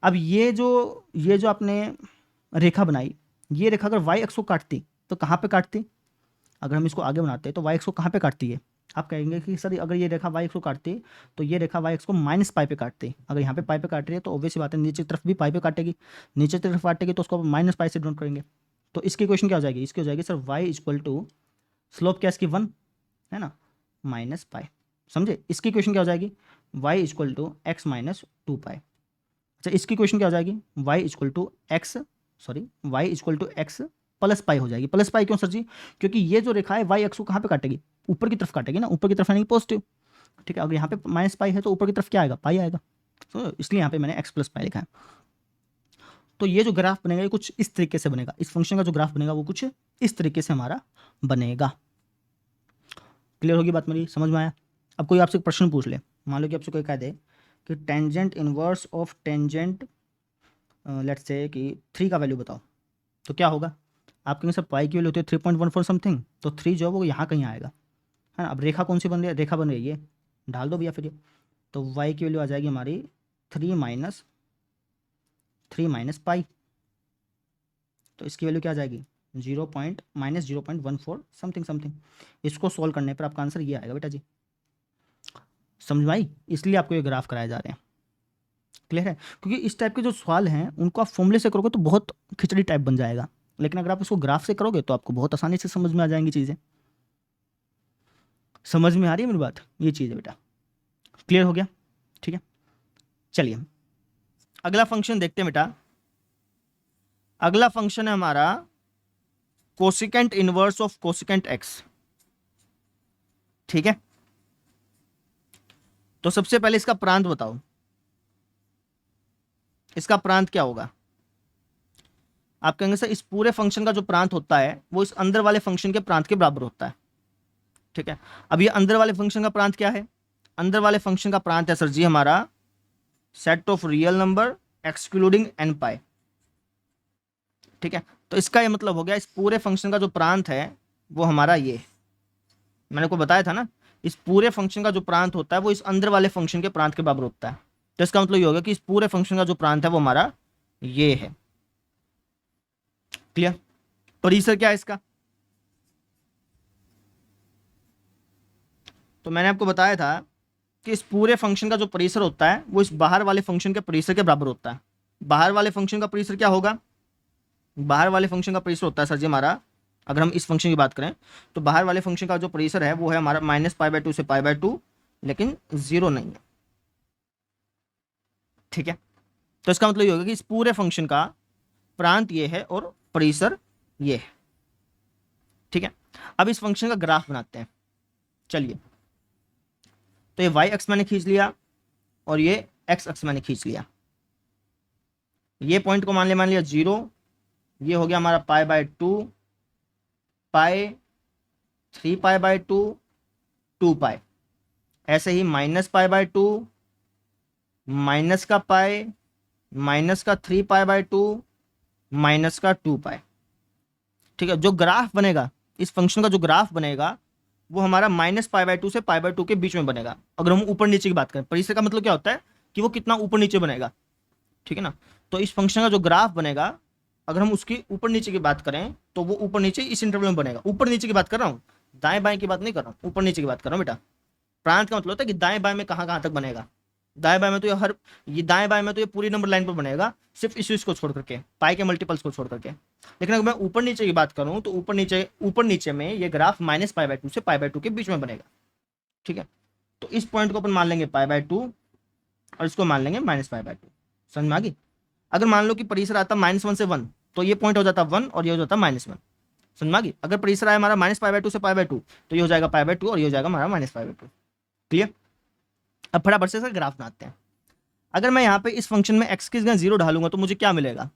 Speaker 1: अब ये जो आपने रेखा बनाई, ये रेखा अगर y अक्ष को काटती तो कहाँ पे काटती? अगर हम इसको आगे बनाते हैं तो y अक्ष को कहाँ पे काटती है? आप कहेंगे कि सर अगर ये रेखा y अक्ष को काटती तो ये रेखा y अक्ष को -पाई पे काटती। अगर यहाँ पे पाई पे काट रही है तो ऑब्वियस सी बात है नीचे की तरफ भी पाई पे काटेगी, नीचे की तरफ काटेगी तो उसको -पाई से डिनोट करेंगे। तो इसकी इक्वेशन क्या हो जाएगी? इसकी हो जाएगी सर y = स्लोप क्या इसकी 1 है ना, -पाई, समझे। इसकी इक्वेशन क्या हो जाएगी? y = x - 2 पाई। अच्छा इसकी इक्वेशन क्या हो जाएगी? y = x प्लस पाई हो जाएगी। प्लस पाई क्यों सर जी? क्योंकि ये जो रेखा है y अक्ष को कहाँ पे काटेगी? ऊपर की तरफ काटेगी ना, ऊपर की तरफ यानी पॉजिटिव, ठीक है। अगर यहाँ पे -पाई है तो ऊपर की तरफ क्या आएगा? पाई आएगा, तो इसलिए यहाँ पे मैंने x + पाई लिखा है। तो ये जो ग्राफ बनेगा ये कुछ इस तरीके से बनेगा, इस फंक्शन का जो ग्राफ बनेगा वो कुछ इस तरीके से हमारा बनेगा। क्लियर होगी बात मेरी, समझ में आया? अब कोई आपसे प्रश्न पूछ ले, मान लो कि आपसे कोई कह दे कि tangent inverse of tangent let's say कि 3 का वैल्यू बताओ, तो क्या होगा? आप कहेंगे सर पाई की वैल्यू होती है 3.14 समथिंग, तो 3 जो है वो यहाँ कहीं आएगा, है ना। अब रेखा कौन सी बन रही है? रेखा बन रही है, ढाल दो भैया फिर ये, तो y की वैल्यू आ जाएगी हमारी 3 - पाई, तो इसकी वैल्यू क्या आ जाएगी? 0.14 समथिंग। इसको सॉल्व करने पर आपका आंसर ये आएगा बेटा जी, समझ में आई? इसलिए आपको ये ग्राफ कराए जा रहे हैं, क्लियर है। क्योंकि इस टाइप के जो सवाल हैं उनको आप फॉर्मूले से करोगे तो बहुत खिचड़ी टाइप बन जाएगा, लेकिन अगर आप उसको ग्राफ से करोगे तो आपको बहुत आसानी से समझ में आ जाएंगी चीज़ें। समझ में आ रही है मेरी बात? ये चीज़ है बेटा, क्लियर हो गया, ठीक है। चलिए अगला फंक्शन देखते हैं बेटा। अगला फंक्शन है हमारा cosecant inverse of cosecant x, ठीक है। तो सबसे पहले इसका प्रांत बताओ, इसका प्रांत क्या होगा? आप कहेंगे सर इस पूरे फंक्शन का जो प्रांत होता है वो इस अंदर वाले फंक्शन के प्रांत के बराबर होता है, ठीक है। अब ये अंदर वाले फंक्शन का प्रांत क्या है? अंदर वाले फंक्शन का प्रांत है सर जी हमारा set of real number excluding n पाई, ठीक है। तो इसका ये मतलब हो गया इस पूरे फंक्शन का जो प्रांत है वो हमारा ये, मैंने को बताया था ना, इस पूरे फंक्शन का जो प्रांत होता है वो इस अंदर वाले फंक्शन के प्रांत के बराबर होता है, तो इसका मतलब ये होगा कि इस पूरे फंक्शन का जो प्रांत है वो हमारा ये है। क्लियर? परिसर क्या है इसका? तो मैंने आपको बताया था कि इस पूरे फंक्शन का जो परिसर होता है वो इस बाहर वाले फंक्शन के परिसर के बराबर होता है। बाहर वाले फंक्शन का परिसर क्या होगा? बाहर वाले फंक्शन का परिसर होता है सर जी हमारा, अगर हम इस फंक्शन की बात करें तो बाहर वाले फंक्शन का जो परिसर है वो है हमारा -π/2 से π/2, लेकिन 0 नहीं है। ठीक है, तो इसका मतलब ये होगा कि इस पूरे फंक्शन का प्रांत ये है और परिसर ये है। ठीक है, अब इस फंक्शन का ग्राफ बनाते हैं। चलिए, तो ये y अक्ष मैंने खींच लिया और ये x अक्ष मैंने खींच लिया। ये पॉइंट को मान लिया 0, ये हो गया हमारा π/2, पाई 3π/2, 2π, ऐसे ही -π/2, माइनस का पाई, माइनस का 3π/2, माइनस का 2π। ठीक है, जो ग्राफ बनेगा इस फंक्शन का, जो ग्राफ बनेगा वो हमारा -π/2 से π/2 के बीच में बनेगा। अगर हम ऊपर नीचे की बात करें, परिसर का मतलब क्या होता है कि वो कितना ऊपर नीचे बनेगा। ठीक है ना, तो इस फंक्शन का जो ग्राफ बनेगा, अगर हम उसकी ऊपर नीचे की बात करें तो वो ऊपर नीचे इस इंटरवल में बनेगा। ऊपर नीचे की बात कर रहा हूँ, दाएं बाएं की बात नहीं कर रहा हूँ, ऊपर नीचे की बात कर रहा हूँ बेटा। प्रांत का मतलब होता है कि दाएं बाएं में कहाँ कहाँ तक बनेगा। दाएं बाएं में तो ये दाएं बाएं में तो ये पूरी नंबर लाइन पर बनेगा, सिर्फ इस को छोड़ करके, पाई के मल्टीपल्स को छोड़ करके। लेकिन अगर मैं ऊपर नीचे की बात करूं तो ऊपर नीचे में ये ग्राफ -π/2 से π/2 के बीच में बनेगा। ठीक है, तो इस पॉइंट को अपन मान लेंगे π/2 और इसको मान लेंगे -π/2। समझ में आ गई? अगर मान लो कि परिसर आता -1 से 1, तो ये पॉइंट हो जाता 1 और ये हो जाता -1। समझ में आ गई? अगर परिसर आया हमारा -π/2 से π/2, तो ये हो जाएगा π/2 और ये हो जाएगा हमारा -π/2। क्लियर? अब फटाफट से ग्राफ बनाते हैं। अगर मैं यहाँ पे इस फंक्शन में x की जगह 0 डालूंगा तो मुझे क्या मिलेगा?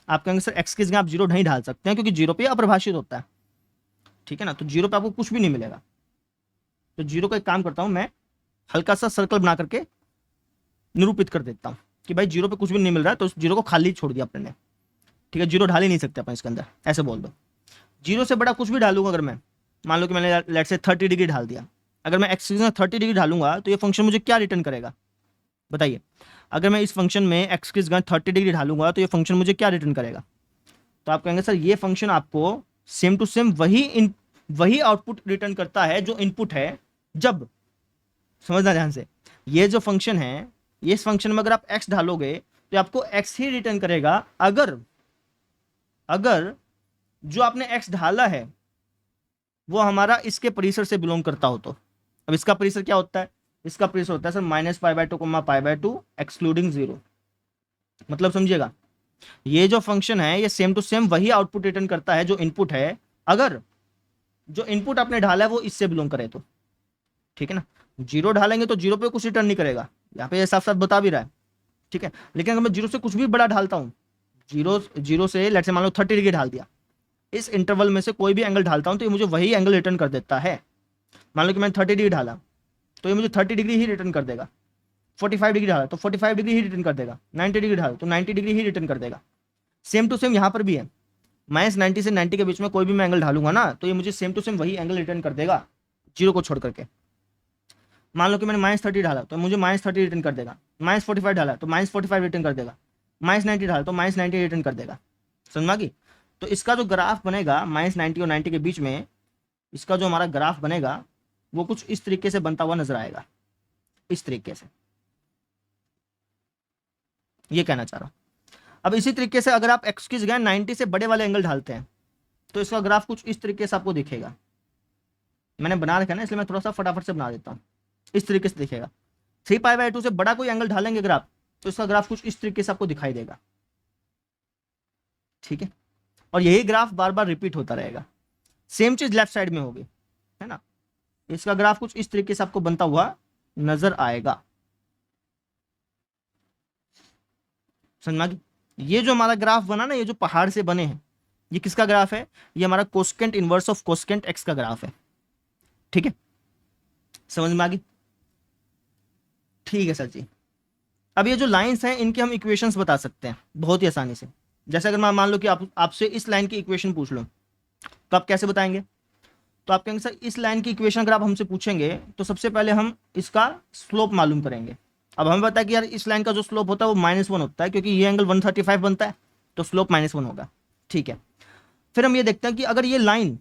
Speaker 1: आप कहेंगे सर x की जगह आप 0 नहीं डाल सकते हैं क्योंकि 0 पे अपरिभाषित होता है। ठीक है ना, तो 0 पे आपको कुछ भी नहीं मिलेगा। तो 0 का एक काम करता हूं मैं, हल्का सा सर्कल बना करके निरूपित कर देता हूं कि भाई 0 पे कुछ भी नहीं मिल रहा है, तो उस 0 को खाली छोड़ दिया अपने ने। ठीक है, 0 डाल ही नहीं सकते अपन इसके अंदर, ऐसे बोल दो। 0 से बड़ा कुछ भी डालूंगा, अगर मैं मान लो कि मैंने लेट से 30 डिग्री डाल दिया, अगर मैं x की जगह 30 डिग्री डालूंगा तो ये फंक्शन मुझे क्या रिटर्न करेगा? बताइए, अगर मैं इस फंक्शन में x की जगह 30 डिग्री ढालूंगा तो ये फंक्शन मुझे क्या रिटर्न करेगा? तो आप कहेंगे सर ये फंक्शन आपको सेम टू सेम वही आउटपुट रिटर्न करता है जो इनपुट है। जब, समझना ध्यान से, ये जो फंक्शन है, ये इस फंक्शन में अगर आप x ढालोगे तो आपको x ही रिटर्न करेगा अगर जो आपने x ढाला है वो हमारा इसके परिसर से बिलोंग करता हो तो। अब इसका परिसर क्या होता है? इसका परिसर होता है सर -π/2, π/2 एक्सक्लूडिंग 0। मतलब समझिएगा, ये जो फंक्शन है ये सेम टू सेम वही आउटपुट रिटर्न करता है जो इनपुट है, अगर जो इनपुट आपने ढाला है वो इससे बिलोंग करे तो। ठीक है ना, 0 ढालेंगे तो 0 पे कुछ रिटर्न नहीं करेगा, यहाँ पे साफ साफ बता भी रहा है। ठीक है, लेकिन अगर मैं 0 से कुछ भी बड़ा ढालता हूँ, 0 से लेट से मान लो 30 डिग्री ढाल दिया, इस इंटरवल में से कोई भी एंगल ढालता हूँ तो ये मुझे वही एंगल रिटर्न कर देता है। मान लो कि मैंने 30 डिग्री ढाला तो ये मुझे 30 डिग्री ही रिटर्न कर देगा। 45 डिग्री ढाला तो 45 डिग्री ही रिटर्न कर देगा। 90 डिग्री ढाला तो 90 डिग्री ही रिटर्न कर देगा। सेम टू सेम यहाँ पर भी है, -90 से 90 के बीच में कोई भी मैं एंगल ढालूंगा ना तो ये मुझे सेम टू सेम वही एंगल रिटर्न कर देगा, 0 को छोड़ करके। मान लो कि मैंने -30 ढाला तो मुझे -30 रिटर्न कर देगा। -45 ढाला तो -45 रिटर्न कर देगा। -90 ढाला तो -90 रिटर्न कर देगा। समझ में आ गई? तो इसका जो ग्राफ बनेगा -90 और 90 के बीच में, इसका जो हमारा ग्राफ बनेगा वो कुछ इस तरीके से बनता हुआ नजर आएगा, इस तरीके से। ये कहना चाह रहा हूं। अब इसी तरीके से अगर आप x की जगह 90 से बड़े वाले एंगल ढालते हैं तो इसका ग्राफ कुछ इस तरीके से आपको दिखेगा। मैंने बना रखा है ना, इसलिए मैं थोड़ा सा फटाफट से बना देता हूँ। इस तरीके से दिखेगा। 3π/2 से बड़ा कोई एंगल ढालेंगे ग्राफ तो इसका ग्राफ कुछ इस तरीके से आपको दिखाई देगा। ठीक है, और यही ग्राफ बार बार रिपीट होता रहेगा। सेम चीज लेफ्ट साइड में होगी, है ना। इसका ग्राफ कुछ इस तरीके से आपको बनता हुआ नजर आएगा। समझ में आ गई? ये जो हमारा ग्राफ बना ना, ये जो पहाड़ से बने हैं, ये किसका ग्राफ है? ये हमारा cosecant inverse of cosecant x का ग्राफ है। ठीक है, समझ में आ गई? ठीक है सर जी। अब ये जो लाइंस हैं इनके हम इक्वेशंस बता सकते हैं बहुत ही आसानी से। जैसे अगर मैं मान लो कि आपसे इस लाइन की इक्वेशन पूछ लूं तो आप कैसे बताएंगे? तो आप कहेंगे सर इस लाइन की इक्वेशन अगर आप हमसे पूछेंगे तो सबसे पहले हम इसका स्लोप मालूम करेंगे। अब हमें पता है कि यार इस लाइन का जो स्लोप होता है वो -1 होता है, क्योंकि ये एंगल 135 बनता है, तो स्लोप -1 होगा। ठीक है, फिर हम ये देखते हैं कि अगर ये लाइन,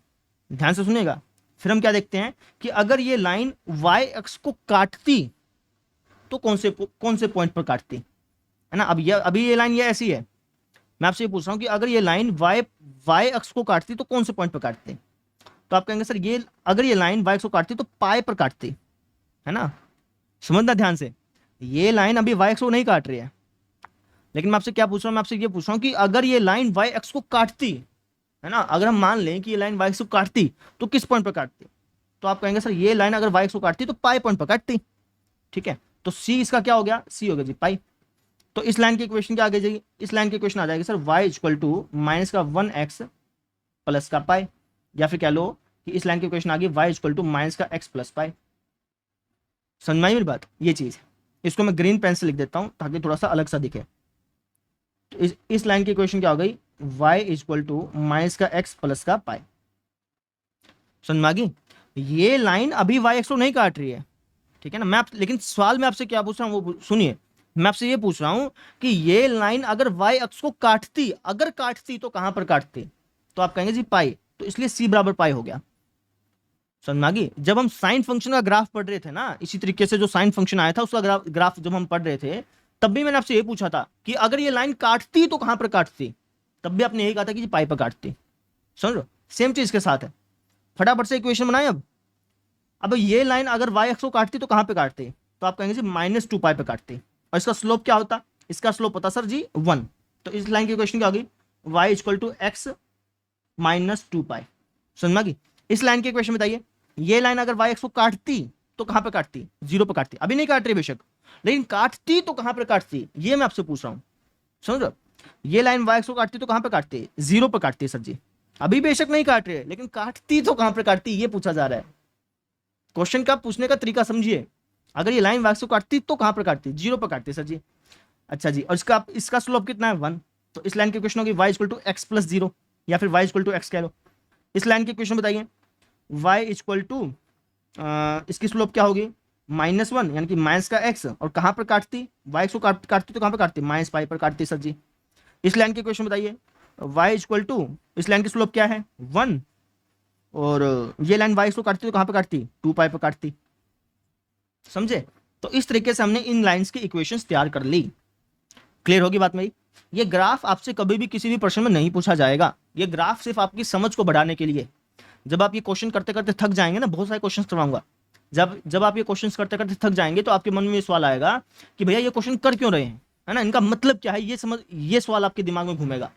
Speaker 1: ध्यान से सुनिएगा, फिर हम क्या देखते हैं कि अगर ये लाइन वाई एक्स को काटती तो कौन से पॉइंट पर काटती है ना। अब ये अभी ये लाइन ये ऐसी है, मैं आपसे ये पूछ रहा हूँ कि अगर ये लाइन वाई वाई एक्स को काटती तो कौन से पॉइंट पर काटती। तो आप कहेंगे सर ये अगर ये लाइन वाई एक्स को काटती तो पाई पर काटती है ना। समझना ध्यान से, ये लाइन अभी वाई एक्स को नहीं काट रही है, लेकिन मैं आपसे क्या पूछ रहा हूँ, मैं आपसे ये पूछ रहा हूँ कि अगर ये लाइन वाई एक्स को काटती है ना, अगर हम मान लें कि ये लाइन वाई एक्स को काटती तो किस पॉइंट पर काटती। तो आप कहेंगे सर ये लाइन अगर वाई एक्स को काटती तो पाई पॉइंट पर काटती। ठीक है, तो सी इसका क्या हो गया, सी हो गया जी पाई। तो इस लाइन की इक्वेशन क्या आ जाएगी, इस लाइन की इक्वेशन आ जाएगी sir y equal to minus का 1x प्लस का पाई, या फिर कह लो कि इस लाइन की इक्वेशन आ गई y इक्वल टू माइनस का x प्लस पाई। समझ में आई मेरी बात, ये चीज है। इसको मैं ग्रीन पेन से लिख देता हूं ताकि थोड़ा सा अलग सा दिखे। तो इस लाइन की इक्वेशन क्या हो गई, y इक्वल टू माइनस का x प्लस का पाई। समझ में आ गई, ये लाइन अभी y एक्स को नहीं काट रही है, ठीक है ना। लेकिन सवाल में आपसे क्या पूछ रहा हूं वो सुनिए, मैं आपसे ये पूछ रहा हूं कि ये लाइन अगर वाई अक्ष को काटती, अगर काटती तो कहां पर काटती। तो आप कहेंगे जी पाई, तो इसलिए सी बराबर पाई हो गया। समझ में आ गई। जब हम साइन फंक्शन का ग्राफ पढ़ रहे थे ना, इसी तरीके से जो साइन फंक्शन आया था उसका ग्राफ जब हम पढ़ रहे थे, तब भी मैंने आपसे ये पूछा था कि अगर ये लाइन काटती तो कहां पर काटती, तब भी आपने यही कहा था कि पाई पर काटती। समझ लो, सेम चीज के साथ है। फटाफट से इक्वेशन बनाए। अब ये लाइन अगर वाई एक्स को काटती तो कहां पे काटती, तो आप कहेंगे जी -2 पाई पे काटती। और इसका स्लोप क्या होता, इसका स्लोप होता सर जी 1। तो इस लाइन की इक्वेशन क्या होगी, y equal to x -2 pi. समझ में आ गई। इस लाइन की इक्वेशन बताइए, ये लाइन अगर y एक्स को काटती तो कहां पे काटती, 0 पे काटती। अभी नहीं काट रही बेशक, लेकिन काटती तो कहां पर काटती, ये मैं आपसे पूछ रहा हूं। समझ रहे हो, ये लाइन y एक्स को काटती तो कहां पे काटती, 0 पे काटती है सर जी। अभी बेशक नहीं काट रही है, लेकिन काटती तो कहां पर काटती, ये पूछा जा रहा है। क्वेश्चन का पूछने का तरीका समझिए। अगर ये लाइन वाक्स को काटती तो कहां पर काटती, 0 पर काटती सर जी। अच्छा जी, और इसका स्लोप कितना है 1। तो इस लाइन की क्वेश्चन होगी y equal to x plus 0, या फिर y इक्वल टू एक्स कह लो। इस लाइन की क्वेश्चन बताइए, y इक्वल टू इसकी स्लोप क्या होगी -1, यानी कि माइनस का x, और कहां पर काटती, y को काटती तो कहां पर काटती, माइनस पाई पर काटती सर जी। इस लाइन की क्वेश्चन बताइए, y इक्वल टू इस लाइन की स्लोप क्या है 1, और ये लाइन y को काटती तो कहां पर काटती, 2 पाई पर काटती। समझे। तो इस तरीके से हमने इन लाइंस की इक्वेशंस तैयार कर ली। क्लियर होगी बात मेरी। ये ग्राफ आपसे कभी भी किसी भी प्रश्न में नहीं पूछा जाएगा, ये ग्राफ सिर्फ आपकी समझ को बढ़ाने के लिए। जब आप ये क्वेश्चन करते करते थक जाएंगे ना, बहुत सारे क्वेश्चन करवाऊंगा, जब आप ये क्वेश्चन करते करते थक जाएंगे तो आपके मन में ये सवाल आएगा कि भैया ये क्वेश्चन कर क्यों रहे हैं, है ना, इनका मतलब क्या है, ये सवाल आपके दिमाग में घूमेगा।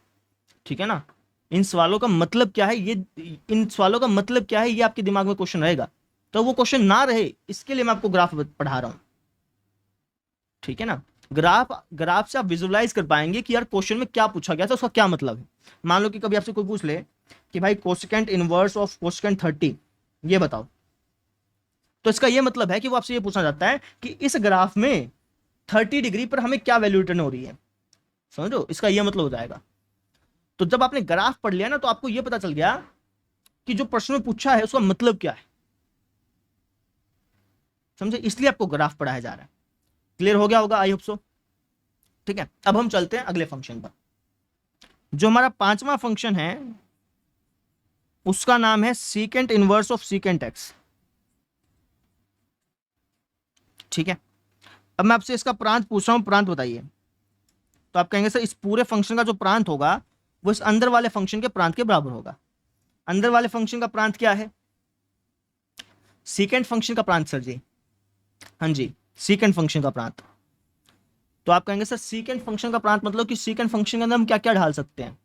Speaker 1: ठीक है ना, इन सवालों का मतलब क्या है, इन सवालों का मतलब क्या है, ये आपके दिमाग में क्वेश्चन रहेगा। तो वो क्वेश्चन ना रहे इसके लिए मैं आपको ग्राफ पढ़ा रहा हूं। ठीक है ना, ग्राफ से आप विजुअलाइज कर पाएंगे कि यार क्वेश्चन में क्या पूछा गया था, उसका क्या मतलब है। मान लो कि कभी आपसे कोई पूछ ले कि भाई कोसेकेंट इनवर्स ऑफ कोसेकेंट 30 ये बताओ, तो इसका ये मतलब है कि वो आपसे ये पूछना चाहता है कि इस ग्राफ में 30 डिग्री पर हमें क्या वैल्यू रिटर्न हो रही है। समझ लो, इसका ये मतलब हो जाएगा। तो जब आपने ग्राफ पढ़ लिया ना, तो आपको यह पता चल गया कि जो प्रश्न में पूछा है उसका मतलब क्या है। समझे, इसलिए आपको ग्राफ पढ़ाया जा रहा है। क्लियर हो गया होगा, आई होप सो। ठीक है, अब हम चलते हैं अगले फंक्शन पर। जो हमारा 5वां फंक्शन है उसका नाम है secant inverse of secant x. ठीक है, अब मैं आपसे इसका प्रांत पूछ रहा हूं, प्रांत बताइए। तो आप कहेंगे सर इस पूरे फंक्शन का जो प्रांत होगा वो इस अंदर वाले फंक्शन के प्रांत के बराबर होगा। अंदर वाले फंक्शन का प्रांत क्या है, सीकेंट फंक्शन का प्रांत सर जी। हाँ जी, सीकेंट फंक्शन का प्रांत। तो आप कहेंगे सर सीकेंट फंक्शन का प्रांत मतलब कि सीकेंट फंक्शन के अंदर हम क्या क्या ढाल सकते हैं।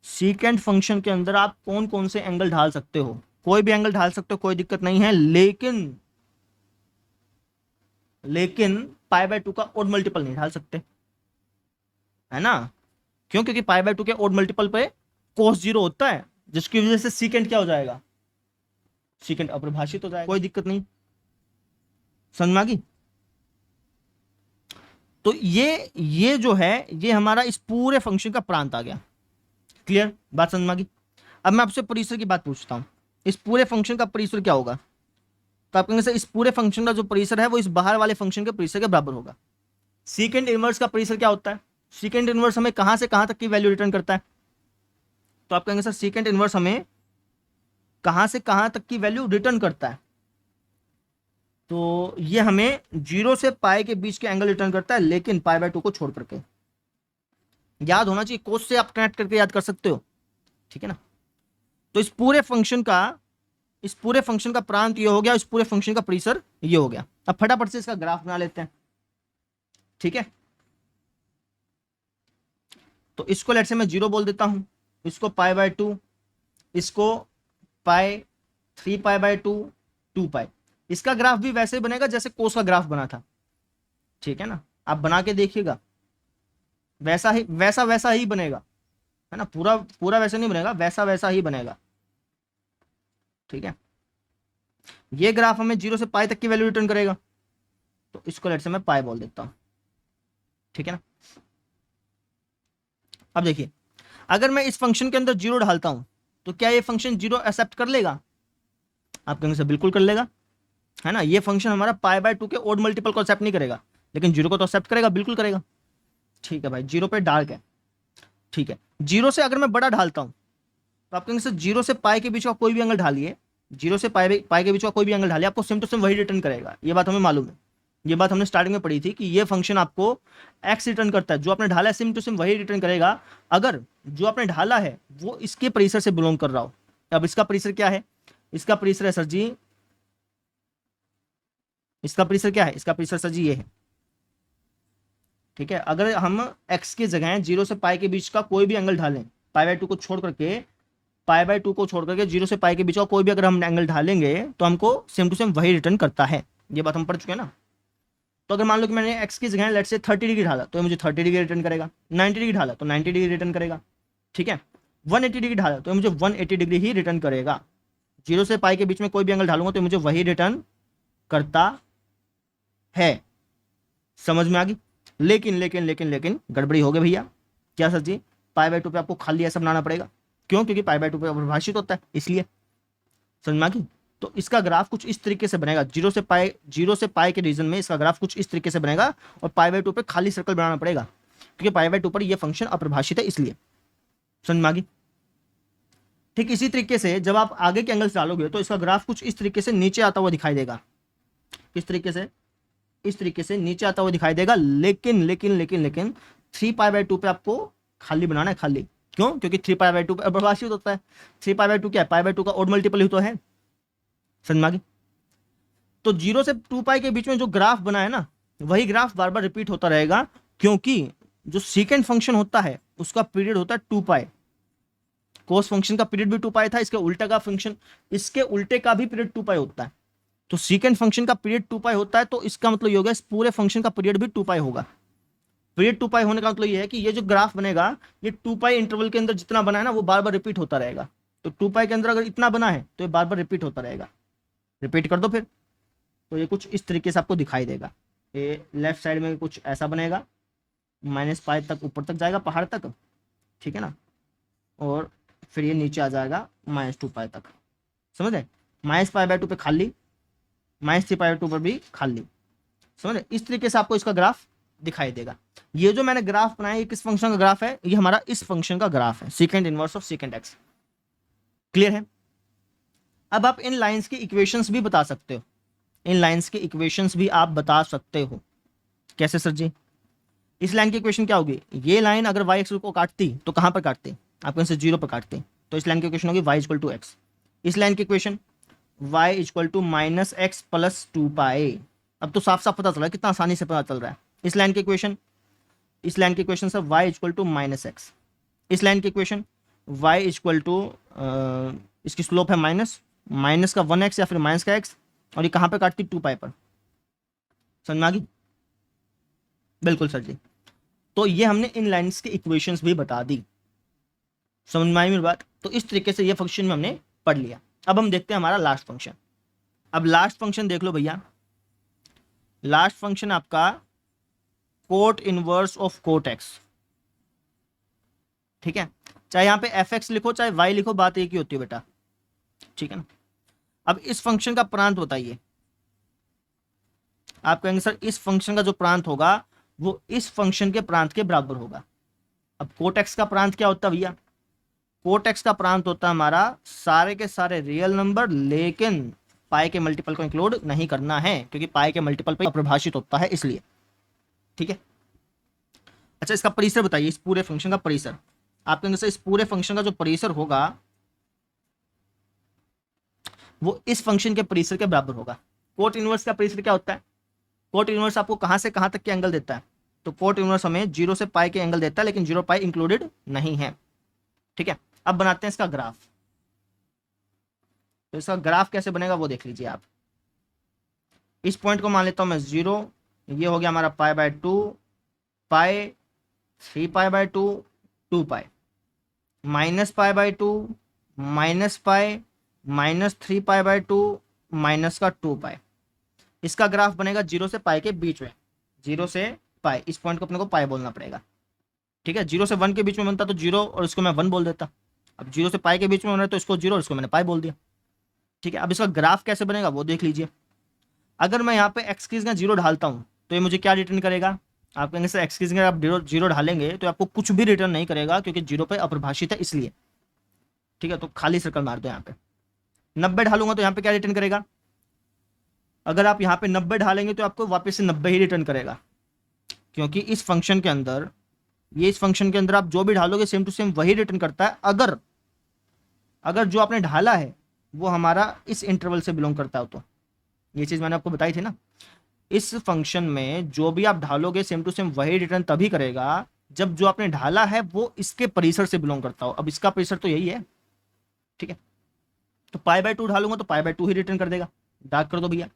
Speaker 1: सीकेंट फंक्शन के अंदर आप कौन कौन से एंगल ढाल सकते हो, कोई भी एंगल ढाल सकते हो, कोई दिक्कत नहीं है, लेकिन π/2 का ओड मल्टीपल नहीं ढाल सकते, है ना। क्यों, क्योंकि π/2 के ओड मल्टीपल पे cos 0 होता है, जिसकी वजह से सीकेंट क्या हो जाएगा, सीकेंट अपरिभाषित हो जाएगा। कोई दिक्कत नहीं, समझ में आ गई। तो ये जो है ये हमारा इस पूरे फंक्शन का प्रांत आ गया। क्लियर, बात समझ में आ गई। अब मैं आपसे परिसर की बात पूछता हूं, इस पूरे फंक्शन का परिसर क्या होगा। तो आप कहेंगे सर इस पूरे फंक्शन का जो परिसर है वो इस बाहर वाले फंक्शन के परिसर के बराबर होगा। सीकेंड इनवर्स का परिसर क्या होता है? सीकेंड इनवर्स हमें कहां से कहां तक की वैल्यू रिटर्न करता है? तो आप कहेंगे सर सीकेंड इनवर्स हमें कहां से कहां तक की वैल्यू रिटर्न करता है? तो ये हमें 0 से पाई के बीच के एंगल रिटर्न करता है, लेकिन पाई/2 को छोड़ करके। याद होना चाहिए, कोस से आप कनेक्ट करके याद कर सकते हो, ठीक है ना। तो इस पूरे फंक्शन का प्रांत ये हो गया, इस पूरे फंक्शन का परिसर ये हो गया। अब फटाफट से इसका ग्राफ बना लेते हैं, ठीक है। तो इसको लेट से मैं 0 बोल देता हूं, इसको पाई/2, इसको पाई, 3 पाई/2, 2 पाई। इसका ग्राफ भी वैसे ही बनेगा जैसे कोस का ग्राफ बना था, ठीक है ना। आप बना के देखिएगा, वैसा ही बनेगा, है ना। पूरा पूरा वैसे नहीं बनेगा, वैसा ही बनेगा, ठीक है। ये ग्राफ हमें 0 से पाई तक की वैल्यू रिटर्न करेगा, तो इसको लेट से मैं पाई बोल देता हूं, ठीक है ना। अब देखिए, अगर मैं इस फंक्शन के अंदर 0 डालता हूं तो क्या ये फंक्शन 0 एक्सेप्ट कर लेगा? आप कहेंगे सर बिल्कुल कर लेगा, है ना। ये फंक्शन हमारा पाई/2 के ओड मल्टीपल को एक्सेप्ट नहीं करेगा, लेकिन 0 को तो एक्सेप्ट करेगा, बिल्कुल करेगा, ठीक है भाई। 0 पे डार्क है, ठीक है। 0 से अगर मैं बड़ा ढालता हूं तो आप कहेंगे सर 0 से पाई के बीच का कोई भी एंगल ढालिए, 0 से पाई के बीच का कोई भी एंगल ढालिए, आपको सेम टू सेम वही रिटर्न करेगा। ये बात हमें मालूम है, ये बात हमने स्टार्टिंग में पढ़ी थी कि ये फंक्शन आपको एक्स रिटर्न करता है, जो आपने ढाला है सेम टू सेम वही रिटर्न करेगा, अगर जो आपने ढाला है वो इसके परिसर से बिलोंग कर रहा हो। अब इसका परिसर क्या है? इसका परिसर है सर जी, इसका परिसर क्या है? इसका परिसर सर जी ये है, ठीक है। अगर हम x की जगह 0 से पाई के बीच का कोई भी एंगल ढालें, पाई/2 को छोड़ करके, पाई/2 को छोड़ करके 0 से पाई के बीच का कोई भी अगर हम एंगल ढालेंगे तो हमको सेम टू सेम वही रिटर्न करता है। ये बात हम पढ़ चुके हैं ना। तो अगर मान लो कि मैंने x की जगह लेट से 30 डिग्री ढाला तो मुझे 30 डिग्री रिटर्न करेगा, 90 डिग्री ढाला तो 90 डिग्री रिटर्न करेगा, ठीक है। 180 डिग्री ढाला तो मुझे 180 डिग्री ही रिटर्न करेगा। 0 से पाई के बीच में कोई भी एंगल ढालूंगा तो मुझे वही रिटर्न करता है। समझ में आ गई? लेकिन गड़बड़ी हो गई भैया। क्या सर जी? पाई/2 पे आपको खाली ऐसा बनाना पड़ेगा, क्यों? क्योंकि पाई/2 पे परिभाषित होता है, इसलिए। समझ में आ गई? तो इसका ग्राफ कुछ इस तरीके से बनेगा, 0 से पाई के रीजन में इसका ग्राफ कुछ इस तरीके से बनेगा, और पाई/2 पे खाली सर्कल बनाना पड़ेगा, क्योंकि पाई/2 पर ये फंक्शन अपरिभाषित है, इसलिए। समझ में आ गई? ठीक इसी तरीके से जब आप आगे के एंगल्स डालोगे तो इसका ग्राफ कुछ इस तरीके से नीचे आता हुआ दिखाई देगा। किस तरीके से? इस तरीके से नीचे आता हुआ दिखाई देगा। लेकिन 3 पाई/2 पे आपको खाली बनाना है, खाली। क्यों? क्योंकि 3 पाई/2 पे अपरिभाषित होता है। 3 पाई/2 क्या है? पाई/2 का ओड मल्टीपल ही तो है। समझ में आ गई? तो 0 से 2 पाई के बीच में जो ग्राफ बना है ना, वही ग्राफ बार बार रिपीट होता रहेगा, क्योंकि जो सेकेंड फंक्शन होता है उसका पीरियड होता है 2 पाई। कोस फंक्शन का पीरियड भी 2 पाई था, इसके उल्टे का फंक्शन, इसके उल्टे का भी पीरियड 2 पाई होता है। तो सेकेंड फंक्शन का पीरियड 2 पाई होता है, तो इसका मतलब ये होगा इस पूरे फंक्शन का पीरियड भी 2 पाई होगा। पीरियड 2 पाई होने का मतलब ये है कि ये जो ग्राफ बनेगा, ये 2 पाई इंटरवल के अंदर जितना बना है ना, वो बार बार रिपीट होता रहेगा। तो 2 पाई के अंदर अगर इतना बना है तो ये बार बार रिपीट होता रहेगा। रिपीट कर दो फिर, तो ये कुछ इस तरीके से आपको दिखाई देगा। ये लेफ्ट साइड में कुछ ऐसा बनेगा, -पाई तक ऊपर तक जाएगा, पहाड़ तक, ठीक है ना। और फिर ये नीचे आ जाएगा -2 पाई तक। समझ रहे? -पाई/2 पे खाली, -3 पाई/2 पर भी खाली। समझ रहे? इस तरीके से आपको इसका ग्राफ दिखाई देगा। ये जो मैंने ग्राफ बनाया, ये किस फंक्शन का ग्राफ है? ये हमारा इस फंक्शन का ग्राफ है, second inverse of second x. Clear है? अब आप इन लाइंस की इक्वेशंस भी बता सकते हो, इन लाइंस के इक्वेशंस भी आप बता सकते हो। कैसे सर जी? इस लाइन की इक्वेशन क्या होगी? ये लाइन अगर y एक्स को काटती तो कहां पर काटती? आप कहीं से 0 पर काटते, तो इस लाइन की इक्वेशन होगी y = x। इस लाइन की इक्वेशन y = -x + 2 पाई। अब तो साफ साफ पता चल रहा है, कितना आसानी से पता चल रहा है। इस लाइन की इक्वेशन से y = -x। इस लाइन की इक्वेशन y इसकी स्लोप है माइनस का 1x या फिर माइनस का x, और ये कहां पर काटती? 2 पाई पर। समझ में आ गई? बिल्कुल सर जी। तो ये हमने इन लाइंस की इक्वेशंस भी बता दी। समझ में आई मेरी बात? तो इस तरीके से ये फंक्शन में हमने पढ़ लिया। अब हम देखते हैं हमारा लास्ट फंक्शन। अब लास्ट फंक्शन देख लो भैया, लास्ट फंक्शन आपका cot inverse of cot x. ठीक है, चाहे यहां पे fx लिखो चाहे y लिखो, बात एक ही होती है बेटा, ठीक है ना। अब इस फंक्शन का प्रांत बताइए, आप कहेंगे सर इस फंक्शन का जो प्रांत होगा वो इस फंक्शन के प्रांत के बराबर होगा। अब कोट एक्स का प्रांत क्या होता है भैया? कोट एक्स का प्रांत होता है हमारा सारे के सारे रियल नंबर, लेकिन पाई के मल्टीपल को इंक्लूड नहीं करना है, क्योंकि पाई के मल्टीपल पे अप्रभाषित होता है इसलिए। ठीक है। अच्छा, इसका परिसर बताइए, इस पूरे फंक्शन का परिसर। आप कहेंगे सर इस पूरे फंक्शन का जो परिसर होगा वो इस फंक्शन के परिसर के बराबर होगा। कोट इनवर्स का परिसर क्या होता है? कोट इनवर्स आपको कहां से कहां तक के एंगल देता है? तो कोट इनवर्स हमें 0 से पाई के एंगल देता है, लेकिन 0 पाई इंक्लूडेड नहीं है। ठीक है। अब बनाते हैं इसका ग्राफ। तो इसका ग्राफ कैसे बनेगा वो देख लीजिए आप। इस पॉइंट को मान लेता हूं मैं 0, ये हो गया हमारा pi by 2, pi, 3 pi by 2, 2 pi, minus pi by 2, minus pi, minus 3 pi by 2, minus का 2 पाई। इसका ग्राफ बनेगा 0 से पाई के बीच में। 0 से पाई, इस पॉइंट को अपने को पाई बोलना पड़ेगा। ठीक है। 0 से 1 के बीच में बनता तो 0 और इसको मैं 1 बोल देता। अब 0 से पाई के बीच में बन रहा है तो इसको 0 और इसको मैंने पाई बोल दिया। ठीक है। अब इसका ग्राफ कैसे बनेगा वो देख लीजिए। अगर मैं यहाँ पे एक्स की जगह 0 ढालता हूँ तो ये मुझे क्या रिटर्न करेगा? आप कहेंगे सर एक्स की जगह आप 0 ढालेंगे तो आपको कुछ भी रिटर्न नहीं करेगा, क्योंकि 0 पे अप्रभाषित है इसलिए। ठीक है। तो खाली सर्कल मार दो यहाँ पे। 90 ढालूंगा तो यहाँ पे क्या रिटर्न करेगा? अगर आप यहाँ पे 90 ढालेंगे तो आपको वापस से 90 ही रिटर्न करेगा, क्योंकि इस फंक्शन के अंदर, ये इस फंक्शन के अंदर आप जो भी ढालोगे सेम टू सेम वही रिटर्न करता है, अगर जो आपने ढाला है वो हमारा इस इंटरवल से बिलोंग करता है। तो ये चीज मैंने आपको बताई थी ना, इस फंक्शन में जो भी आप ढालोगे सेम टू सेम वही रिटर्न तभी करेगा जब जो आपने ढाला है वो इसके परिसर से बिलोंग करता हो। अब इसका परिसर तो यही है। ठीक है। तो पाई बाय 2 ढालूंगा तो पाई बाय 2 ही रिटर्न कर देगा। डार्क कर दो भैया।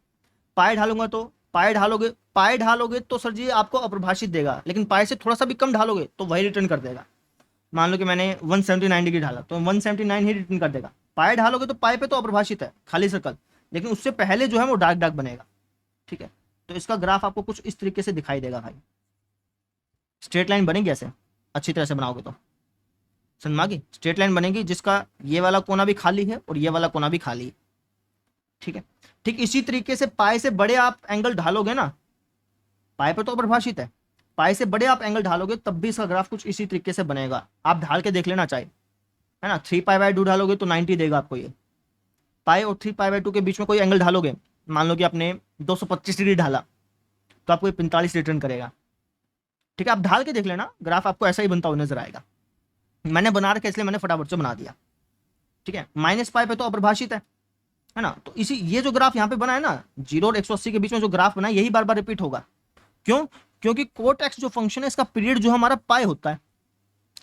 Speaker 1: पाई ढालूंगा तो पाई ढालोगे तो सर जी आपको अप्रभाषित देगा, लेकिन पाई से थोड़ा सा भी कम ढालोगे तो वही रिटर्न कर देगा। मान लो कि मैंने 179 डिग्री ढाला तो 179 ही रिटर्न कर देगा। पाई ढालोगे तो पाई पे तो अप्रभाषित है, खाली सर्कल, लेकिन उससे पहले जो है वो डार्क डार्क बनेगा। ठीक है। तो इसका ग्राफ आपको कुछ इस तरीके से दिखाई देगा भाई। स्ट्रेट लाइन बनेगी ऐसे, अच्छी तरह से बनाओगे तो समझ में आ गई। स्ट्रेट लाइन बनेगी जिसका ये वाला कोना भी खाली है और ये वाला कोना भी खाली है। ठीक है। ठीक इसी तरीके से पाई से बड़े आप एंगल ढालोगे ना, पाई पे तो परिभाषित है, पाई से बड़े आप एंगल ढालोगे तब भी इसका ग्राफ कुछ इसी तरीके से बनेगा। आप ढाल के देख लेना चाहे, है ना। 3 पाई बाय 2 ढालोगे तो 90 देगा आपको ये। पाई और 3 पाई बाय 2 के बीच में कोई एंगल ढालोगे, मान लो कि आपने 225 डिग्री ढाला तो आपको ये 45 रिटर्न करेगा। ठीक है। आप ढाल के देख लेना, ग्राफ आपको ऐसा ही बनता हुआ नजर आएगा। मैंने बना रखा इसलिए मैंने फटाफट से बना दिया। ठीक है। माइनस पाई पे तो अप्रभाषित है ना। तो इसी ये जो ग्राफ यहाँ पे बना है ना 0 और 180 के बीच में जो ग्राफ बना है यही बार बार रिपीट होगा। क्यों? क्योंकि कोट एक्स जो फंक्शन है इसका पीरियड जो हमारा पाई होता है,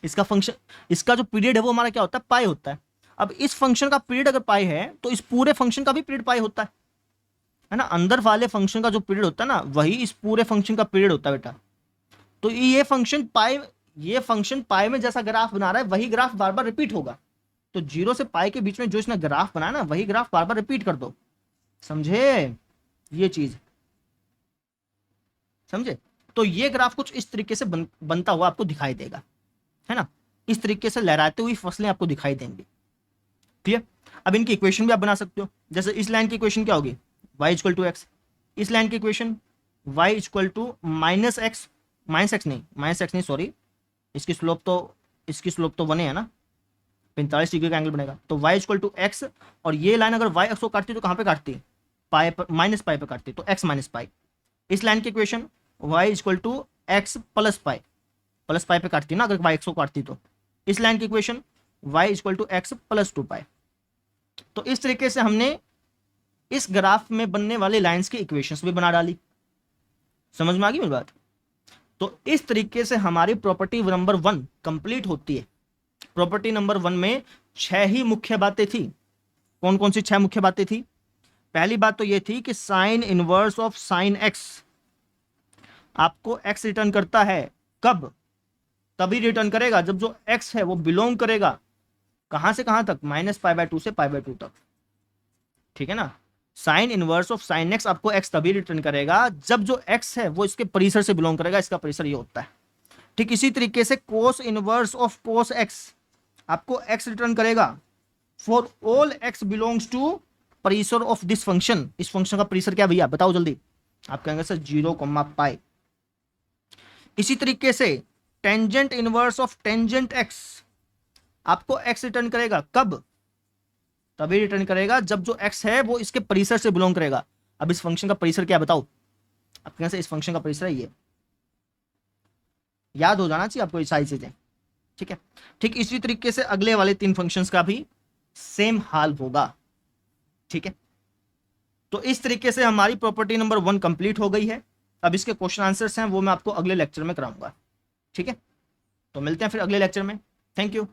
Speaker 1: इसका फंक्शन, इसका जो पीरियड है वो हमारा क्या होता है? पाई होता है। अब इस फंक्शन का पीरियड अगर पाई है तो इस पूरे फंक्शन का भी पीरियड पाई होता है ना। अंदर वाले फंक्शन का जो पीरियड होता है ना वही इस पूरे फंक्शन का पीरियड होता है बेटा। तो ये फंक्शन पाई में जैसा ग्राफ बना रहा है वही ग्राफ बार बार रिपीट होगा। तो 0 से पाई के बीच में जो इसने ग्राफ बनाया ना वही ग्राफ बार बार रिपीट कर दो। समझे ये चीज? समझे? तो ये ग्राफ कुछ इस तरीके से बनता हुआ आपको दिखाई देगा, है ना। इस तरीके से लहराते हुई फसलें आपको दिखाई देंगी। क्लियर? अब इनकी इक्वेशन भी आप बना सकते हो। जैसे इस लाइन की इक्वेशन क्या होगी? y equal to x. इस लाइन की equation y equal to minus x नहीं सॉरी, इसकी स्लोप तो 1 है ना, 45 डिग्री का एंगल बनेगा। तो y इक्वल टू एक्स, और ये लाइन अगर y एक्स को काटती तो कहां पे काटती? पाई पर, माइनस पाई पे काटती, तो x माइनस पाई। इस लाइन की equation y equal to x plus pi पे काटती ना अगर y एक्स को काटती तो। इस लाइन की equation y equal to x plus 2 pi. तो इस तरीके से हमने इस ग्राफ में बनने वाली लाइंस की इक्वेशंस भी बना डाली। समझ में आ गई मेरी बात? तो इस तरीके से हमारी प्रॉपर्टी नंबर 1 कंप्लीट होती है। प्रॉपर्टी नंबर 1 में 6 ही मुख्य बातें थी। कौन कौन सी 6 मुख्य बातें थी? पहली बात तो ये थी कि sine inverse of sine x आपको एक्स रिटर्न करता है। कब? तभी रिटर्न करेगा जब जो एक्स है वो बिलोंग करेगा कहां से कहां तक? माइनस पाई बाय 2 से पाई बाय 2 तक। ठीक है ना। Sine inverse of sine x आपको एक्स तभी रिटर्न करेगा जब जो एक्स है वो इसके परिसर से बिलोंग करेगा। इसका परिसर ये होता है। ठीक इसी तरीके से cos inverse of cos x आपको एक्स रिटर्न करेगा for all x belongs to परिसर ऑफ दिस फंक्शन। इस फंक्शन का परिसर क्या भैया बताओ जल्दी? आप कहेंगे सर 0, पाई। इसी तरीके से tangent inverse of tangent x आपको एक्स रिटर्न करेगा, कब? तभी रिटर्न करेगा जब जो एक्स है वो इसके परिसर से बिलोंग करेगा। अब इस फंक्शन का परिसर क्या बताओ? आप कहेंगे सर इस फंक्शन का परिसर है ये, याद हो जाना चाहिए आपको ये सारी चीजें, ठीक है। ठीक इसी तरीके से अगले वाले 3 फंक्शंस का भी सेम हाल होगा, ठीक है। तो इस तरीके से हमारी प्रॉपर्टी नंबर 1 कंप्लीट हो गई है। अब इसके क्वेश्चन आंसर्स हैं वो मैं आपको अगले लेक्चर में कराऊंगा, ठीक है। तो मिलते हैं फिर अगले लेक्चर में। Thank you.